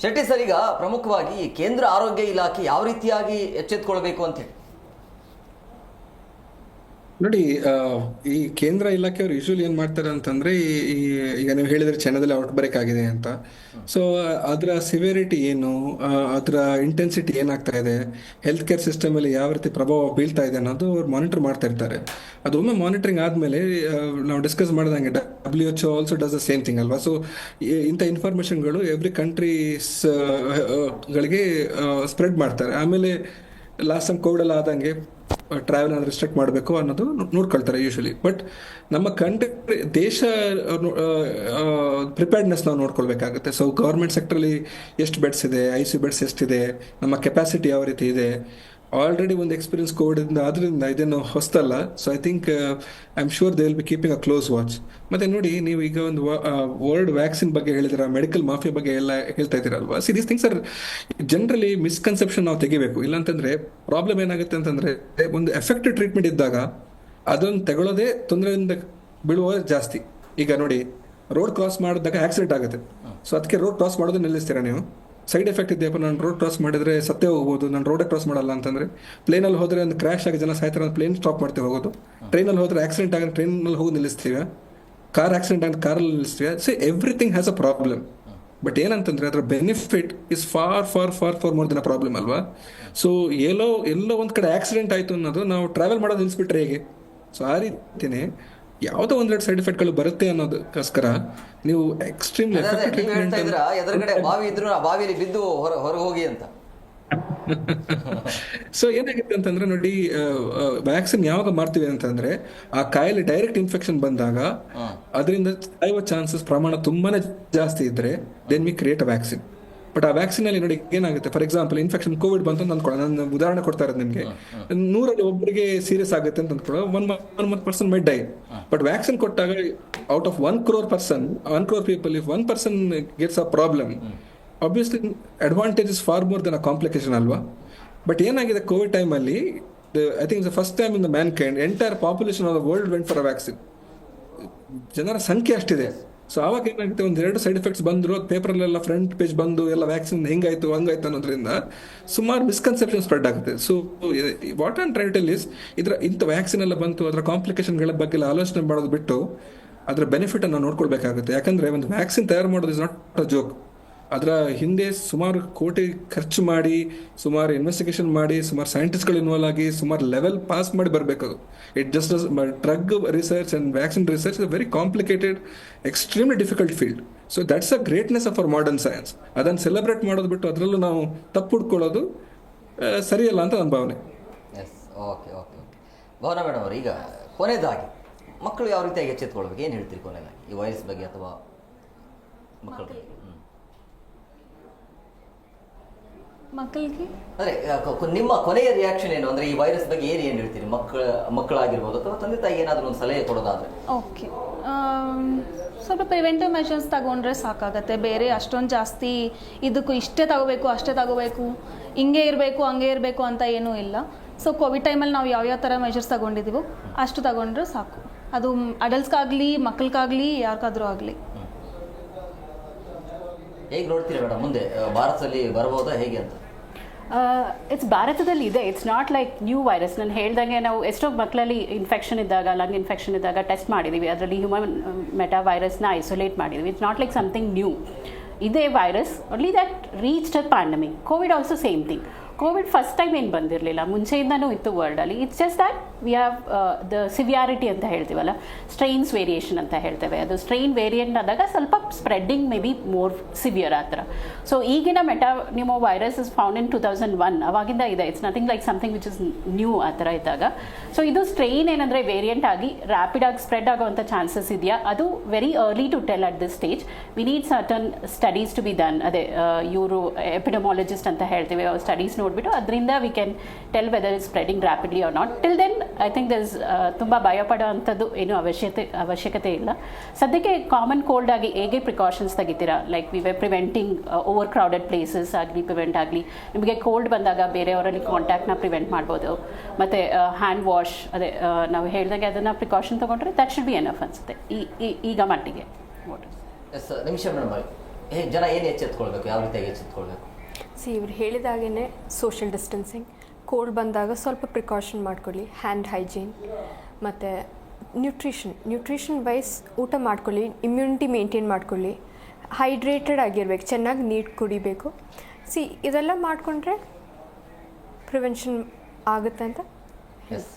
ಶೆಟ್ಟಿ ಸರ್, ಈಗ ಪ್ರಮುಖವಾಗಿ ಕೇಂದ್ರ ಆರೋಗ್ಯ ಇಲಾಖೆ ಯಾವ ರೀತಿಯಾಗಿ ಎಚ್ಚೆತ್ಕೊಳ್ಬೇಕು ಅಂತ ಹೇಳಿ?
ನೋಡಿ, ಈ ಕೇಂದ್ರ ಇಲಾಖೆಯವರು ಯೂಶುವಲಿ ಏನ್ ಮಾಡ್ತಾರೆ ಅಂತಂದ್ರೆ, ಈಗ ನೀವು ಹೇಳಿದ್ರೆ ಚೈನಾದಲ್ಲಿ ಔಟ್ ಬ್ರೇಕ್ ಆಗಿದೆ ಅಂತ. ಸೊ ಅದರ ಸಿವಿಯರಿಟಿ ಏನು, ಅದರ ಇಂಟೆನ್ಸಿಟಿ ಏನಾಗ್ತಾ ಇದೆ, ಹೆಲ್ತ್ ಕೇರ್ ಸಿಸ್ಟಮ್ ಅಲ್ಲಿ ಯಾವ ರೀತಿ ಪ್ರಭಾವ ಬೀಳ್ತಾ ಇದೆ ಅನ್ನೋದು ಅವ್ರು ಮಾನಿಟರ್ ಮಾಡ್ತಾ ಇರ್ತಾರೆ. ಅದು ಒಮ್ಮೆ ಮಾನಿಟರಿಂಗ್ ಆದ್ಮೇಲೆ ನಾವು ಡಿಸ್ಕಸ್ ಮಾಡಿದಂಗೆ WHO also does the same thing ಅಲ್ವಾ. ಸೊ ಇಂಥ ಇನ್ಫಾರ್ಮೇಶನ್ಗಳು ಎವ್ರಿ ಕಂಟ್ರೀಸ್ ಗಳಿಗೆ ಸ್ಪ್ರೆಡ್ ಮಾಡ್ತಾರೆ. ಆಮೇಲೆ ಲಾಸ್ಟ್ ಟೈಮ್ ಕೋವಿಡ್ ಎಲ್ಲ ಆದಂಗೆ ಟ್ರಾವೆಲ್ ಅನ್ನು ರಿಸ್ಟ್ರಿಕ್ಟ್ ಮಾಡಬೇಕು ಅನ್ನೋದು ನೋಡ್ಕೊಳ್ತಾರೆ ಯೂಶಲಿ. ಬಟ್ ನಮ್ಮ ಕಂಟ್ರಿ ದೇಶ ಪ್ರಿಪೇರ್ಡ್ನೆಸ್ ನಾವು ನೋಡ್ಕೊಳ್ಬೇಕಾಗುತ್ತೆ. ಸೊ ಗೌರ್ಮೆಂಟ್ ಸೆಕ್ಟರ್ಲಿ ಎಷ್ಟು ಬೆಡ್ಸ್ ಇದೆ, ICU ಬೆಡ್ಸ್ ಎಷ್ಟಿದೆ, ನಮ್ಮ ಕೆಪಾಸಿಟಿ ಯಾವ ರೀತಿ ಇದೆ. ಆಲ್ರೆಡಿ ಒಂದು ಎಕ್ಸ್ಪೀರಿಯನ್ಸ್ ಕೋವಿಡ್ ಇಂದ ಆದ್ರಿಂದ ಇದೇನು ಹೊಸ್ತಲ್ಲ. So I think I am sure they will be keeping a close watch. ಮತ್ತೆ ನೋಡಿ, ನೀವು ಈಗ ಒಂದು ವರ್ಲ್ಡ್ ವ್ಯಾಕ್ಸಿನ್ ಬಗ್ಗೆ ಹೇಳಿದಿರ, ಮೆಡಿಕಲ್ ಮಾಫಿಯಾ ಬಗ್ಗೆ ಎಲ್ಲ ಹೇಳ್ತಾ ಇದ್ದೀರಲ್ವಾ. See these things are generally misconception ನಾವು ತೆಗಿಬೇಕು. ಇಲ್ಲಾಂತಂದ್ರೆ ಪ್ರಾಬ್ಲಮ್ ಏನಾಗುತ್ತೆ ಅಂತಂದ್ರೆ, ಒಂದು ಎಫೆಕ್ಟಿವ್ ಟ್ರೀಟ್ಮೆಂಟ್ ಇದ್ದಾಗ ಅದನ್ನು ತಗೊಳ್ಳೋದೇ ತೊಂದರೆಯಿಂದ ಬೀಳುವ ಜಾಸ್ತಿ. ಈಗ ನೋಡಿ, ರೋಡ್ ಕ್ರಾಸ್ ಮಾಡಿದಾಗ ಆಕ್ಸಿಡೆಂಟ್ ಆಗುತ್ತೆ. ಸೊ ಅದಕ್ಕೆ ರೋಡ್ ಕ್ರಾಸ್ ಮಾಡೋದು ನಿಲ್ಲಿಸ್ತೀರಾ ನೀವು? ಸೈಡ್ ಎಫೆಕ್ಟ್ ಇದೆಯಪ್ಪ, ನಾನು ರೋಡ್ ಕ್ರಾಸ್ ಮಾಡಿದ್ರೆ ಸತ್ತೇ ಹೋಗ್ಬೋದು, ನಾನು ರೋಡೇ ಕ್ರಾಸ್ ಮಾಡಲ್ಲ ಅಂತಂದ್ರೆ. ಪ್ಲೇನಲ್ಲಿ ಹೋದ್ರೆ ಒಂದು ಕ್ರ್ಯಾಶ್ ಆಗಿ ಜನ ಸಾಯ್ತಾರೆ, ಪ್ಲೇನ್ ಸ್ಟಾಪ್ ಮಾಡ್ತೀವಿ ಹೋಗೋದು. ಟ್ರೈನಲ್ಲಿ ಹೋದ್ರೆ ಆಕ್ಸಿಡೆಂಟ್ ಆಗಿ ಟ್ರೈನಲ್ಲಿ ಹೋಗಿ ನಿಲ್ಲಿಸ್ತೀವಿ, ಕಾರ್ ಆಕ್ಸಿಡೆಂಟ್ ಆಗಿ ಕಾರಲ್ಲಿ ನಿಲ್ಲಿಸ್ತೀವಿ. So everything has a problem. But ಏನಂತಂದ್ರೆ ಅದರ benefit is far far far far more than a problem ಅಲ್ವಾ. ಸೊ ಎಲ್ಲೋ ಒಂದ್ ಕಡೆ ಆಕ್ಸಿಡೆಂಟ್ ಆಯ್ತು ಅನ್ನೋದು ನಾವು ಟ್ರಾವೆಲ್ ಮಾಡೋದು ನಿಲ್ಲಿಸ್ಬಿಟ್ರೆ ಹೇಗೆ? ಸೊ ಆ ರೀತಿನೇ ಯಾವುದೋ ಒಂದೆರಡು ಸೈಡ್ ಎಫೆಕ್ಟ್ಗಳು ಬರುತ್ತೆ ಅನ್ನೋದಕ್ಕೋಸ್ಕರ ನೀವು ಎಕ್ಸ್ಟ್ರೀಮ್ಲಿ ಎಫೆಕ್ಟಿವ್ ಟ್ರೀಟ್ಮೆಂಟ್
ಎದುರುಗಡೆ ಬಾವಿ ಇದ್ರು ಆ ಬಾವಿಯಲ್ಲಿ ಬಿದ್ದು ಹೊರಗೆ ಹೋಗಿ ಅಂತ.
ಸೊ ಏನಾಗುತ್ತೆ ಅಂತಂದ್ರೆ ನೋಡಿ, ವ್ಯಾಕ್ಸಿನ್ ಯಾವಾಗ ಮಾಡ್ತೀವಿ ಅಂತಂದ್ರೆ ಆ ಕಾಯಿಲೆ ಡೈರೆಕ್ಟ್ ಇನ್ಫೆಕ್ಷನ್ ಬಂದಾಗ ಅದರಿಂದ ಸಾಯುವ ಚಾನ್ಸಸ್ ಪ್ರಮಾಣ ತುಂಬಾನೇ ಜಾಸ್ತಿ ಇದ್ರೆ then we create a vaccine. But ಆ ವ್ಯಾಕ್ಸಿನ್ ಅಲ್ಲಿ ನೋಡಿ ಏನಾಗುತ್ತೆ, ಫಾರ್ ಎಕ್ಸಾಂಪಲ್ ಇನ್ಫೆಕ್ಷನ್ ಕೋವಿಡ್ ಬಂತು ಅಂತ ಅಂದ್ಕೊಳ್ಳೋ, ನಾನು ಉದಾಹರಣೆ ಕೊಡ್ತಾ ಇರೋದು ನಿಮಗೆ. 100ರಲ್ಲಿ ಒಬ್ಬರಿಗೆ ಸೀರಿಯಸ್ ಆಗುತ್ತೆ ಅಂತ ಅಂದ್ಕೊಳ್ಳೋ, 1% ಮೈಟ್ ಡೈ. ಬಟ್ ವ್ಯಾಕ್ಸಿನ್ ಕೊಟ್ಟಾಗ out of 1 crore people, if 1% gets a problem, obviously advantage is for more than a complication ಅಲ್ವಾ. ಬಟ್ ಏನಾಗಿದೆ ಕೋವಿಡ್ ಟೈಮ್ ಅಲ್ಲಿ, I think the first time in the man kind entire population of the world went for a vaccine. ಜನರ ಸಂಖ್ಯೆ ಅಷ್ಟಿದೆ. So ಅವಾಗ ಏನಾಗುತ್ತೆ, ಒಂದೆರಡು side effects ಬಂದ್ರು, ಪೇಪರ್ಲೆಲ್ಲ front page ಬಂದು ಎಲ್ಲ ವ್ಯಾಕ್ಸಿನ್ ಹೆಂಗಾಯ್ತು ಹಂಗಾಯ್ತು ಅನ್ನೋದ್ರಿಂದ ಸುಮಾರು ಮಿಸ್ಕನ್ಸೆಪ್ಷನ್ ಸ್ಪ್ರೆಡ್ ಆಗುತ್ತೆ. So what on try to tell is, ಇಂಥ ವ್ಯಾಕ್ಸಿನ್ ಎಲ್ಲ ಬಂತು, ಅದರ ಕಾಂಪ್ಲಿಕೇಶನ್ಗಳ ಬಗ್ಗೆ ಎಲ್ಲ ಆಲೋಚನೆ ಮಾಡೋದು ಬಿಟ್ಟು ಅದರ ಬೆನಿಫಿಟ್ ಅನ್ನು ನೋಡ್ಕೊಳ್ಬೇಕಾಗುತ್ತೆ. ಯಾಕಂದ್ರೆ ಒಂದು ವ್ಯಾಕ್ಸಿನ್ ತಯಾರು ಮಾಡೋದು ಇಸ್ ನಾಟ್ ಅ ಜೋಕ್. ಅದರ ಹಿಂದೆ ಸುಮಾರು ಕೋಟಿ ಖರ್ಚು ಮಾಡಿ, ಸುಮಾರು ಇನ್ವೆಸ್ಟಿಗೇಷನ್ ಮಾಡಿ, ಸುಮಾರು ಸೈಂಟಿಸ್ಟ್ಗಳು ಇನ್ವಾಲ್ವ್ ಆಗಿ, ಸುಮಾರು ಲೆವೆಲ್ ಪಾಸ್ ಮಾಡಿ ಬರಬೇಕು. It just drug research and vaccine research is a very complicated, extremely difficult field. So that's a greatness of our modern science. ಅದನ್ನು ಸೆಲೆಬ್ರೇಟ್ ಮಾಡೋದು ಬಿಟ್ಟು ಅದರಲ್ಲೂ ನಾವು ತಪ್ಪು ಹುಡ್ಕೊಳ್ಳೋದು ಸರಿಯಲ್ಲ ಅಂತ ನನ್ನ ಭಾವನೆ.
Yes, okay okay okay. Bhavana madam ಅವರು, ಈಗ ಕೊನೆಯದಾಗಿ ಮಕ್ಕಳು ಯಾವ ರೀತಿಯಾಗಿ ಎಚ್ಚೆತ್ಕೊಳ್ಬೇಕು, ಏನು ಹೇಳ್ತೀರಿ ಕೊನೆಯದಾಗಿ ಈ ವೈರಸ್ ಬಗ್ಗೆ ಅಥವಾ ಮಕ್ಕಳ ಬಗ್ಗೆ?
ಮಕ್ಕಳಿಗೆ
ಅದೇ ನಿಮ್ಮ ಕೊನೆಯ ರಿಯಾಕ್ಷನ್ ಏನು, ಅಂದ್ರೆ ಈ ವೈರಸ್ ಬಗ್ಗೆ ಏನು ಹೇಳ್ತೀರಿ? ಮಕ್ಕಳಾಗಿರ್ಬೋದು ಅಥವಾ ತಂದೆ ತಾಯಿ ಏನಾದರೂ ಒಂದು ಸಲಹೆ ಕೊಡೋದಾದ್ರೆ?
ಓಕೆ, ಸ್ವಲ್ಪ ಪ್ರಿವೆಂಟಿವ್ ಮೆಷರ್ಸ್ ತಗೊಂಡ್ರೆ ಸಾಕಾಗತ್ತೆ. ಬೇರೆ ಅಷ್ಟೊಂದು ಜಾಸ್ತಿ ಇದಕ್ಕೂ ಇಷ್ಟೇ ತಗೋಬೇಕು ಅಷ್ಟೇ ತಗೋಬೇಕು, ಹಿಂಗೆ ಇರಬೇಕು ಹಂಗೆ ಇರಬೇಕು ಅಂತ ಏನೂ ಇಲ್ಲ. ಸೊ ಕೋವಿಡ್ ಟೈಮಲ್ಲಿ ನಾವು ಯಾವ್ಯಾವ ಥರ ಮೆಜರ್ಸ್ ತಗೊಂಡಿದ್ದೀವೋ ಅಷ್ಟು ತಗೊಂಡ್ರೆ ಸಾಕು. ಅದು ಅಡಲ್ಟ್ಸ್ಗಾಗಲಿ ಮಕ್ಕಳಿಗಾಗಲಿ ಯಾರಿಗಾದ್ರೂ ಆಗಲಿ.
ಹೇಗೆ ನೋಡ್ತೀರಾ ಮೇಡಮ್, ಮುಂದೆ ಭಾರತದಲ್ಲಿ ಬರಬಹುದಾ ಹೇಗೆ ಅಂತ?
ಇಟ್ಸ್ ಭಾರತದಲ್ಲಿ ಇದೆ. It's not like new virus. ನಾನು ಹೇಳ್ದಂಗೆ ನಾವು ಎಷ್ಟೋ ಮಕ್ಕಳಲ್ಲಿ ಇನ್ಫೆಕ್ಷನ್ ಇದ್ದಾಗ, ಲಂಗ್ ಇನ್ಫೆಕ್ಷನ್ ಇದ್ದಾಗ ಟೆಸ್ಟ್ ಮಾಡಿದ್ದೀವಿ, ಅದರಲ್ಲಿ ಹ್ಯೂಮನ್ ಮೆಟಾ ವೈರಸ್ನ ಐಸೋಲೇಟ್ ಮಾಡಿದ್ದೀವಿ. It's not like something new. ಇದೇ virus only that reached a pandemic. Covid also same thing. Covid first time ಏನು ಬಂದಿರಲಿಲ್ಲ, ಮುಂಚೆಯಿಂದನೂ ಇತ್ತು ವರ್ಲ್ಡಲ್ಲಿ. It's just that we have the severity ಅಂತ ಹೇಳ್ತೀವಲ್ಲ, ಸ್ಟ್ರೈನ್ಸ್ ವೇರಿಯೇಷನ್ ಅಂತ ಹೇಳ್ತೇವೆ. ಅದು ಸ್ಟ್ರೈನ್ ವೇರಿಯಂಟ್ ಆದಾಗ ಸ್ವಲ್ಪ spreading may be more severe ಆ ಥರ. ಸೊ ಈಗಿನ ಮೆಟಾನ್ಯೂಮೋ ವೈರಸ್ ಇಸ್ ಫೌಂಡ್ ಇನ್ 2001. ಅವಾಗಿಂದ ಇದೆ. It's nothing like something which is new ಆ ಥರ ಇದ್ದಾಗ. ಸೊ ಇದು ಸ್ಟ್ರೈನ್ ಏನಂದರೆ ವೇರಿಯಂಟ್ ಆಗಿ ರ್ಯಾಪಿಡಾಗಿ ಸ್ಪ್ರೆಡ್ ಆಗೋವಂಥ ಚಾನ್ಸಸ್ ಇದೆಯಾ? ಅದು very early to tell at this stage. We need certain studies to be done. ಅದೇ ಇವರು ಎಪಿಡಮಾಲಜಿಸ್ಟ್ ಅಂತ ಹೇಳ್ತೀವಿ, ಸ್ಟಡೀಸ್ ನೋಡಿಬಿಟ್ಟು ಅದರಿಂದ we can tell whether is spreading rapidly or not. Till then I think there's ತುಂಬ ಭಯಪಡೋ ಅಂಥದ್ದು ಏನೂ ಅವಶ್ಯಕತೆ ಇಲ್ಲ. ಸದ್ಯಕ್ಕೆ ಕಾಮನ್ ಕೋಲ್ಡ್ ಆಗಿ ಹೇಗೆ ಪ್ರಿಕಾಷನ್ಸ್ ತೆಗಿತೀರಾ, like we were preventing over crowded places ಆಗಲಿ, ಪ್ರಿವೆಂಟ್ ಆಗಲಿ. ನಿಮಗೆ ಕೋಲ್ಡ್ ಬಂದಾಗ ಬೇರೆಯವರಲ್ಲಿ ಕಾಂಟ್ಯಾಕ್ಟ್ನ ಪ್ರಿವೆಂಟ್ ಮಾಡ್ಬೋದು. ಮತ್ತು ಹ್ಯಾಂಡ್ ವಾಶ್, ಅದೇ ನಾವು ಹೇಳ್ದಂಗೆ ಅದನ್ನು ಪ್ರಿಕಾಷನ್ ತೊಗೊಂಡ್ರೆ ದಟ್ ಶುಡ್ ಬಿ ಎನಫ್ ಅನಿಸುತ್ತೆ ಈಗ ಮಟ್ಟಿಗೆ.
ಎಸ್ ನಿಮಿಷ ಮೇಡಮ್, ಜನ ಏನು ಎಚ್ಚೆತ್ಕೊಳ್ಬೇಕು, ಯಾವ ರೀತಿಯಾಗಿ ಎಚ್ಚೆತ್ಕೊಳ್ಬೇಕು?
ಇವ್ರು ಹೇಳಿದಾಗೇ ಸೋಷಿಯಲ್ ಡಿಸ್ಟೆನ್ಸಿಂಗ್, ಕೋಲ್ಡ್ ಬಂದಾಗ ಸ್ವಲ್ಪ ಪ್ರಿಕಾಷನ್ ಮಾಡ್ಕೊಳ್ಳಿ, ಹ್ಯಾಂಡ್ ಹೈಜೀನ್, ಮತ್ತು ನ್ಯೂಟ್ರಿಷನ್ ವೈಸ್ ಊಟ ಮಾಡ್ಕೊಳ್ಳಿ, ಇಮ್ಯುನಿಟಿ ಮೇಂಟೈನ್ ಮಾಡ್ಕೊಳ್ಳಿ, ಹೈಡ್ರೇಟೆಡ್ ಆಗಿರ್ಬೇಕು, ಚೆನ್ನಾಗಿ ನೀರು ಕುಡಿಬೇಕು. ಇದೆಲ್ಲ ಮಾಡಿಕೊಂಡ್ರೆ ಪ್ರಿವೆನ್ಷನ್ ಆಗುತ್ತೆ ಅಂತ.
Yes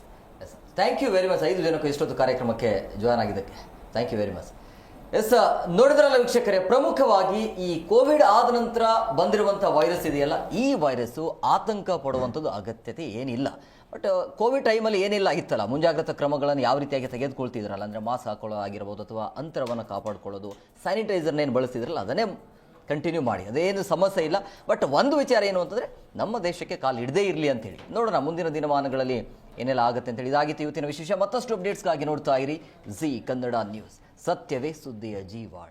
yes, thank you very much. 5 ಜನಕ್ಕೂ ಇಷ್ಟೊತ್ತು ಕಾರ್ಯಕ್ರಮಕ್ಕೆ ಜಾಯ್ನ್ ಆಗಿದ್ದಕ್ಕೆ thank you very much. Yes, ನೋಡಿದ್ರಲ್ಲ ವೀಕ್ಷಕರೇ, ಪ್ರಮುಖವಾಗಿ ಈ ಕೋವಿಡ್ ಆದ ನಂತರ ಬಂದಿರುವಂಥ ವೈರಸ್ ಇದೆಯಲ್ಲ, ಈ ವೈರಸ್ಸು ಆತಂಕ ಪಡುವಂಥದ್ದು ಅಗತ್ಯತೆ ಏನಿಲ್ಲ. ಬಟ್ ಕೋವಿಡ್ ಟೈಮಲ್ಲಿ ಏನಿಲ್ಲ ಆಗಿತ್ತಲ್ಲ, ಮುಂಜಾಗ್ರತಾ ಕ್ರಮಗಳನ್ನು ಯಾವ ರೀತಿಯಾಗಿ ತೆಗೆದುಕೊಳ್ತಿದ್ರಲ್ಲ, ಅಂದರೆ ಮಾಸ್ಕ್ ಹಾಕೊಳ್ಳೋ ಆಗಿರ್ಬೋದು, ಅಥವಾ ಅಂತರವನ್ನು ಕಾಪಾಡ್ಕೊಳ್ಳೋದು, ಸ್ಯಾನಿಟೈಸರ್ನೇನು ಬಳಸ್ತಿದ್ರಲ್ಲ ಅದನ್ನೇ ಕಂಟಿನ್ಯೂ ಮಾಡಿ, ಅದೇನು ಸಮಸ್ಯೆ ಇಲ್ಲ. ಬಟ್ ಒಂದು ವಿಚಾರ ಏನು ಅಂತಂದರೆ, ನಮ್ಮ ದೇಶಕ್ಕೆ ಕಾಲು ಹಿಡದೇ ಇರಲಿ ಅಂತೇಳಿ ನೋಡೋಣ ಮುಂದಿನ ದಿನಮಾನಗಳಲ್ಲಿ ಏನೆಲ್ಲ ಆಗುತ್ತೆ ಅಂತೇಳಿ. ಇದಾಗಿತ್ತು ಇವತ್ತಿನ ವಿಶೇಷ. ಮತ್ತಷ್ಟು ಅಪ್ಡೇಟ್ಸ್ಗಾಗಿ ನೋಡ್ತಾ ಇರಿ ಜಿ ಕನ್ನಡ ನ್ಯೂಸ್. ಸತ್ಯವೇ ಸುದ್ದಿಯ ಜೀವಾಳ.